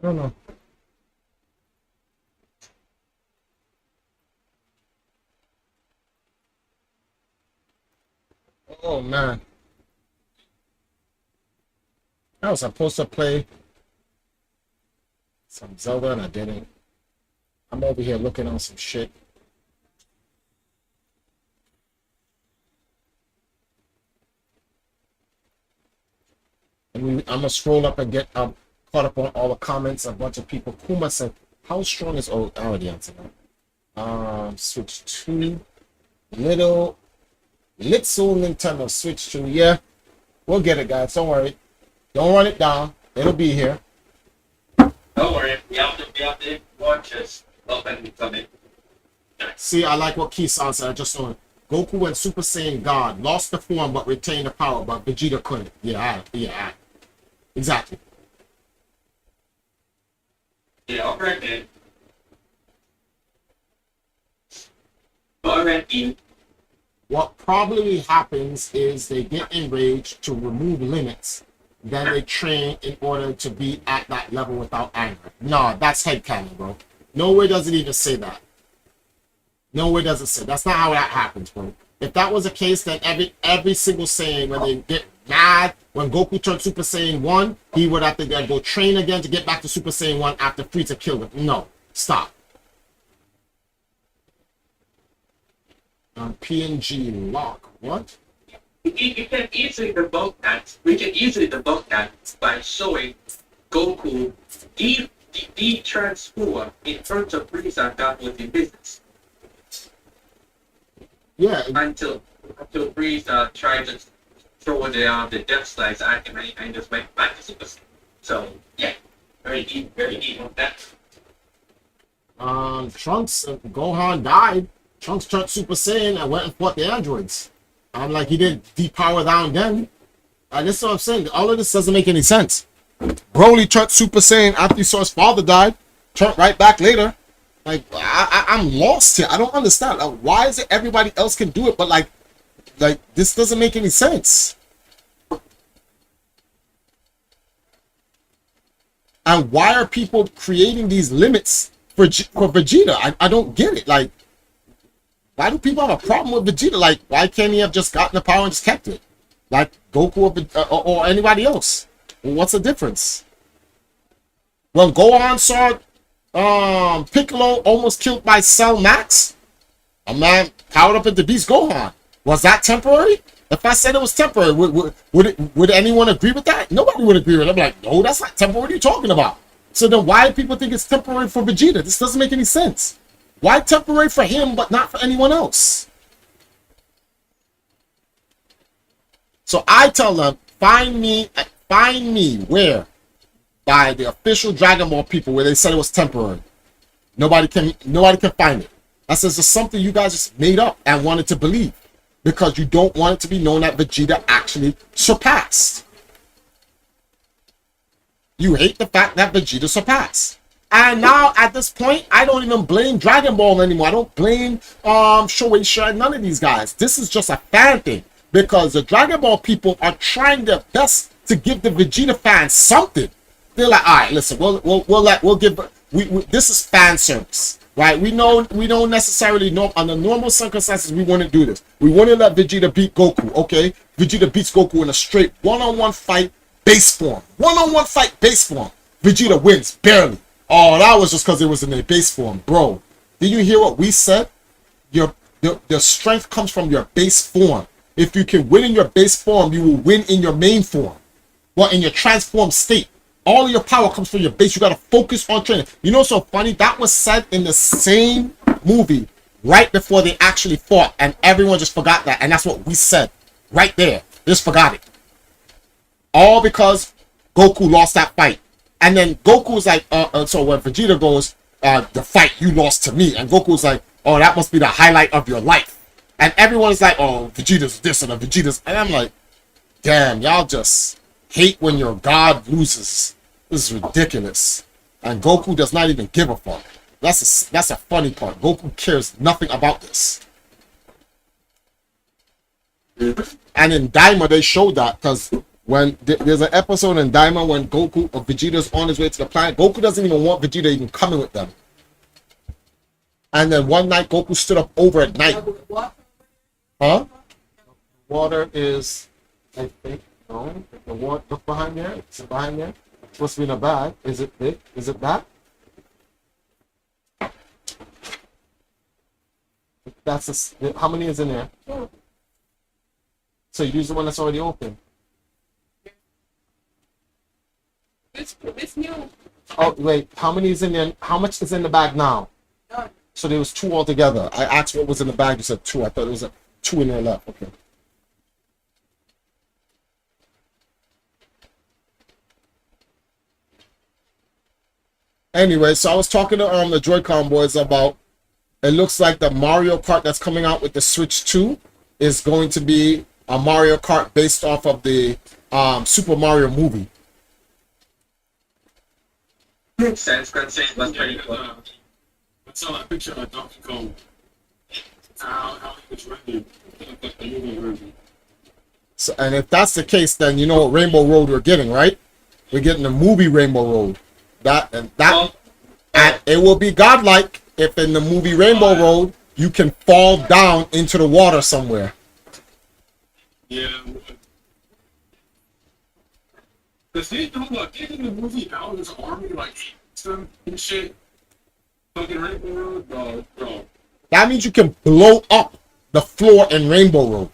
I don't know. Oh man, I was supposed to play some Zelda and I didn't. I'm over here looking on some shit. I'm gonna scroll up and get caught up on all the comments. A bunch of people. Kuma said, "How strong is old?" I already answered that. Switch 2, little Nintendo Switch 2. Yeah, we'll get it, guys. Don't worry. Don't run it down. It'll be here.
Don't worry, we have to watch us open and coming.
See, I like what Kisan said. I just saw it. Goku went Super Saiyan God, lost the form but retained the power, but Vegeta couldn't. Yeah, exactly.
Yeah, alright, already.
What probably happens is they get enraged to remove limits, then they train in order to be at that level without anger. No, that's headcanon, bro. Nowhere does it even say that. Nowhere does it say. That's not how that happens, bro. If that was the case, then every single Saiyan, when they get mad, when Goku turned Super Saiyan 1, he would have to then go train again to get back to Super Saiyan 1 after Frieza killed him. No, stop. PNG lock. What?
You can easily debunk that. We can easily debunk that by showing Goku de-transform in front of Frieza that was in business.
Yeah,
Until Frieza tried to throw the Death Slice at him and just went back to Super Saiyan. So yeah, very deep on that.
Trunks, Gohan died. Trunks turned Super Saiyan and went and fought the androids. I'm like, he didn't depower down then. This is what I'm saying. All of this doesn't make any sense. Broly turned Super Saiyan after he saw his father died. Turned right back later. Like, I'm lost here. I don't understand. Like, why is it everybody else can do it, but like this doesn't make any sense. And why are people creating these limits for Vegeta? I don't get it. Like, why do people have a problem with Vegeta? Like, why can't he have just gotten the power and just kept it? Like Goku or anybody else? What's the difference? When Gohan saw Piccolo almost killed by Cell Max, a man powered up into Beast Gohan. Was that temporary? If I said it was temporary, would anyone agree with that? Nobody would agree with it. I'm like, no, that's not temporary. What are you talking about? So then why do people think it's temporary for Vegeta? This doesn't make any sense. Why temporary for him but not for anyone else? So I tell them, find me where? By the official Dragon Ball people where they said it was temporary. Nobody can find it. That says it's something you guys just made up and wanted to believe. Because you don't want it to be known that Vegeta actually surpassed. You hate the fact that Vegeta surpassed. And now at this point, I don't even blame Dragon Ball anymore. I don't blame Shueisha and none of these guys. This is just a fan thing. Because the Dragon Ball people are trying their best to give the Vegeta fans something. They're like, all right, listen, we'll give this is fan service. Right, we don't necessarily know under normal circumstances we wouldn't do this. We wouldn't let Vegeta beat Goku, okay? Vegeta beats Goku in a straight one-on-one fight, base form. One-on-one fight, base form. Vegeta wins, barely. Oh, that was just because it was in their base form. Bro, did you hear what we said? Your strength comes from your base form. If you can win in your base form, you will win in your main form. Well, in your transformed state. All of your power comes from your base. You got to focus on training. You know what's so funny? That was said in the same movie right before they actually fought. And everyone just forgot that. And that's what we said right there. They just forgot it. All because Goku lost that fight. And then Goku was like, so when Vegeta goes, the fight you lost to me. And Goku's like, oh, that must be the highlight of your life. And everyone's like, oh, Vegeta's this and Vegeta's. And I'm like, damn, y'all just hate when your god loses. This is ridiculous. And Goku does not even give a fuck. That's a funny part. Goku cares nothing about this. And in Daima, they showed that because when there's an episode in Daima when Goku or Vegeta's on his way to the planet, Goku doesn't even want Vegeta even coming with them. And then one night, Goku stood up over at night. Huh? Water is, I think, no. The water, look behind there. Is it behind there? It's supposed to be in a bag. Is it big? Is it that? That's how many is in there? So you use the one that's already open.
It's new.
Oh wait, how many is in there? How much is in the bag now?
None.
So there was 2 altogether. I asked what was in the bag. You said 2. I thought it was 2 in there left. Okay. Anyway, so I was talking to the Joy-Con boys about. It looks like the Mario Kart that's coming out with the Switch 2 is going to be a Mario Kart based off of the Super Mario movie.
Makes sense, considering what's very cool.
I saw that picture of Donkey Kong. How he was rendered. The movie version.
So, and if that's the case, then you know what Rainbow Road we're getting, right? We're getting the movie Rainbow Road. And it will be godlike if in the movie Rainbow Road you can fall down into the water somewhere.
Yeah. Because they do what? They in the movie now there's an army like some and shit. Fucking Rainbow Road, bro.
That means you can blow up the floor in Rainbow Road.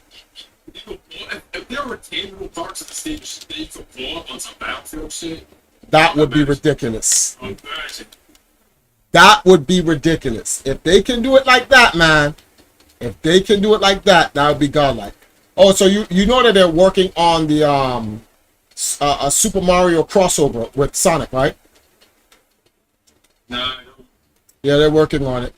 if there were tangible parts of the stage that you could blow up on some battlefield shit,
That would be ridiculous.
imagine.
That would be ridiculous. If they can do it like that, man. If they can do it like that, that would be godlike. Oh, so you know that they're working on the a Super Mario crossover with Sonic, right?
Nah, I don't.
Yeah, they're working on it.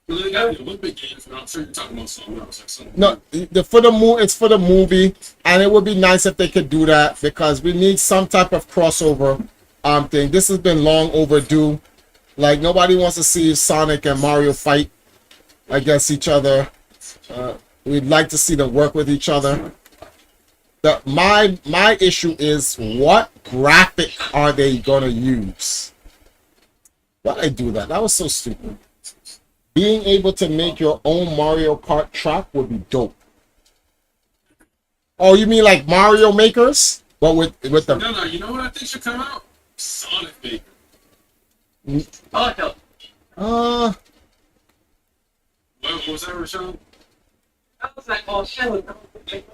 Well, they got the Olympic Games, but I'm sure you're talking about something else. Like something.
No, it's for the movie, and it would be nice if they could do that because we need some type of crossover thing. This has been long overdue. Like nobody wants to see Sonic and Mario fight against each other. We'd like to see them work with each other. My issue is what graphic are they gonna use? Why did I do that? That was so stupid. Being able to make your own Mario Kart track would be dope. Oh, you mean like Mario Makers? But with the
No, you know what I think should come out? Sonic Maker.
Oh no.
What was that, Rashawn?
I was like, oh shit.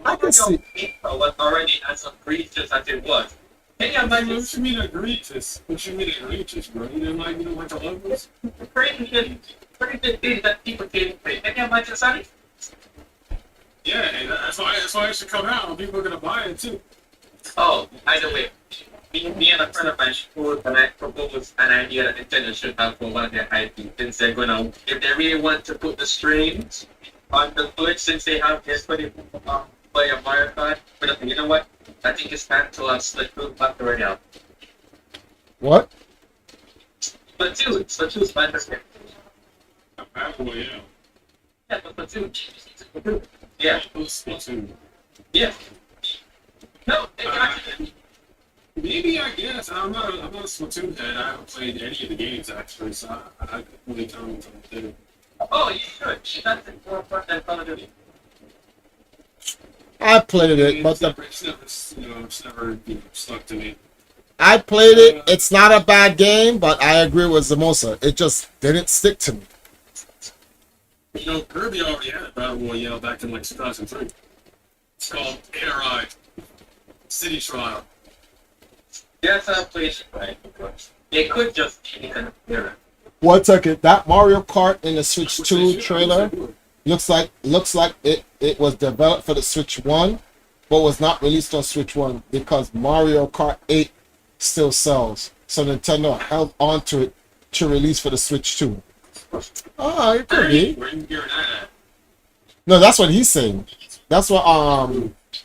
I can see.
FIFA was already as egregious as it was. Can you imagine?
What you mean egregious? What you mean egregious, bro? You didn't like the logos?
Crazy things that people can't play. Can you imagine Sonic?
Yeah, and that's why it should come out, and people are gonna buy it too.
Oh, either way. Me and a friend of mine proposed an idea that Nintendo should have for one of their IPs. Since they're gonna, if they really want to put the strings on the Switch, since they have this for the play a Mario Kart, but you know what? I think it's time to Splatoon Battle Royale.
What?
Splatoon's fantasy.
Battle Royale.
Yeah, but Splatoon. Yeah.
Splatoon.
Yeah. No, exactly.
Maybe I guess I'm not a Splatoon head. I haven't played any of the games actually, so I can't really comment on it.
Oh, you should. That's the forefront of Call of Duty.
I played it, but
it's never stuck to me.
I played it. It's not a bad game, but I agree with Zamosa. It just didn't stick to me.
You know, Kirby already had a Battle Royale back in like 2003. It's called ARI City Trial.
Yes, I played it, right? They could just change it.
One second. That Mario Kart in the Switch 2 trailer looks like it was developed for the Switch 1, but was not released on Switch 1 because Mario Kart 8 still sells. So Nintendo held on to it to release for the Switch 2. Oh, it could be.
Where you hearing that at?
No, that's what he's saying. That's what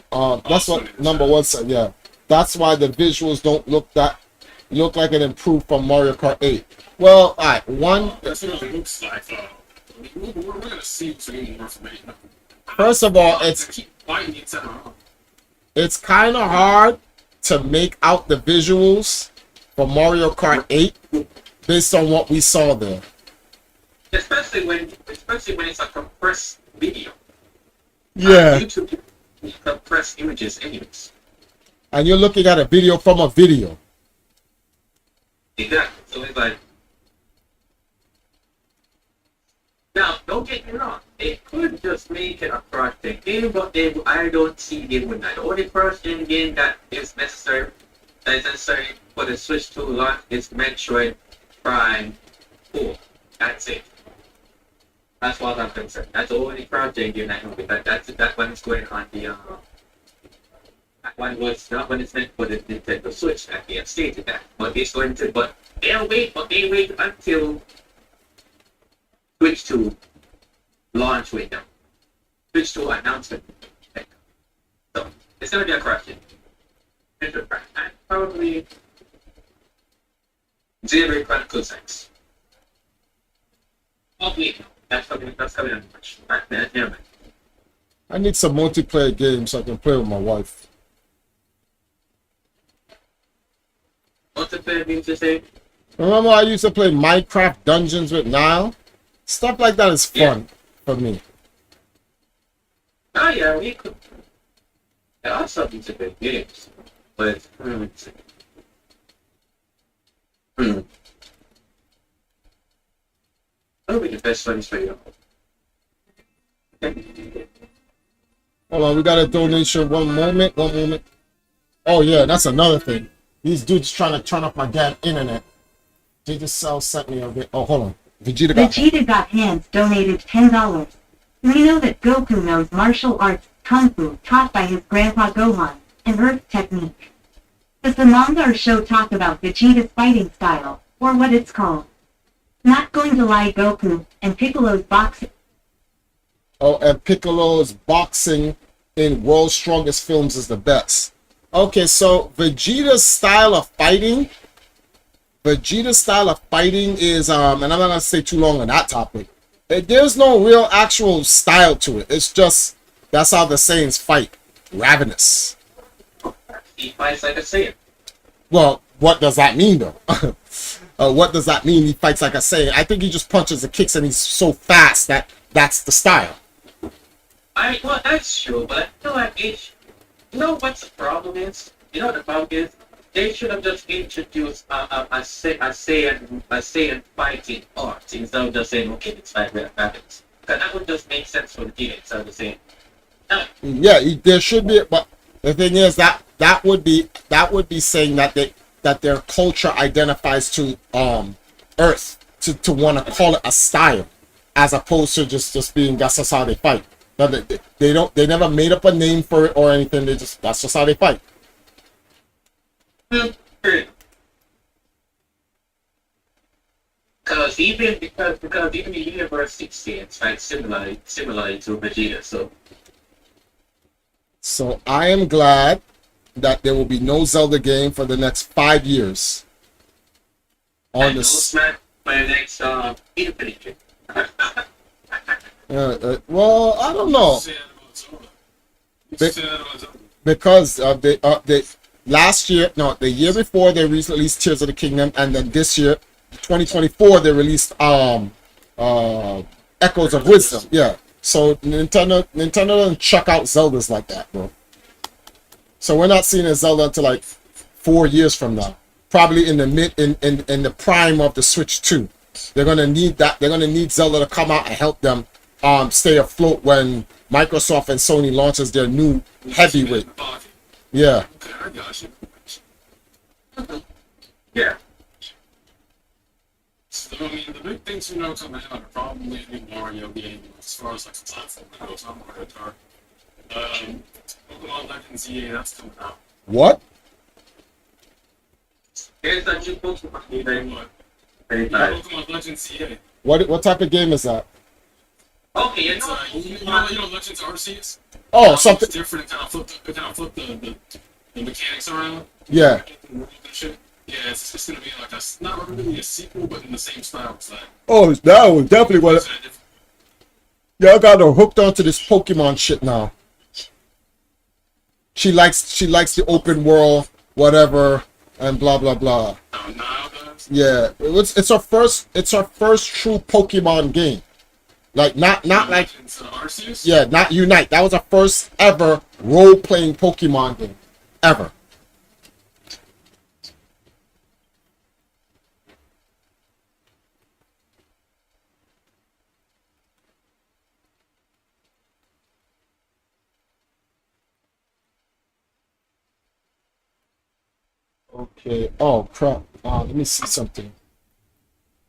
that's what number one said. Yeah, that's why the visuals don't look like it improved from Mario Kart 8. Well, all right, one.
That's what it looks like. We're gonna see some more information.
First of all, it's kind of hard to make out the visuals for Mario Kart 8 based on what we saw there.
Especially when it's a compressed video.
Yeah.
YouTube compressed images anyways.
And you're looking at a video from a video.
Exactly. So it's like, now don't get me wrong, they could just make it a cross-gen game, but I don't see they would not. The only cross-gen game that is necessary for the Switch 2 launch is Metroid Prime 4. That's it. That's what I'm concerned. That's the only cross-gen game I know. That one is going on the that one was not when it's meant for the Nintendo Switch that they have stated that. But it's going to they wait until Switch 2 launch window. Switch 2 announcement. So it's gonna be a cross-gen. And probably Xenoblade Chronicles X. Hopefully, that's coming on March. Never mind.
I need some multiplayer games so I can play with my wife.
Multiplayer games to say?
Remember I used to play Minecraft Dungeons with Nile? Stuff like that is fun for me.
Oh yeah, we could. There are some multiplayer games, but what would be the best ones for you?
Hold on, we got a donation. One moment, one moment. Oh yeah, that's another thing. These dudes trying to turn up my damn internet. Digicel sent me a bit. Oh, hold on.
Vegeta got hands donated $10. We know that Goku knows martial arts, kung fu, taught by his grandpa Gohan, and earth technique. Does the manga or show talk about Vegeta's fighting style, or what it's called? Not going to lie, Goku and Piccolo's boxing.
Oh, and Piccolo's boxing in World's Strongest Films is the best. Okay, so Vegeta's style of fighting is and I'm not gonna stay too long on that topic. There's no real actual style to it. It's just that's how the Saiyans fight. Ravenous.
He fights like a Saiyan.
Well, what does that mean though? What does that mean? He fights like a Saiyan. I think he just punches and kicks, and he's so fast that that's the style.
Well, that's true, but I feel like you know what the problem is? You know what the problem is? They should have just introduced a Saiyan fighting art instead of just saying, okay, it's fight with weapons. Because that would just make sense for the game instead of saying, no.
Yeah, there should be, but the thing is that would be saying that their culture identifies to Earth to want to call it a style, as opposed to just being that's just how they fight. But they never made up a name for it or anything. That's just how they fight.
Because even the universe 16 it's like similarly to Vegeta,
So I am glad that there will be no Zelda game for the next 5 years. On
and
this,
no Smash for the next Infinity.
well, I don't know.
Say that about Zelda. You say that about Zelda.
Because they last year, no, the year before they released Tears of the Kingdom, and then this year, 2024, they released Echoes of Wisdom. Yeah. So Nintendo doesn't chuck out Zeldas like that, bro. So we're not seeing a Zelda until like 4 years from now. Probably in the in the prime of the Switch 2. They're gonna need that. They're gonna need Zelda to come out and help them stay afloat when Microsoft and Sony launches their new heavyweight. Yeah.
Okay, I got you.
Yeah.
So, I mean, the big things coming out are probably a new Mario game as far as like the platform goes. Not Mario Kart. Pokemon Legends EA, that's coming out.
What?
Here's the new Pokemon
Very
game.
much.
Very
Yeah,
nice.
Pokemon Legends EA.
What type of game is that?
Okay, you
It's,
know,
you know Legends Arceus?
Oh, something.
It's different. It kind of flipped the mechanics around.
Yeah.
And shit. Yeah, it's just gonna be like not really a sequel, but in the same style as that.
Oh, that was definitely what.
It's a different-
Y'all got her hooked onto this Pokemon shit now. She likes the open world, whatever, and blah blah blah.
Now does.
Yeah, it's her first true Pokemon game. Like not like
Legends Arceus?
yeah, not Unite. That was her first ever role playing Pokemon game ever. Okay. Oh crap. Let me see something.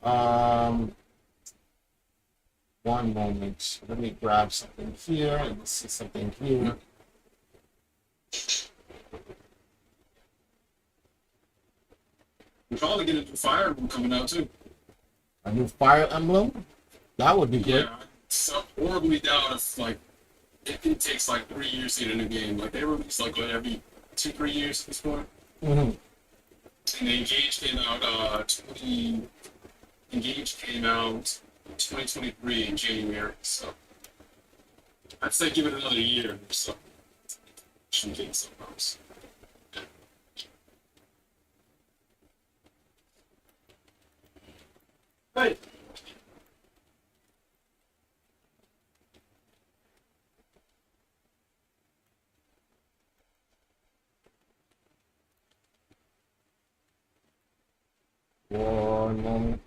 One moment. Let me grab something here. Let me see something here.
We're probably getting a new Fire Emblem coming out too.
A new Fire Emblem. That would be good.
Yeah, so horribly doubt if like it takes like 3 years to get a new game. Like they release like what, every 2-3 years at this point.
Mm-hmm.
And the Engage came out 2023 in January. So I'd say give it another year or so. Should get something else.
Right.
One moment.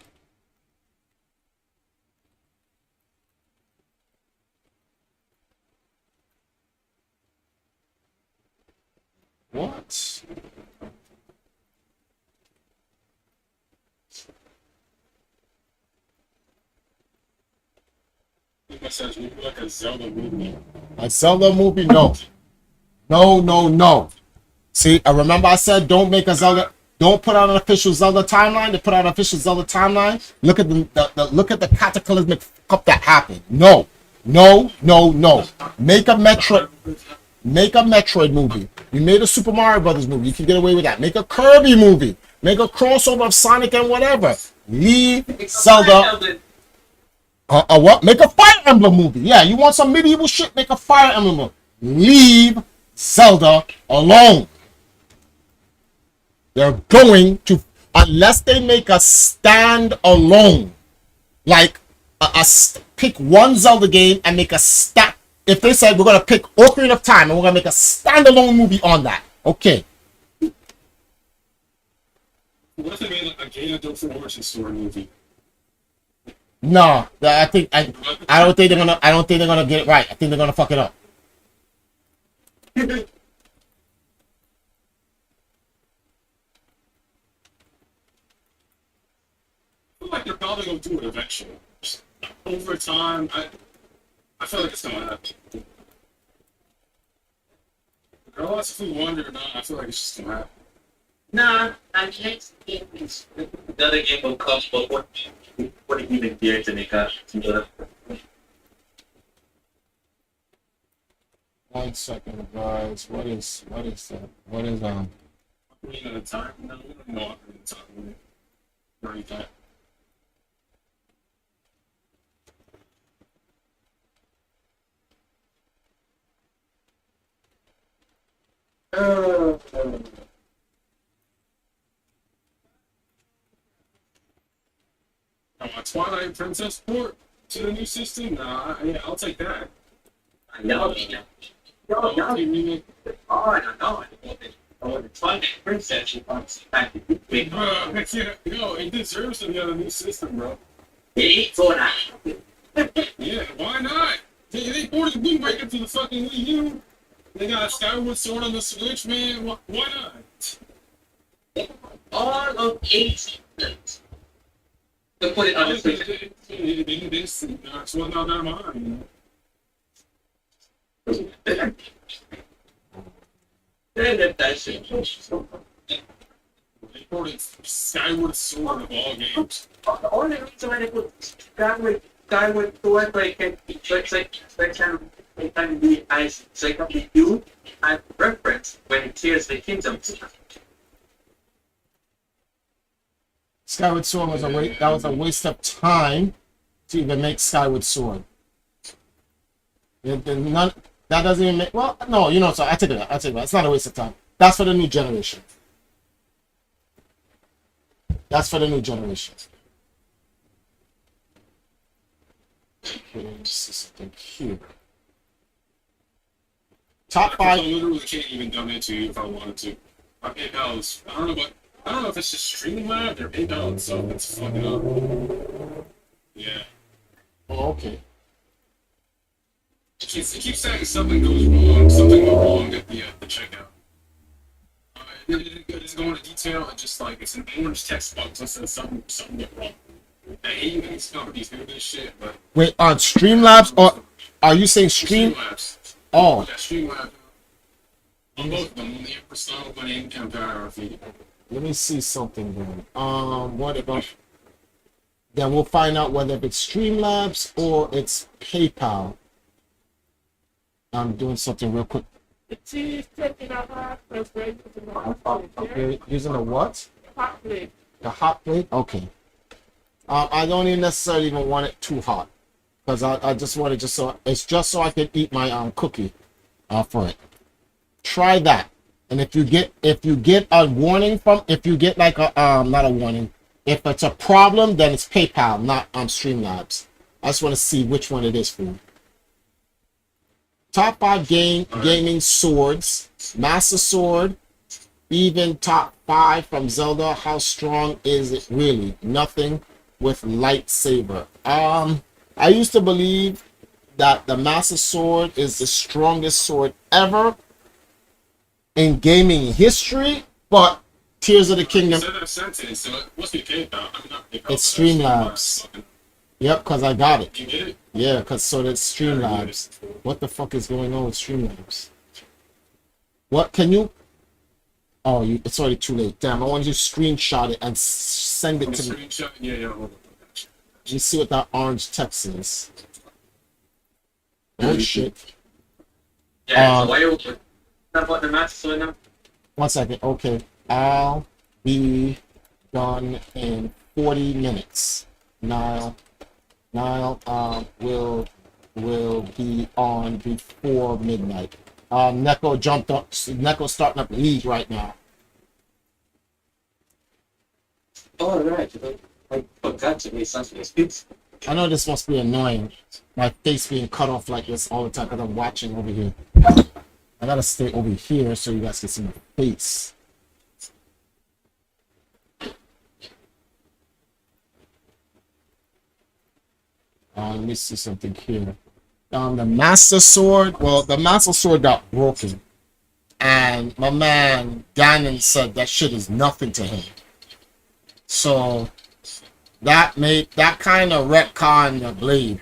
What?
Like I said, maybe like a Zelda movie.
A Zelda movie? No. No, no, no. See, I remember I said don't make a Zelda. Don't put out an official Zelda timeline. They put out an official Zelda timeline. Look at look at the cataclysmic fuck up that happened. No, no, no, no. Make a Metroid. Make a Metroid movie. You made a Super Mario Brothers movie. You can get away with that. Make a Kirby movie. Make a crossover of Sonic and whatever. Leave Zelda. What? Make a Fire Emblem movie. Yeah, you want some medieval shit? Make a Fire Emblem movie. Leave Zelda alone. They're going to, unless they make a stand-alone, like pick one Zelda game and make a stat. If they said we're gonna pick Ocarina of Time and we're gonna make a standalone movie on that, okay.
What if they made like a Gator Don't Origin Story movie?
No, I don't think they're gonna get it right. I think they're gonna fuck it up.
I feel like they're probably gonna do it eventually. Just over time, I feel like it's gonna happen. Regardless if we want it or not, I feel like it's just gonna happen.
Nah, and next game is the other game will come, but what even gear to make a
1 second, guys. What is that? What is
Ocarina of Time? No, we don't know Ocarina of Time. Or anything. Twilight Princess port to the new system? Nah, yeah, I'll take that.
Y'all,
Remake.
oh, I don't know. Oh, the Twilight Princess will probably back to big.
Bro, yo, it deserves to be on a new system, bro.
It's for that.
Yeah, why not? They ported Wind Waker to the fucking Wii U. They got Skyward Sword on the Switch, man. Why not?
All of 8 systems. To put it on the Switch.
It's one not mine.
That shit.
They ported Skyward Sword of all games.
The only reason why they put Skyward Sword, like, it's kind of be as like a you and reference when it tears the kingdom.
Skyward Sword was that was a waste of time to even make Skyward Sword. That doesn't even make, well, no, you know, so I take it back. It's not a waste of time. That's for the new generation. That's for the new generation. Okay, let's see something here. Top 5.
I literally can't even donate to you if I wanted to. My PayPal is, I don't know if it's just Streamlabs or PayPal itself that's fucking up. Yeah.
Oh, okay.
It keeps saying something goes wrong at the checkout. It doesn't go into detail, it's just like, it's an orange text box that says something went wrong. I hate these companies do this shit, but...
Wait, on Streamlabs, or are you saying Stream?
Streamlabs.
Oh.
Yeah, Streamlabs. On both of them, on the Persona and Empire Arcadia.
Let me see something then. What about? Then we'll find out whether it's Streamlabs or it's PayPal. I'm doing something real quick.
The cheese taking out hot plus ready to the hot plate.
Okay, using the what?
Hot plate.
The hot plate? Okay. I don't even necessarily even want it too hot. Because I just want it it's just so I can eat my cookie for it. Try that. And if you get a warning if you get like a not a warning, if it's a problem, then it's PayPal, not Streamlabs. I just want to see which one it is for you. Top 5 gaming swords, Master Sword, even top 5 from Zelda. How strong is it really? Nothing with lightsaber. I used to believe that the Master Sword is the strongest sword ever in gaming history, but Tears of the
You
Kingdom,
said that sentence, so it must be paid about. I mean, not paid
it's Streamlabs. Yep, because I got it.
You get it?
Yeah, because so did Streamlabs. What the fuck is going on with Streamlabs? What can you? Oh, it's already too late. Damn, I want you to screenshot it and send it to me.
Screenshot? Yeah. Hold on.
Let me see what that orange text is. Oh shit.
Yeah, so why you about the match so now?
1 second. Okay, I'll be done in 40 minutes. Nile will be on before midnight. Neko jumped up. Neko's starting up league right now.
Oh, right. I forgot to be something. It's
I know this must be annoying. My face being cut off like this all the time because I'm watching over here. I gotta stay over here so you guys can see my face. Let me see something here. The Master Sword. Well, the Master Sword got broken. And my man Ganon said that shit is nothing to him. So that kind of retconned the blade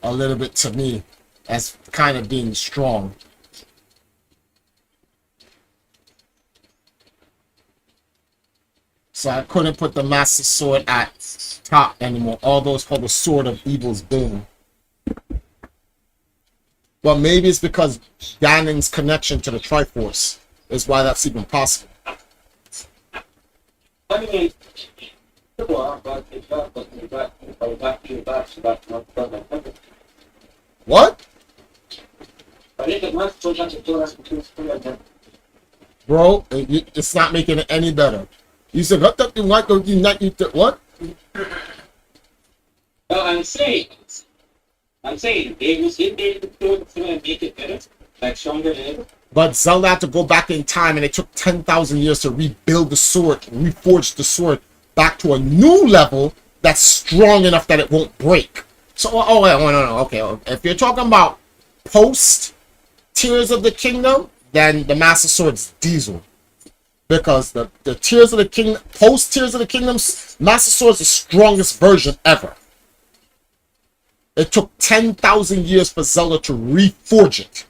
a little bit to me as kind of being strong. So I couldn't put the Master Sword at top anymore. All those called the Sword of Evil's Doom. Well, maybe it's because Ganon's connection to the Triforce is why that's even possible.
I mean,
What? Bro, it's not making it any better. You said, what?
No, I'm saying, they was in there to make it better, like stronger than
But Zelda had to go back in time, and it took 10,000 years to rebuild the sword, reforge the sword back to a new level that's strong enough that it won't break. So, no. Okay, if you're talking about post Tears of the Kingdom, then the Master Sword's Diesel. Because the Tears of the Kingdom, post Tears of the Kingdom's Master Sword's the strongest version ever. It took 10,000 years for Zelda to reforge it.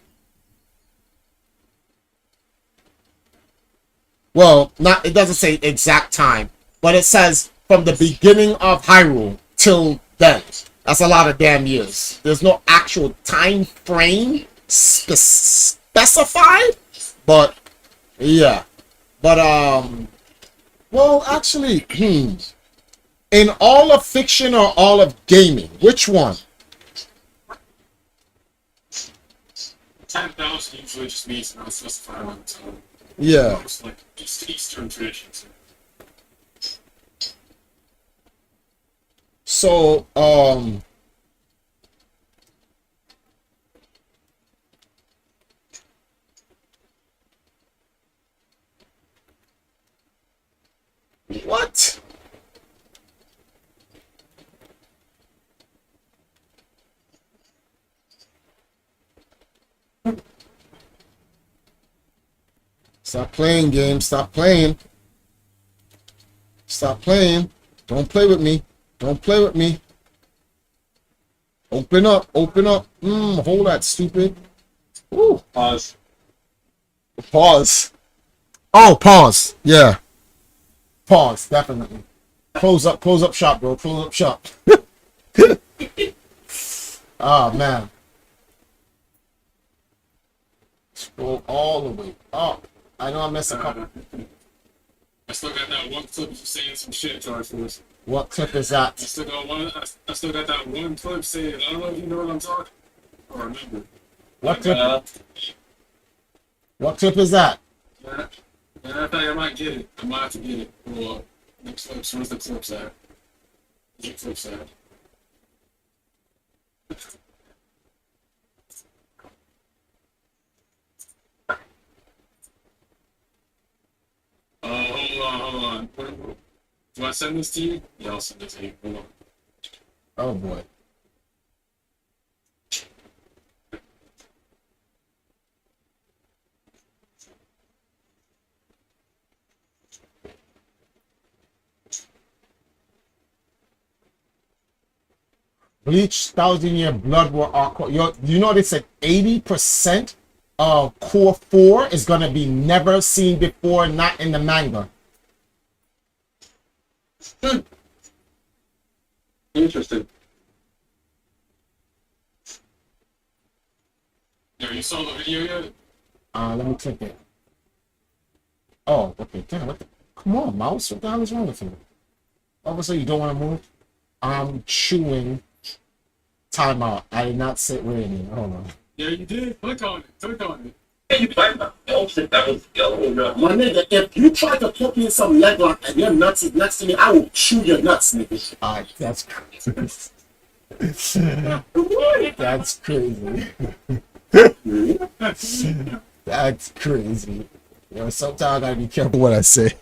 Well, it doesn't say exact time, but it says from the beginning of Hyrule till then. That's a lot of damn years. There's no actual time frame specified, but yeah. But well, actually, in all of fiction or all of gaming, which one?
10,000 usually just means not specified on time.
Yeah.
It's like Eastern traditions.
So, what? Stop playing, game. Stop playing. Stop playing. Don't play with me. Don't play with me. Open up. Open up. Hold that, stupid. Ooh.
pause.
Pause. Oh, pause. Yeah. Pause, definitely. Close up shop, bro. Close up shop. Oh, man. Scroll all the way up. I know I missed a couple.
I still got that one clip of you saying some shit, George Force.
What clip is that?
I still got that one clip saying, I don't know if you know what I'm talking or remember.
What clip? What clip is that?
And I think I might get it. I might have to get it. Well, next clip, where's the clips at? Where's the clips at? Hold on. Do I send this to you? Yeah, I'll send it to you. Hold on.
Oh, boy. Bleach, Thousand Year Blood War Arc. You know they said 80% of Core 4 is gonna be never seen before, not in the manga.
Interesting.
Yeah, you saw the video yet?
Let me click it. Oh, okay. Damn, come on, mouse. What the hell is wrong with you? Obviously, you don't want to move. I'm chewing. Timeout. I did not sit with me. Hold on.
Yeah, you did. Click on it. Click on it.
My nigga, if you try to put me in some leg lock and your nuts is next to me, I will chew your nuts, nigga.
That's crazy. That's crazy. That's crazy. You know, sometimes I gotta be careful what I say.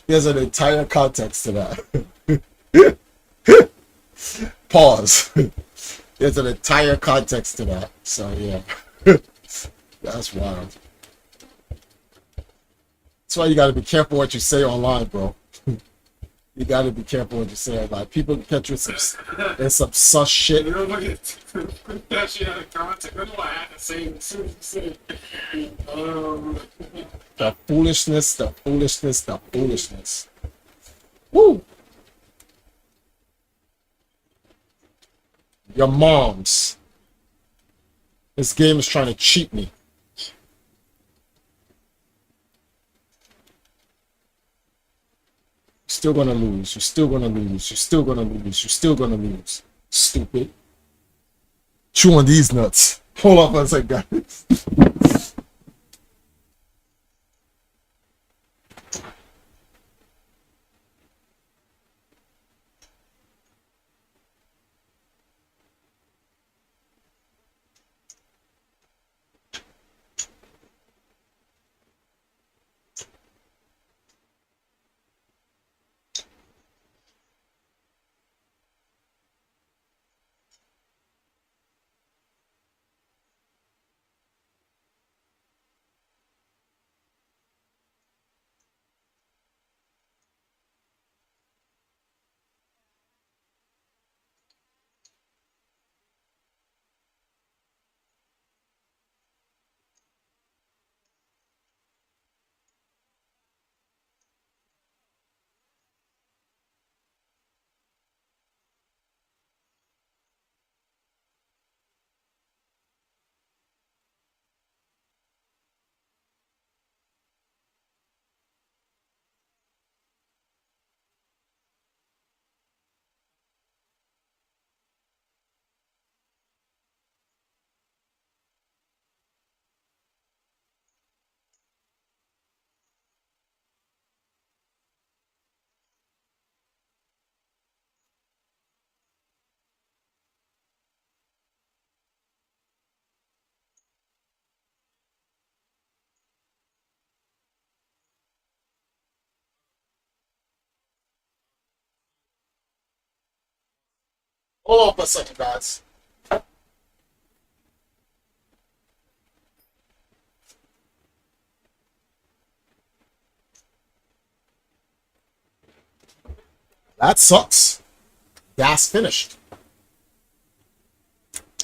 There's an entire context to that. Pause. There's an entire context to that. So yeah. That's wild. That's why you gotta be careful what you say online, bro. You gotta be careful what you say online. People can catch you in some sus shit.
You know, look at that shit out of context. That's why I had to say it as soon as you said it.
The foolishness, the foolishness, the foolishness. Woo! Your moms. This game is trying to cheat me. Still gonna lose. You're still gonna lose. You're still gonna lose. You're still gonna lose. Stupid. Chew on these nuts. Hold on for a second, guys. Hold on for a second, guys. That sucks. Gas finished.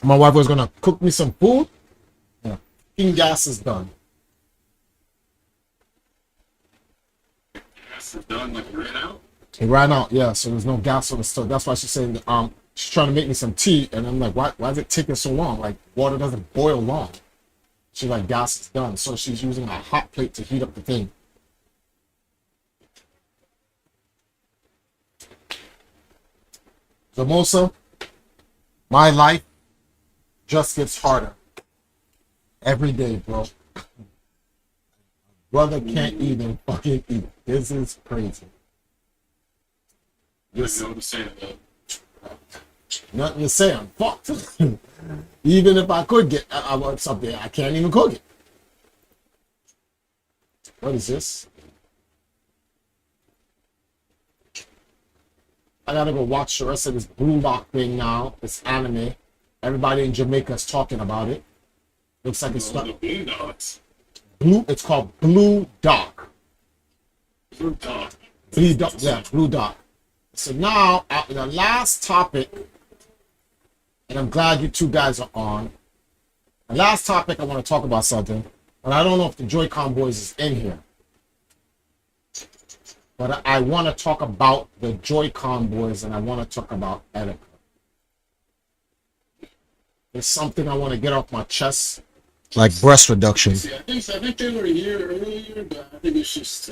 My wife was gonna cook me some food. Yeah. Fucking gas is done.
Gas is done, like it ran out.
It ran out, yeah, so there's no gas on the stove. That's why she's saying she's trying to make me some tea, and I'm like, why is it taking so long? Like, water doesn't boil long. She's like, gas is done. So she's using a hot plate to heat up the thing. Samosa, my life just gets harder. Every day, bro. Brother can't even fucking eat. This is crazy.
Yes. Nothing to say to that.
Nothing to say. I'm fucked. Even if I could get I want something, I can't even cook it. What is this? I gotta go watch the rest of this Blue Lock thing now. This anime. Everybody in Jamaica is talking about it. Looks like it's
The Blue Dots.
Blue. It's called Blue Dock.
Blue Dot.
Blue Dock. Yeah, Blue Dock. So now, the last topic, and I'm glad you two guys are on. The last topic, I want to talk about something, and I don't know if the Joy-Con boys is in here. But I want to talk about the Joy-Con boys, and I want to talk about Erica. There's something I want to get off my chest, like breast reduction.
See, I think they were here earlier, but I think it's just,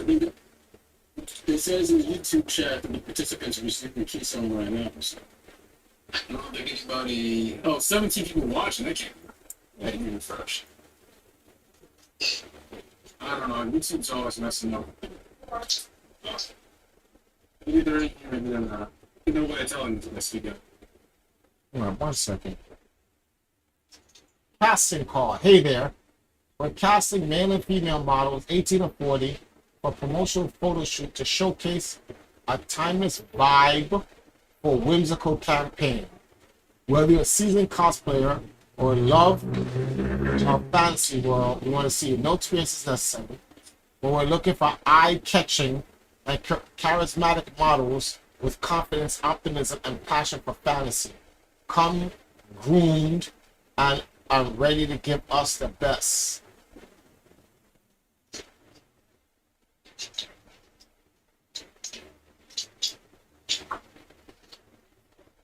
it says in the YouTube chat that the participants are receiving Keystone right now. So I don't think anybody. 17 people watching. That can't be refreshed. I don't know. YouTube's always messing up. Maybe they're in here, maybe they're not. No way of telling this weekend.
Hold on 1 second. Casting call. Hey there. We're casting male and female models 18 to 40 for promotional photo shoot to showcase a timeless vibe for whimsical campaign. Whether you're a seasoned cosplayer or love our fantasy world, we want to see no experiences necessary. But we're looking for eye-catching and charismatic models with confidence, optimism, and passion for fantasy. Come groomed and are ready to give us the best.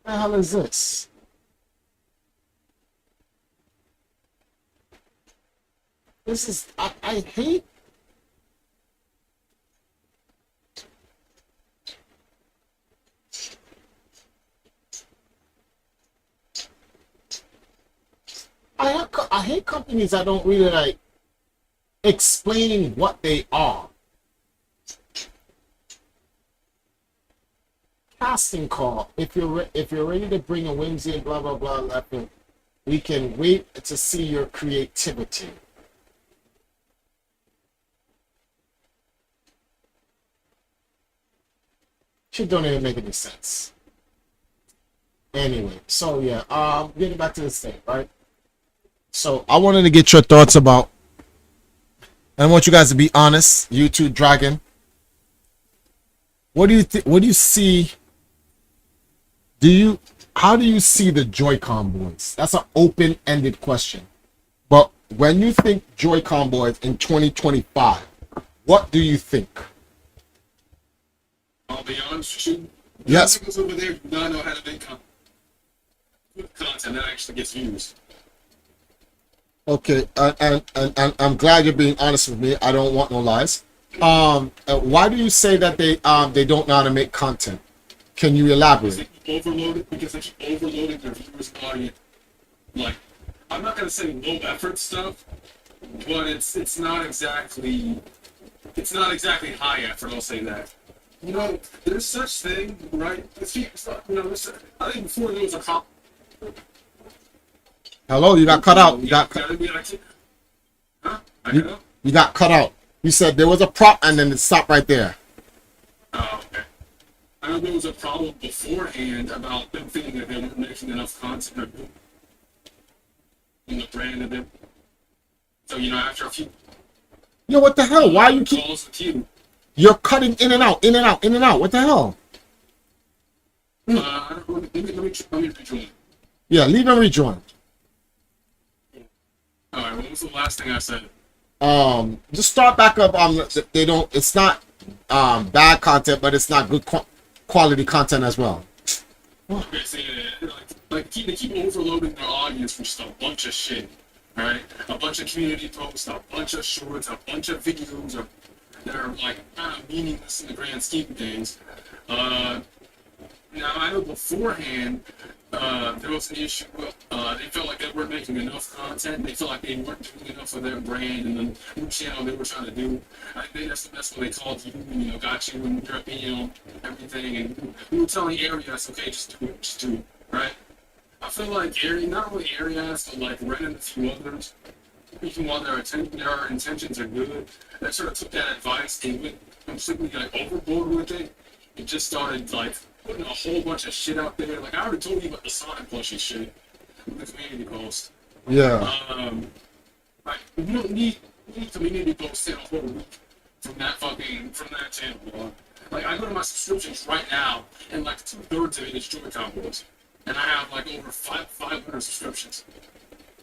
What the hell is this? This is, I hate. I hate companies that don't really like explaining what they are. Casting call. If you're ready to bring a whimsy and blah blah blah, we can wait to see your creativity. Shit don't even make any sense. Anyway, so yeah, getting back to this thing, right? So I wanted to get your thoughts about, and I want you guys to be honest, you two, Dragon. What do you think? What do you see? How do you see the Joy-Con boys? That's an open-ended question. But when you think Joy-Con boys in 2025, what do you think?
I'll be honest with you.
Yes.
Those over there do not know how to make good content that actually gets views.
Okay, and I'm glad you're being honest with me. I don't want no lies. Why do you say that they don't know how to make content? Can you elaborate?
Because they keep overloading their viewers and audience. Like, I'm not gonna say low effort stuff, but it's not exactly high effort. I'll say that. You know, there's such thing, right? I think before there was a cop.
Hello, you got cut out. You got
You
got cut out. You said there was a prop and then it stopped right there.
Oh, okay. I know there was a problem beforehand about them thinking that they weren't making enough content in the brand of them. So, after a few.
Yo, what the hell? Why you keep?
Calls with you.
You're cutting in and out, in and out, in and out. What the hell?
Let me rejoin.
Yeah, leave and rejoin.
Alright, what was the last thing I said?
Just start back up. They don't. It's not bad content, but it's not good quality content as well.
Okay, so they keep overloading their audience with just a bunch of shit, right? A bunch of community posts, a bunch of shorts, a bunch of videos that are like kind of meaningless in the grand scheme of things. Now I know beforehand there was an issue. They felt like they weren't making enough content. They felt like they weren't doing enough for their brand and the new channel they were trying to do. I think that's what they called you. Got you and your opinion on everything. And we were telling Ari, that's okay, just do it, right? I feel like Ari, not only Ari has, but like Ren and a few others, even while their intentions are good, they sort of took that advice and went completely like overboard with it. It just started like putting a whole bunch of shit out there. Like I already told you about the Sonic plushie shit with the community post.
Yeah.
Like we don't need community posts in a whole week from that channel. Like I go to my subscriptions right now, and like 2/3 of it is Joy Combos, and I have like over 500 subscriptions.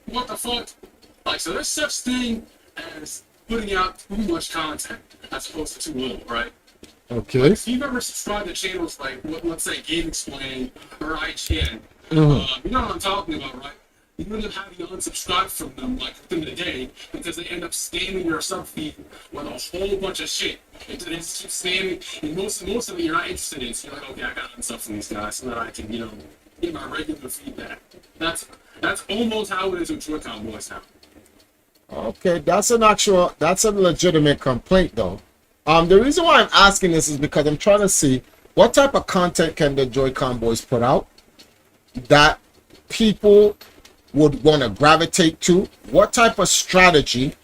What the fuck? Like, so there's such thing as putting out too much content as opposed to too little, right?
Okay.
If you've ever subscribed to channels like, let's say, Game Explain or IGN, you know what I'm talking about, right? You end up having to unsubscribe from them like within the day because they end up spamming your sub feed with a whole bunch of shit. They just keep spamming, and most of it you're not interested in. So you're like, okay, I gotta unsub from these guys so that I can, get my regular feedback. That's almost how it is with Joy-Con Boys now.
Okay, that's a legitimate complaint though. The reason why I'm asking this is because I'm trying to see what type of content can the Joy-Con Boys put out that people would want to gravitate to. What type of strategy,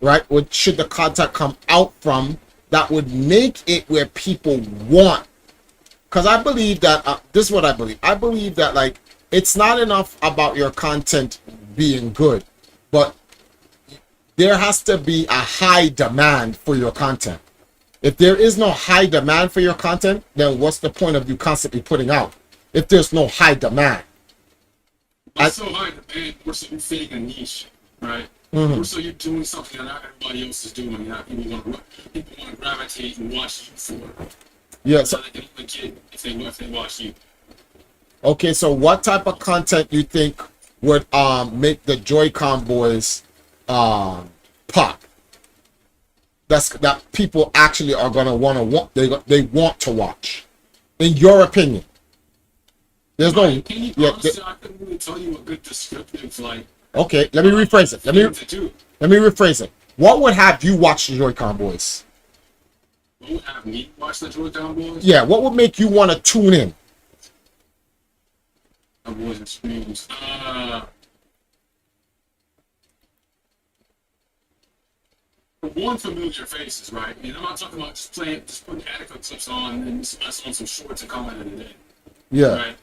right, should the content come out from that would make it where people want? Because I believe that this is what I believe. I believe that like it's not enough about your content being good, but there has to be a high demand for your content. If there is no high demand for your content, then what's the point of you constantly putting out if there's no high demand?
It's so high demand, we're so you're fitting a niche, right? We're so you're doing something that not everybody else is doing. People want to gravitate and watch you for it.
Yeah, so
they can only get if they watch you.
Okay, so what type of content you think would make the Joy-Con Boys pop? That people actually are gonna they want to watch, in your opinion. There's no.
Honestly, I couldn't really tell you a good descriptive like.
Okay, let me rephrase it. Let me rephrase it. What would have you watch the Joy-Con Boys?
What would have me watch the Joy-Con Boys?
Yeah, what would make you want to tune in?
The Boys and Screams. One, familiar faces, right? I mean, I'm not talking about just putting adequate clips on and on some shorts and calling it a day.
Yeah.
Right?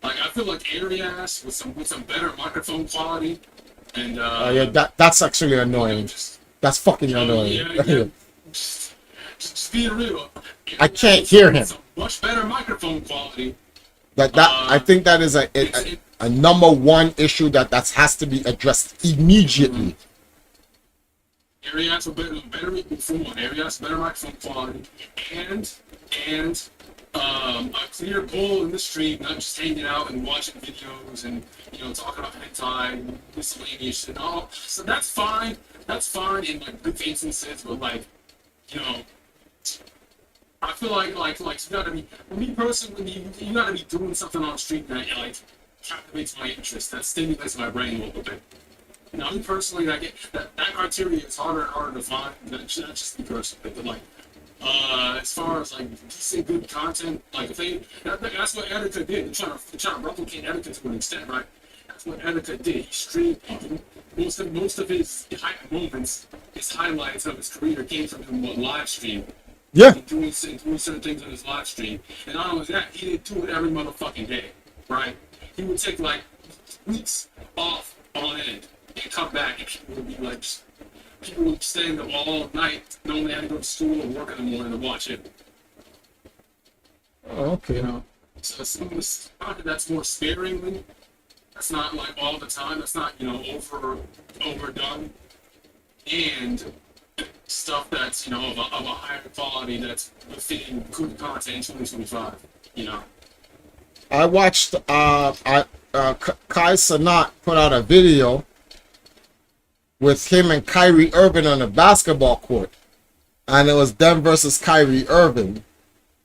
Like I feel like Arias with some better microphone quality, and
yeah, that's actually annoying. That's fucking annoying.
Yeah. just being real.
I can't hear him.
Some much better microphone quality.
I think that is a number one issue that has to be addressed immediately.
Arias better microphone quality, and a clear goal in the stream, not just hanging out and watching videos and talking about hentai, miscellaneous and all. So that's fine. That's fine in like good instances, but like I feel like you gotta be, for me personally, you gotta be doing something on stream that like captivates my interest, that stimulates my brain a little bit. Now, me personally, I get that criteria is harder and harder to find. That's just me personally, but like, as far as like decent, good content, like if that's what Etika did. They're trying to replicate Etika to an extent, right? That's what Etika did. He streamed most of his high moments, his highlights of his career came from him live stream.
Yeah.
Doing certain things on his live stream, and not only that, he didn't do it every motherfucking day, right? He would take like weeks off on end. And come back and people would be like, people would stay up all night knowing they had to go to school or work in the morning to watch it.
Oh, okay.
So some of this content that's more sparingly, that's not like all the time, that's not, overdone. And stuff that's, of a higher quality that's fitting good content in 2025,
I watched Kai Sanat put out a video with him and Kyrie Irving on a basketball court, and it was them versus Kyrie Irving.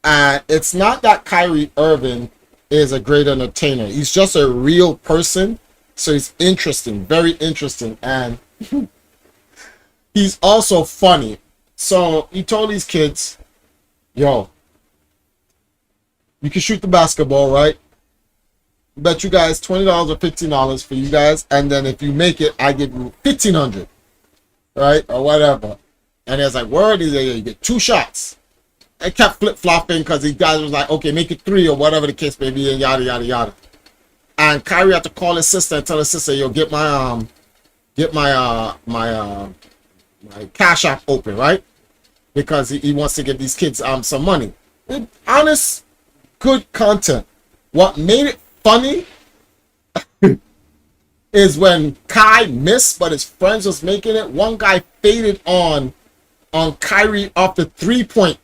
And it's not that Kyrie Irving is a great entertainer; he's just a real person. So he's interesting, very interesting, and he's also funny. So he told these kids, "Yo, you can shoot the basketball, right? Bet you guys $20 or $15 for you guys, and then if you make it, I give you $1,500, right, or whatever." And it's like, word, he's like, you get 2 shots. I kept flip flopping because these guys was like, okay, make it 3 or whatever the case may be, and yada yada yada. And Kyrie had to call his sister and tell his sister, "Yo, get my Cash App open, right?" Because he wants to give these kids some money. honest, good content. What made it funny is when Kai missed, but his friends was making it. One guy faded on Kyrie off the 3-point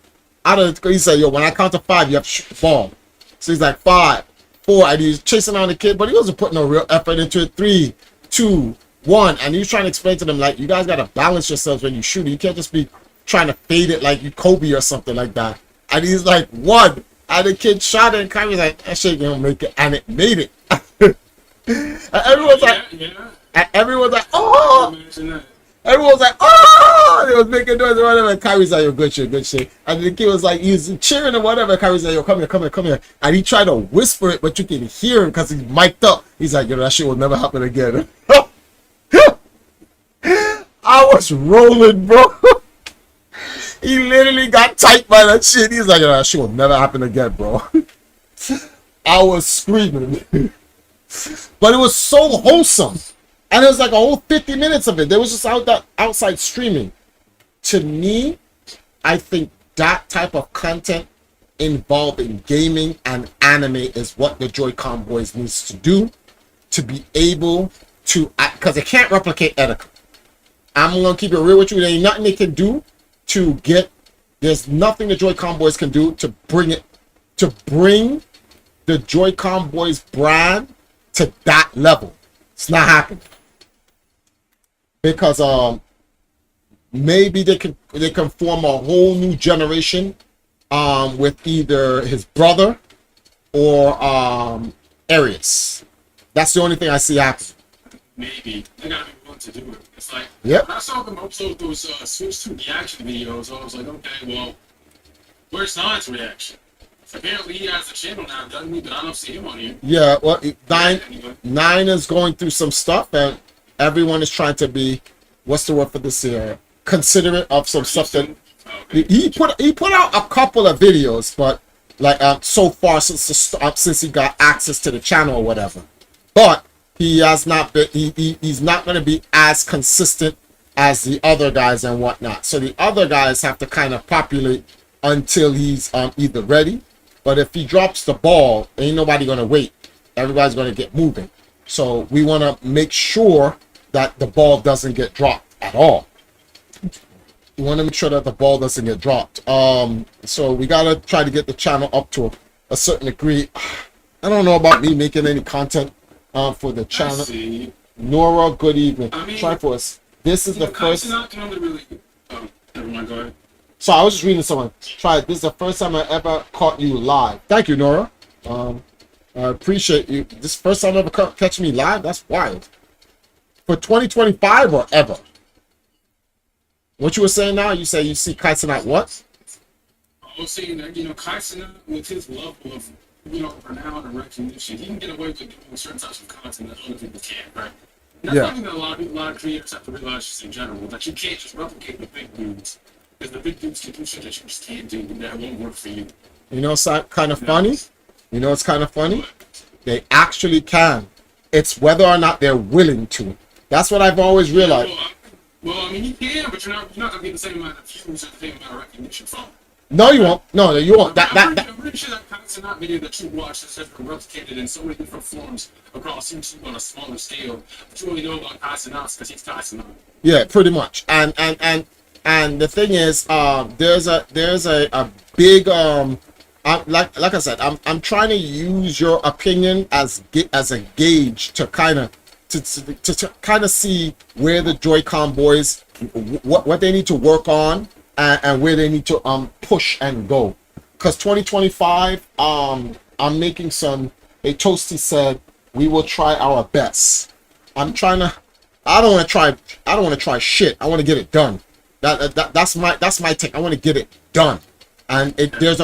out of the, he said, yo, when I count to 5, you have to shoot the ball. So he's like 5, 4, and he's chasing on the kid, but he wasn't putting no real effort into it. 3, 2, 1, and he's trying to explain to them, like, you guys got to balance yourselves when you shoot. You can't just be trying to fade it like you Kobe or something like that. And he's like, 1, and the kid shot it, and Kyrie's like, that shit gonna make it, and it made it. And everyone's like, and everyone's like, oh! Everyone was like, oh! They was making noise or whatever. And Kyrie's like, yo, good shit, good shit. And the kid was like, he's cheering or whatever. Kyrie's like, yo, come here, come here, come here. And he tried to whisper it, but you can hear him because he's mic'd up. He's like, yo, that shit will never happen again. I was rolling, bro. He literally got tight by that shit. He's like, yo, that shit will never happen again, bro. I was screaming. But it was so wholesome. And it was like a whole 50 minutes of it. They was just outside streaming. To me, I think that type of content involving gaming and anime is what the Joy-Con boys needs to do to be able to, because they can't replicate Etika. I'm going to keep it real with you. There ain't nothing they can do to get, there's nothing the Joy-Con boys can do to bring the Joy-Con boys brand to that level. It's not happening. Because maybe they can form a whole new generation with either his brother or Arius. That's the only thing I see happening.
Maybe they gotta be willing to do it. It's like,
yep.
When I saw them upload those Switch 2 reaction videos, I was like, okay, well, where's Nine's reaction? Apparently he has a channel now, doesn't he? But I don't see him on here.
Yeah, well, Nine is going through some stuff, and everyone is trying to be, what's the word for this here? Considerate of some stuff that he put out a couple of videos, but like so far since he got access to the channel or whatever. But he has not been. He's not going to be as consistent as the other guys and whatnot. So the other guys have to kind of populate until he's either ready. But if he drops the ball, ain't nobody going to wait. Everybody's going to get moving. So we want to make sure that the ball doesn't get dropped at all. We want to make sure that the ball doesn't get dropped. So we got to try to get the channel up to a certain degree. I don't know about me making any content for the channel. Nora, good evening. Try for us. This is the first.
Never mind, go ahead.
So I was just reading someone. Try it. This is the first time I ever caught you live. Thank you, Nora. I appreciate you. This is the first time ever catch me live. That's wild. For 2025 or ever? What you were saying now? You say you see Kaisenat what?
I was saying that, Kaisenat, with his level of, renown and recognition, he can get away with doing certain types of content that other people can't, right? And that's something that a lot of creators have to realize just in general, that you can't just replicate the big dudes. Because the big dudes can do shit that you just can't do, and that won't work for you.
You know what's kind of funny? You know what's kind of funny? They actually can. It's whether or not they're willing to. That's what I've always realized.
Well, I mean, you can, but you're not going to get the same amount of views or the same amount of recognition from it.
No, you won't. No, you won't.
I'm pretty sure that Kaisenat video that you watched has been replicated in so many different forms across YouTube on a smaller scale. But you only know about Kaisenat because he's Kaisenat.
Yeah, pretty much. And the thing is, there's a big like I said, I'm trying to use your opinion as a gauge to kind of to kind of see where the Joy-Con boys what they need to work on and where they need to push and go. Because 2025, I'm making some. A Toasty said we will try our best. I don't want to try shit. I want to get it done. That's my take. I want to get it done, and there's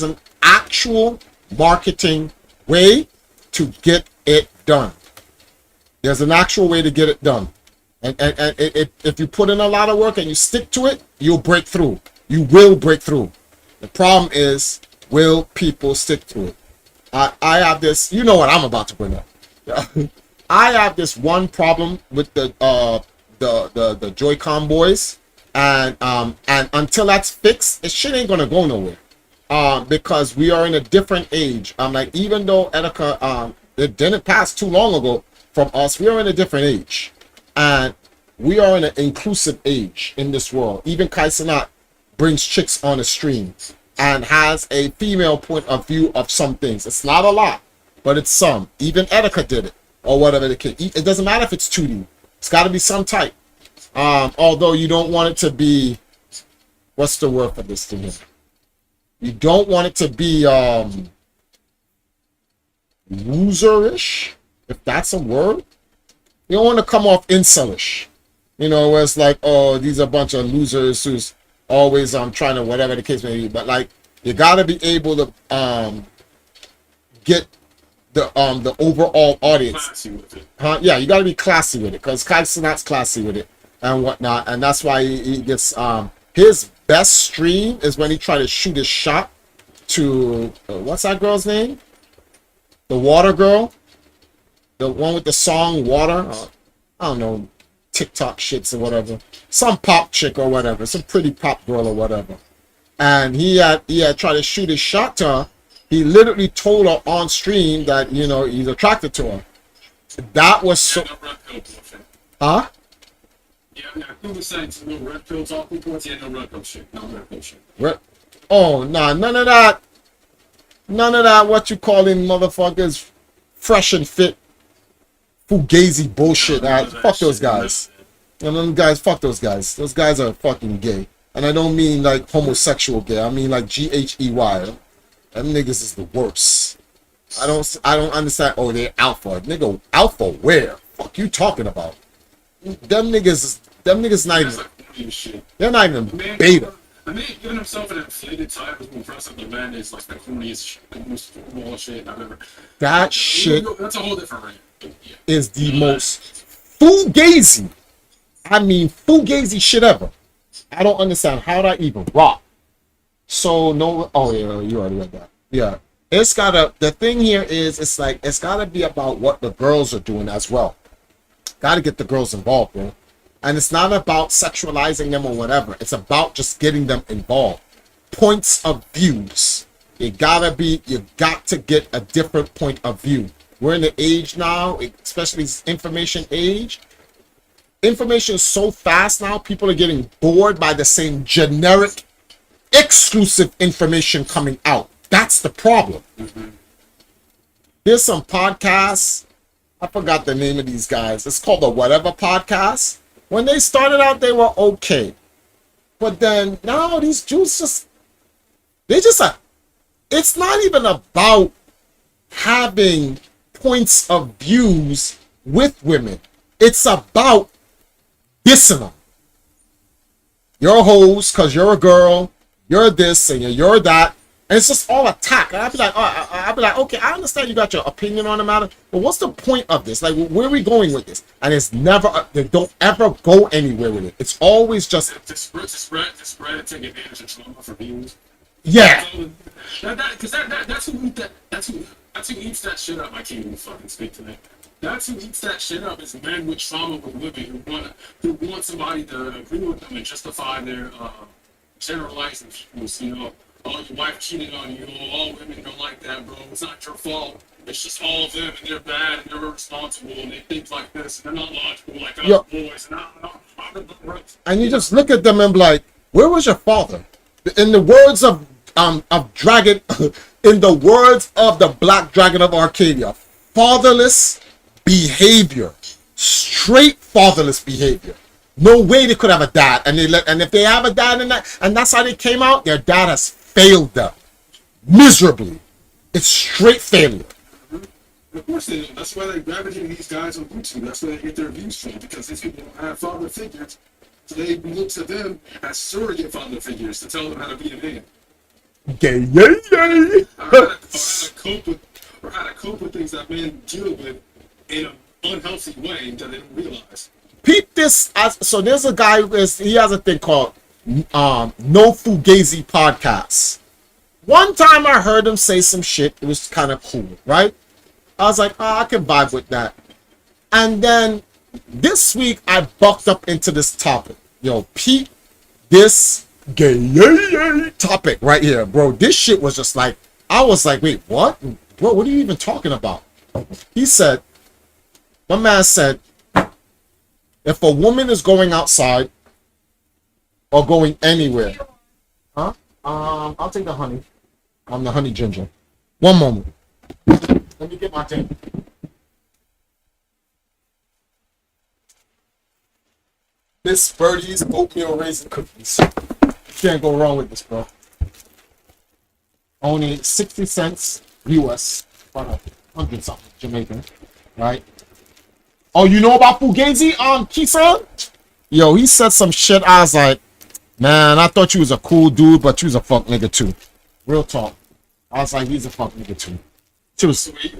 an actual marketing way to get it done. There's an actual way to get it done, and if you put in a lot of work and you stick to it, you'll break through. You will break through. The problem is, will people stick to it? I have this. You know what I'm about to bring up. I have this one problem with the Joy-Con boys, and until that's fixed, it shit ain't gonna go nowhere. because we are in a different age. I'm like, even though Etika, it didn't pass too long ago from us, we are in a different age, and we are in an inclusive age in this world. Even Kai Cenat brings chicks on the stream and has a female point of view of some things. It's not a lot, but it's some. Even Etika did it, or whatever the case. It doesn't matter if it's 2D. It's got to be some type. Although you don't want it to be, what's the word for this thing here? You don't want it to be loserish, if that's a word. You don't want to come off incelish. You know, where it's like, oh, these are a bunch of losers who's always trying to whatever the case may be. But like, you gotta be able to get the overall audience.
Classy with it.
Yeah, you gotta be classy with it, because Kai Cenat's classy with it and whatnot, and that's why he gets his best stream is when he tried to shoot his shot to what's that girl's name? The water girl, the one with the song Water. I don't know, TikTok shits or whatever, some pop chick or whatever, some pretty pop girl or whatever. And he had tried to shoot his shot to her. He literally told her on stream that, you know, he's attracted to her. That was so. Huh?
Yeah, I was saying some little red pill talking points. Yeah, no red pill shit. No red pill shit.
Oh, nah, none of that. None of that, what you calling motherfuckers fresh and fit fugazi bullshit. Fuck those guys. And them guys, fuck those guys. Those guys are fucking gay. And I don't mean like homosexual gay. I mean like GHEY. Them niggas is the worst. I don't understand. Oh, they're alpha. Nigga, alpha where? Fuck you talking about? Them niggas not even. They're not even beta.
I mean, giving himself an inflated title in front of the man is like the corniest, most football shit I've ever.
That shit.
That's a whole different rant. Yeah.
Is the most fugazi. I mean, fugazi shit ever. I don't understand how that even rock. So no. Oh yeah, you already read that. Yeah, it's gotta. The thing here is, it's like it's gotta be about what the girls are doing as well. Gotta get the girls involved, bro. And it's not about sexualizing them or whatever. It's about just getting them involved. Points of views. You got to get a different point of view. We're in the age now, especially this information age. Information is so fast now, people are getting bored by the same generic, exclusive information coming out. That's the problem. There's some podcasts. I forgot the name of these guys. It's called the Whatever Podcast. When they started out, they were okay. But then now these Jews it's not even about having points of views with women. It's about dissing them. You're a host because you're a girl. You're this and you're that. And it's just all attack. And I'd be like, okay, I understand you got your opinion on the matter, but what's the point of this? Like, where are we going with this? And it's never, they don't ever go anywhere with it. It's always just
to spread and take advantage of trauma for views.
Yeah.
That's who eats that shit up. I can't even fucking speak to that. That's who eats that shit up. Is men with trauma with women who want somebody to agree with them and justify their generalizing views. You know, oh, your wife cheated on you. Oh, all women don't like that, bro. It's not your fault. It's just all of them, and they're bad, and they're irresponsible, and they think like this, and they're not logical like us boys.
And you just look at them and be like, where was your father? In the words of Dragon, in the words of the Black Dragon of Arcadia, fatherless behavior, straight fatherless behavior. No way they could have a dad, and if they have a dad in that, and that's how they came out, their dad has failed them miserably. It's straight failure.
Of course they do. That's why they gravitate these guys on YouTube. That's where they get their views from, because these people don't have father figures. So they look to them as surrogate father figures to tell them how to be a man.
Gay, yay, yay.
Or how to cope with things that men deal with in an unhealthy way that they don't realize.
Peep this. So there's a guy he has a thing called No Fugazi Podcast. One time I heard him say some shit. It was kind of cool, right? I was like, oh, I can vibe with that. And then this week I bucked up into this topic. Yo, peep this gay topic right here, bro. This shit was just like, I was like, wait, what? Bro, what are you even talking about? He said, my man said, if a woman is going outside or going anywhere, huh? I'll take the honey. The honey ginger. One moment. Let me get my thing. Miss Birdie's oatmeal raisin cookies. Can't go wrong with this, bro. Only 60 cents US. About 100 something Jamaican. Right? Oh, you know about Fugazi Kisa? Yo, he said some shit. I was like, man, I thought you was a cool dude, but you was a fuck nigga too. Real talk. I was like, he's a fuck nigga too. She was,
He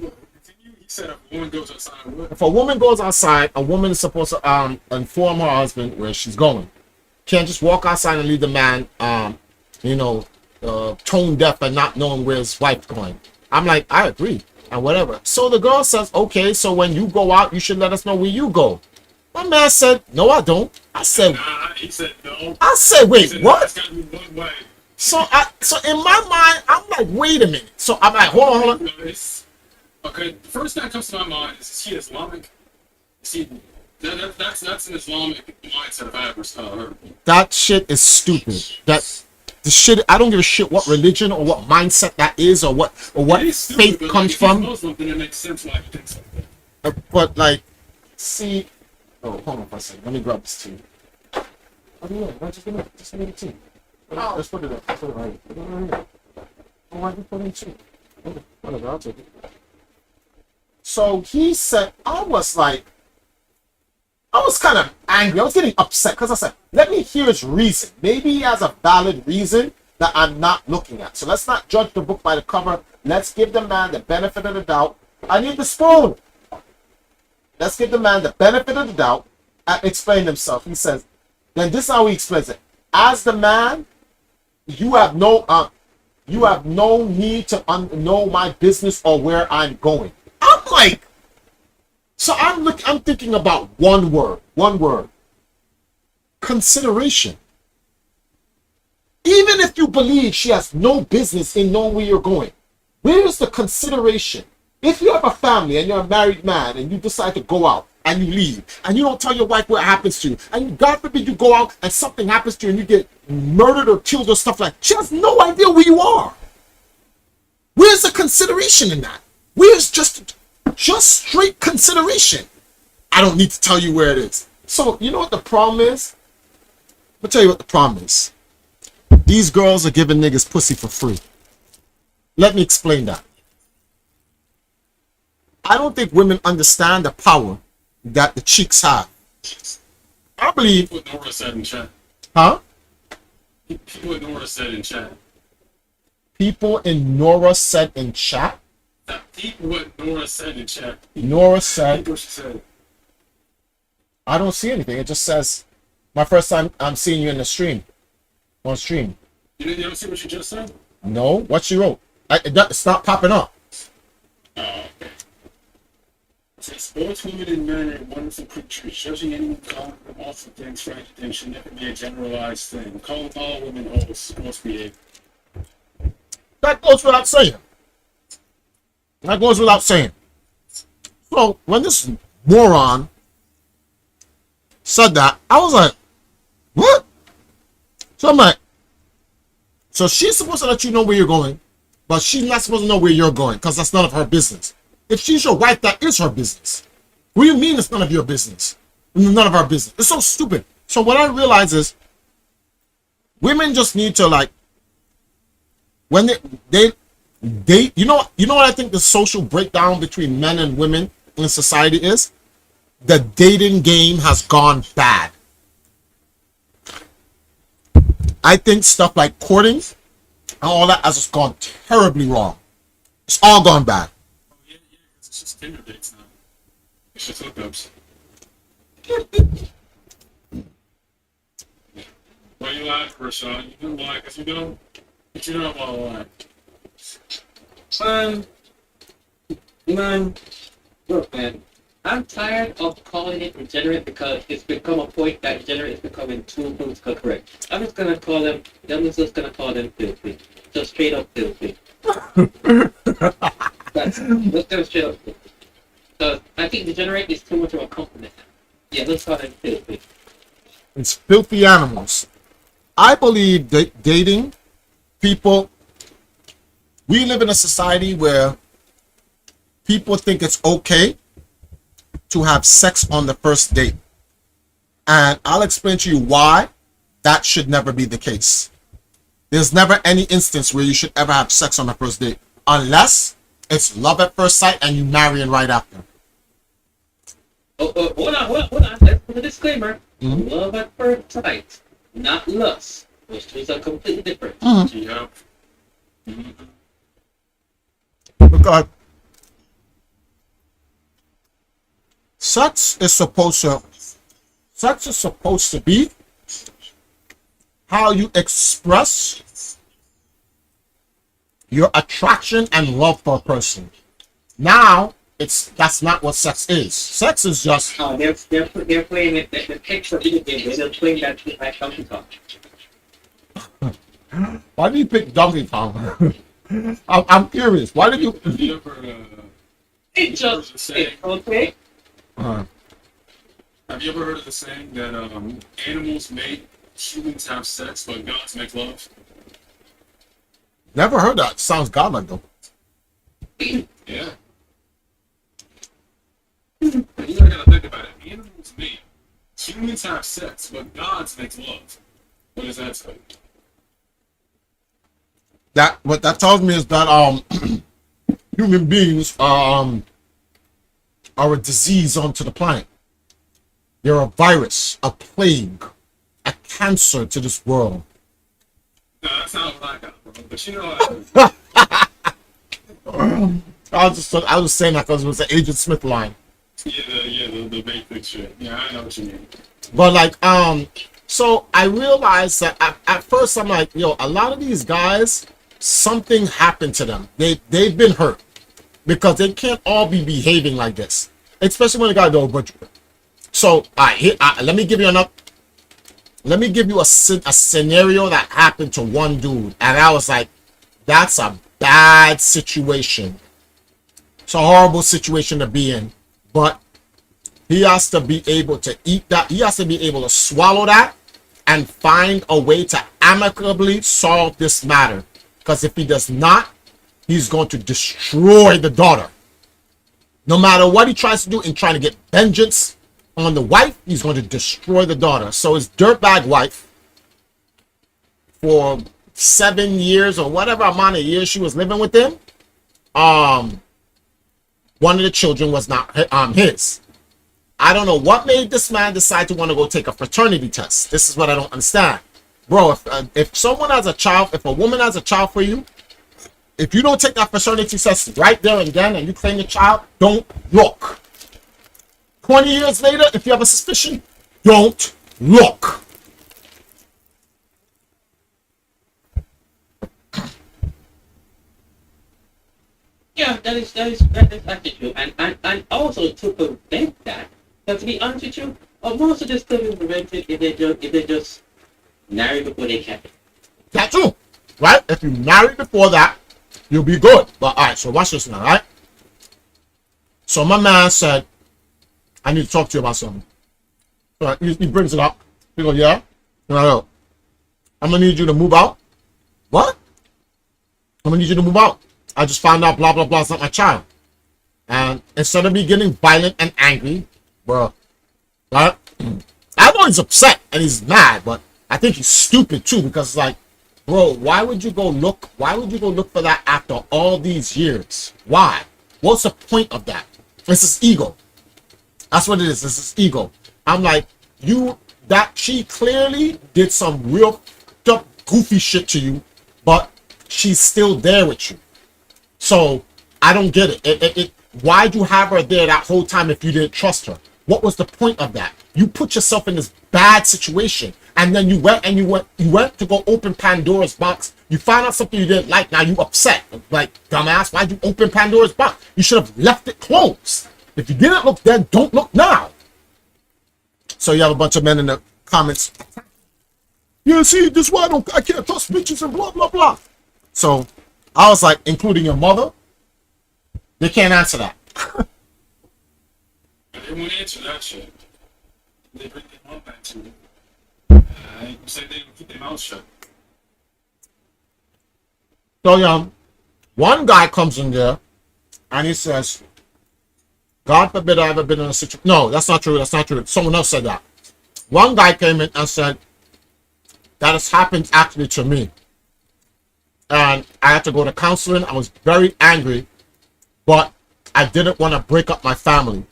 said if a woman goes outside, what?
if a woman goes outside, a woman is supposed to inform her husband where she's going. Can't just walk outside and leave the man, tone deaf and not knowing where his wife's going. I'm like, I agree. And whatever. So the girl says, okay, so when you go out, you should let us know where you go. My man said, no, I don't. I said,
He said no.
I said, wait,
He said,
what?
It's gotta be one way.
So in my mind, I'm like, wait a minute. So I'm like, hold on.
Okay, the first thing that comes to my mind is he Islamic? See, that's an Islamic mindset if I ever heard.
That shit is stupid. The shit, I don't give a shit what religion or what mindset that is or what faith comes from.
Muslim, then it makes sense why he thinks so.
But like, see, hold on for a second. Let me grab this tea. Oh yeah, just give me the tea. Let's put it up. Let's put it right here. Put it right here. Oh, why you put it in tea? Whatever, I'll take it. So he said, I was kind of angry. I was getting upset because I said, let me hear his reason. Maybe he has a valid reason that I'm not looking at. So let's not judge the book by the cover. Let's give the man the benefit of the doubt. I need the spoon. Let's give the man the benefit of the doubt and explain himself. He says, then this is how he explains it. As the man, you have no need to know my business or where I'm going. I'm like, so I'm thinking about one word. Consideration. Even if you believe she has no business in knowing where you're going, where is the consideration? If you have a family and you're a married man and you decide to go out and you leave and you don't tell your wife what happens to you, and God forbid you go out and something happens to you and you get murdered or killed or stuff like that, she has no idea where you are. Where's the consideration in that? Where's just straight consideration? I don't need to tell you where it is. So, you know what the problem is? I'll tell you what the problem is. These girls are giving niggas pussy for free. Let me explain that. I don't think women understand the power that the chicks have. I believe...
What Nora said in chat.
Huh?
What Nora said in chat.
People in Nora said in chat?
What Nora said in chat.
Nora said...
What she said.
I don't see anything. It just says, my first time I'm seeing you in the stream. On stream.
You don't see what she just said?
No. What she wrote? It's not popping up.
Oh, okay. It says, both women and men are wonderful creatures. Judging anyone calling them awful things for anything should never be a generalized thing. Calling all women hoes must be
That goes without saying. That goes without saying. So, when this moron said that, I was like, what? So I'm like, so she's supposed to let you know where you're going, but she's not supposed to know where you're going because that's none of her business. If she's your wife, that is her business. What do you mean it's none of your business? None of our business. It's so stupid. So what I realize is women just need to, like, when they you know what I think the social breakdown between men and women in society is? The dating game has gone bad. I think stuff like courting and all that has just gone terribly wrong. It's all gone bad.
Yeah, it's just Tinder dates now. It's just hookups. Why you lying for, Sean? You can lie because you don't, but you don't want to lie.
Man, look, man.
I'm tired of calling it degenerate because it's become a point that degenerate is becoming too political correct. I'm just gonna call them. I'm just gonna call them filthy. Just straight up filthy. Let's go straight up filthy. So I think degenerate is too much of a compliment. Yeah, let's call them filthy.
It's filthy animals. I believe that dating people, we live in a society where people think it's okay to have sex on the first date. And I'll explain to you why that should never be the case. There's never any instance where you should ever have sex on the first date, unless it's love at first sight and you marrying right after.
Hold on. Let's put a disclaimer. Love at first sight, not lust. Those two are completely different.
Yeah.
Because sex is supposed to be how you express your attraction and love for a person. Now, that's not what sex is. Sex is just
They're playing it, the picture video game. They're playing that like Donkey Kong.
why do you pick Donkey Kong? I'm curious. Why did you?
Have you ever,
It's just it's okay.
have you ever heard of the saying that animals make humans have sex, but gods make love?
Never heard that. Sounds godlike though.
Yeah. You gotta think about it. Animals mate. Humans have sex, but gods make love. What does that say?
What that tells me is that human beings are a disease onto the planet. They're a virus, a plague, a cancer to this world.
No, that's not what I got, bro. But you know
I was just saying that because it was the Agent Smith line.
the basic shit. Yeah, I know what you mean.
But like, so I realized that at first I'm like, yo, a lot of these guys, something happened to them. They've been hurt because they can't all be behaving like this, especially when the guy goes butcher. So let me give you a scenario that happened to one dude, and I was like, that's a bad situation. It's a horrible situation to be in, but he has to be able to eat that. He has to be able to swallow that and find a way to amicably solve this matter. Because if he does not, he's going to destroy the daughter. No matter what he tries to do in trying to get vengeance on the wife, he's going to destroy the daughter. So his dirtbag wife, for 7 years or whatever amount of years she was living with him, one of the children was not his. I don't know what made this man decide to want to go take a fraternity test. This is what I don't understand. Bro, if someone has a child, if a woman has a child for you, if you don't take that fraternity test right there and then and you claim your child, don't look. 20 years later, if you have a suspicion, don't look.
Yeah, that is actually true. And also to prevent that, but to be honest with you, most of this stuff is prevented if they just marry before they can.
That's true, right? If you marry before that, you'll be good. But all right, so watch this now, right? So my man said, I need to talk to you about something. So he brings it up. He goes, yeah? And I go, I'm going to need you to move out. What? I'm going to need you to move out. I just found out blah, blah, blah, it's not my child. And instead of me getting violent and angry, bro, right? I know he's upset and he's mad, but I think he's stupid too, because it's like, bro, why would you go look for that after all these years? Why? What's the point of that? This is ego. That's what it is. This is ego. I'm like, she clearly did some real goofy shit to you, but she's still there with you. So I don't get it. Why'd you have her there that whole time if you didn't trust her? What was the point of that? You put yourself in this bad situation, and then you went to go open Pandora's box. You found out something you didn't like. Now you upset. Like, dumbass, why'd you open Pandora's box? You should have left it closed. If you didn't look then, don't look now. So you have a bunch of men in the comments. Yeah, see, this is why I can't trust bitches and blah, blah, blah. So I was like, including your mother, they can't answer that.
They won't answer that shit. They bring their mom back to it. I ain't gonna say they don't keep their mouth shut.
So, one guy comes in there and he says, God forbid I ever been in a situation. No, that's not true. That's not true. Someone else said that. One guy came in and said, that has happened actually to me. And I had to go to counseling. I was very angry, but I didn't want to break up my family.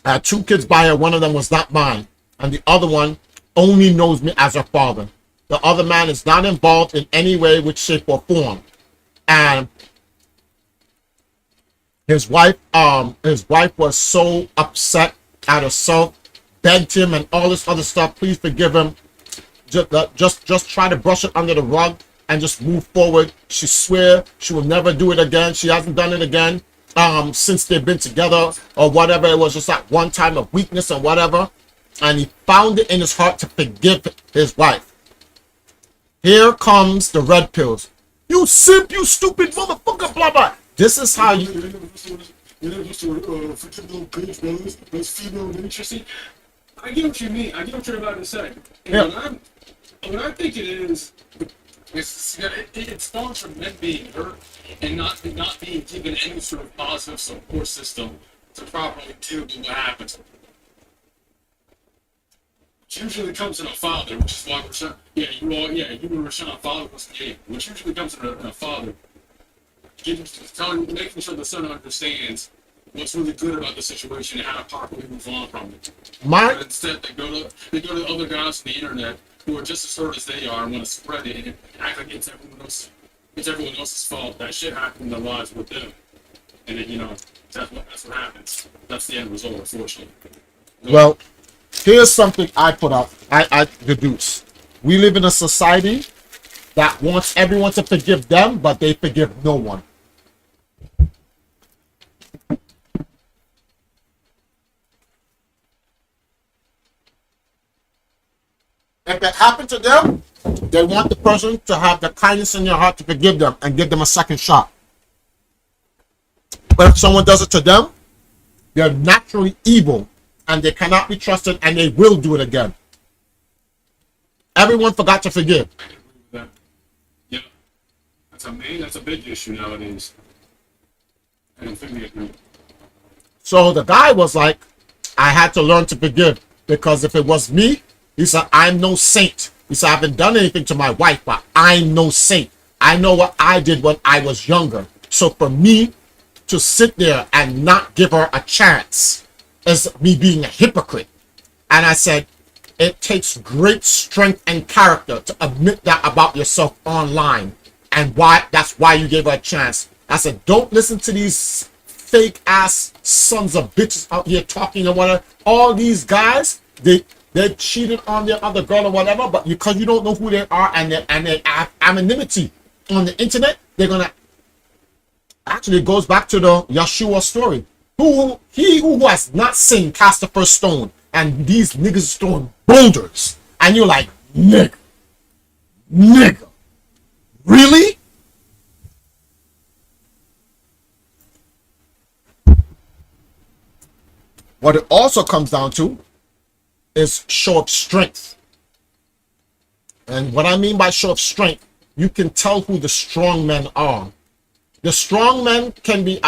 I had 2 kids by her. One of them was not mine. And the other one only knows me as her father. The other man is not involved in any way, which shape or form. And his wife was so upset at herself, begged him and all this other stuff. Please forgive him. Just try to brush it under the rug and just move forward. She swear she will never do it again. She hasn't done it again since they've been together or whatever. It was just that one time of weakness or whatever. And he found it in his heart to forgive his wife. Here comes the red pills. You simp, you stupid motherfucker, blah, blah. This is how you...
Those female interesting. I get what you mean. I get what you're about to say. And
Yeah.
what I think it is, it starts from men being hurt and not being given any sort of positive support system to properly deal with what happens. It usually comes in a father, which is why Rashawn, you and Rashawn father was gay, which usually comes in a father, making sure the son understands what's really good about the situation and how to properly move on from it. But instead, they go to other guys on the internet who are just as hurt as they are and want to spread it and act like it's everyone else's fault. That shit happened in their lives with them, and then that's what happens. That's the end result, unfortunately.
Well, here's something I put out. I deduce. We live in a society that wants everyone to forgive them, but they forgive no one. If it happened to them, they want the person to have the kindness in their heart to forgive them and give them a second shot. But if someone does it to them, they're naturally evil and they cannot be trusted and they will do it again. Everyone forgot to forgive.
I can agree with that. Yeah. That's a big issue nowadays. I don't think we agree.
So the guy was like, I had to learn to forgive because if it was me, he said, I'm no saint. He said, I haven't done anything to my wife, but I'm no saint. I know what I did when I was younger. So for me to sit there and not give her a chance is me being a hypocrite. And I said, it takes great strength and character to admit that about yourself online. And that's why you gave her a chance. I said, don't listen to these fake ass sons of bitches out here talking or whatever. All these guys, they cheated on their other girl or whatever, but because you don't know who they are and they have anonymity on the internet, they're gonna actually it goes back to the Yeshua story. He who has not sinned cast the first stone, and these niggas throwing boulders, and you're like, nigga, really? What it also comes down to is show of strength. And what I mean by show of strength, you can tell who the strong men are. The strong men can be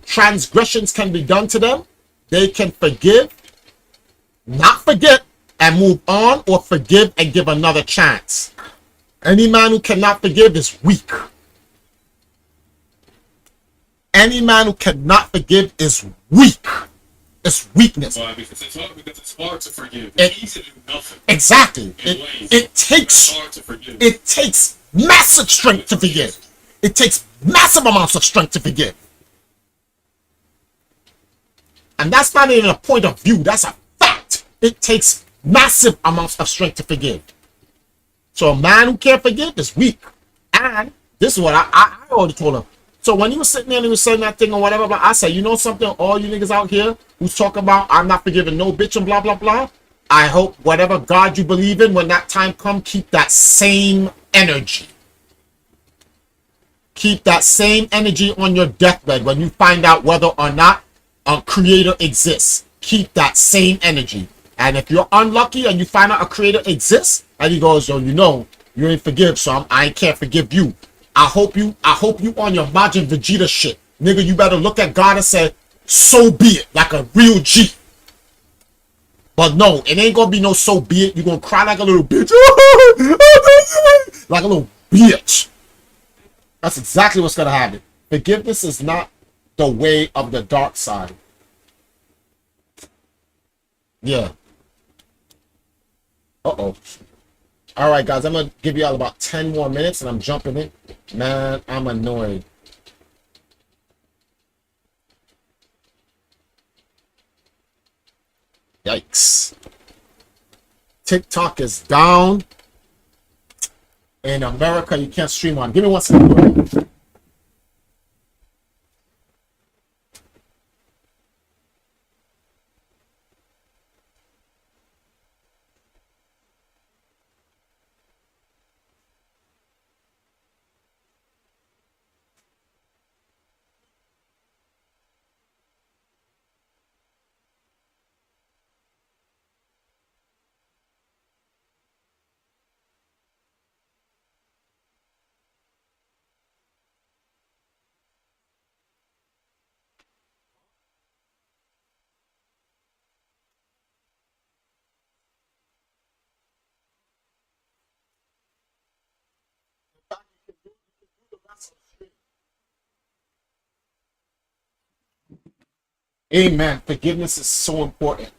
transgressions can be done to them. They can forgive, not forget, and move on, or forgive and give another chance. Any man who cannot forgive is weak. Any man who cannot forgive is weak. It's weakness.
Why? Because it's hard to forgive. It's easy to do nothing.
Exactly. It takes massive strength to forgive. It takes massive amounts of strength to forgive. And that's not even a point of view. That's a fact. It takes massive amounts of strength to forgive. So a man who can't forgive is weak. And this is what I already told him. So when you were sitting there and you were saying that thing or whatever, but I said, you know something, all you niggas out here who's talking about I'm not forgiving no bitch and blah blah blah. I hope whatever God you believe in, when that time comes, keep that same energy. Keep that same energy on your deathbed when you find out whether or not a creator exists. Keep that same energy. And if you're unlucky and you find out a creator exists, and he goes, yo, you know, you ain't forgive, so I can't forgive you. I hope you on your Majin Vegeta shit. Nigga, you better look at God and say, so be it, like a real G. But no, it ain't gonna be no so be it. You're gonna cry like a little bitch. Like a little bitch. That's exactly what's gonna happen. Forgiveness is not the way of the dark side. Yeah. Uh-oh. All right, guys, I'm going to give you all about 10 more minutes, and I'm jumping in. Man, I'm annoyed. Yikes. TikTok is down. In America, you can't stream on. Give me 1 second. Amen. Forgiveness is so important.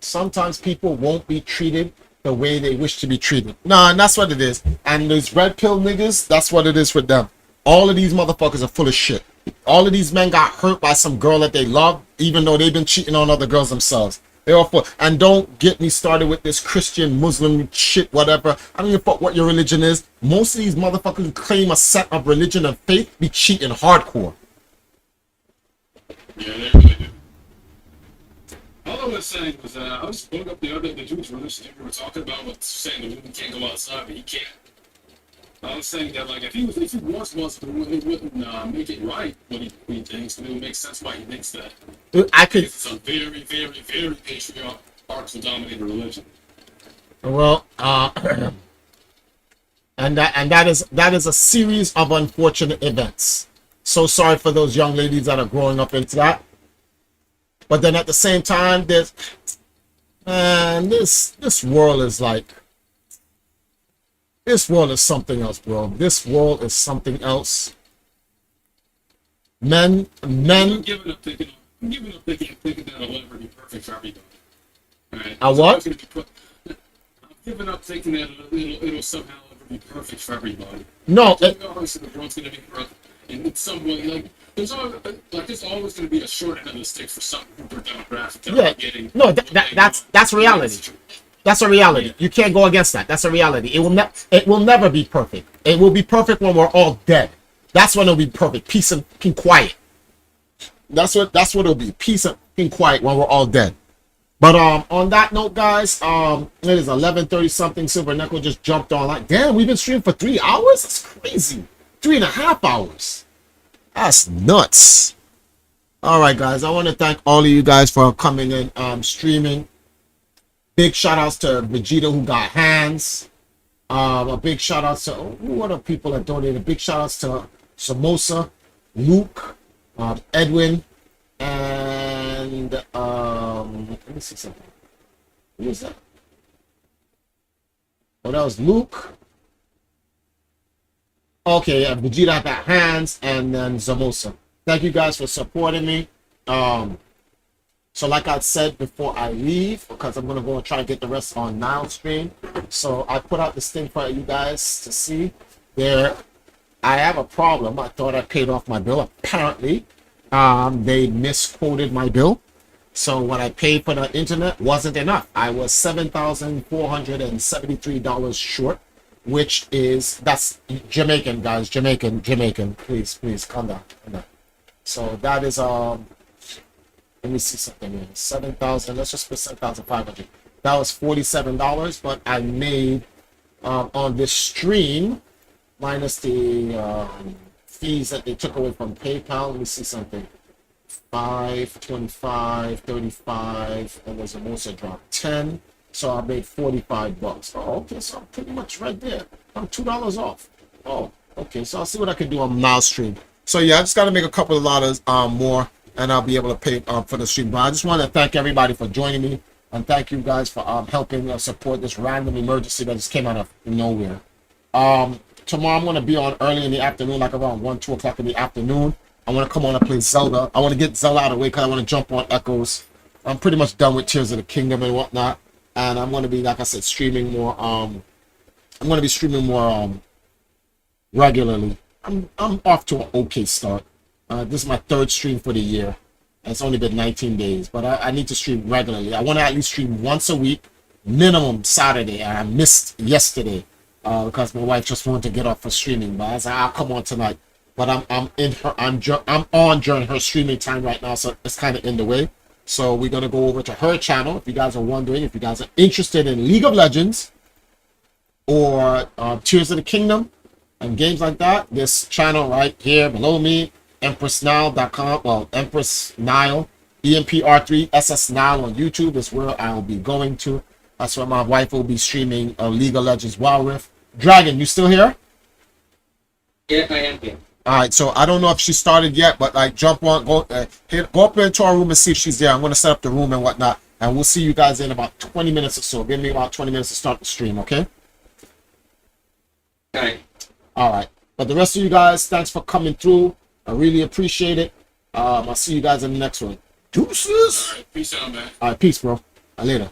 Sometimes people won't be treated the way they wish to be treated. Nah, and that's what it is. And those red pill niggas, that's what it is for them. All of these motherfuckers are full of shit. All of these men got hurt by some girl that they love, even though they've been cheating on other girls themselves. They're all full. And don't get me started with this Christian, Muslim shit, whatever. I don't give a fuck what your religion is. Most of these motherfuckers who claim a set of religion and faith be cheating hardcore.
Yeah, they really do. All I was saying was I was pulling up the Jewish religion we were talking about with saying the woman can't go outside, but he can't. I was saying that like if he wants Muslim, it wouldn't make it right what he thinks, and it would make sense why he thinks that.
I could.
It's a very, very, very patriarchal dominated religion.
Well, and that is a series of unfortunate events. So sorry for those young ladies that are growing up into that. But then at the same time, this world is like, this world is something else, bro. This world is something else. Men.
I'm giving up thinking that it'll ever be perfect for everybody. Right?
A what?
I'm giving up thinking that it'll somehow ever be perfect for everybody.
No.
Obviously, the world's gonna be perfect. And in some way, like there's always going to be a short end of the stick for some group or demographic that are getting.
No, that's reality. That's a reality. Yeah. You can't go against that. That's a reality. It will never be perfect. It will be perfect when we're all dead. That's when it'll be perfect. Peace and quiet. That's what it'll be. Peace and quiet when we're all dead. But on that note, guys, it is 11:30 something. Silver Neko just jumped on. Like, damn, we've been streaming for 3 hours. That's crazy. 3.5 hours. That's nuts. All right, guys. I want to thank all of you guys for coming in, streaming. Big shout outs to Vegeta who got hands. A big shout out to who other people that donated. Big shout outs to Samosa, Luke, Edwin, and let me see something. Who was that? Oh, that was Luke. Okay, Vegeta got hands, and then Zamosa. Thank you guys for supporting me. So like I said before I leave, because I'm gonna go and try to get the rest on now stream. So I put out this thing for you guys to see. There, I have a problem. I thought I paid off my bill. Apparently, they misquoted my bill. So what I paid for the internet wasn't enough. I was $7,473 short. which is that's Jamaican, guys. Jamaican. Please, calm down. So that is let me see something here. 7,000. Let's just put 7,500. That was $47, but I made on this stream minus the fees that they took away from PayPal. Let me see something. 5, 25, 35, and there's a also drop 10. So I made $45. Oh, okay, so I'm pretty much right there. I'm $2 off. Oh, okay. So I'll see what I can do on now stream. So yeah, I just got to make a couple of dollars more, and I'll be able to pay for the stream. But I just want to thank everybody for joining me, and thank you guys for helping support this random emergency that just came out of nowhere. Tomorrow I'm going to be on early in the afternoon, like around 1, 2 o'clock in the afternoon. I want to come on and play Zelda. I want to get Zelda out of the way because I want to jump on Echoes. I'm pretty much done with Tears of the Kingdom and whatnot. And I'm going to be, like I said, streaming more. I'm going to be streaming more regularly. I'm off to an okay start. This is my 3rd stream for the year. It's only been 19 days, but I need to stream regularly. I want to at least stream once a week, minimum Saturday. And I missed yesterday because my wife just wanted to get off for streaming. But I was like, I'll come on tonight. But I'm on during her streaming time right now, so it's kind of in the way. So we're gonna go over to her channel. If you guys are wondering, if you guys are interested in League of Legends or Tears of the Kingdom and games like that, this channel right here below me, EmpressNile.com, well, Empress Nile, EMPR3 SS Nile on YouTube is where I'll be going to. That's where my wife will be streaming League of Legends Wild Rift. Dragon, you still here?
Yes, I am here.
All right, so I don't know if she started yet, but like jump on, go up into our room and see if she's there. I'm going to set up the room and whatnot, and we'll see you guys in about 20 minutes or so. Give me about 20 minutes to start the stream, okay?
Okay.
All right. But the rest of you guys, thanks for coming through. I really appreciate it. I'll see you guys in the next one. Deuces.
All right, peace out, man.
All right, peace, bro. Later.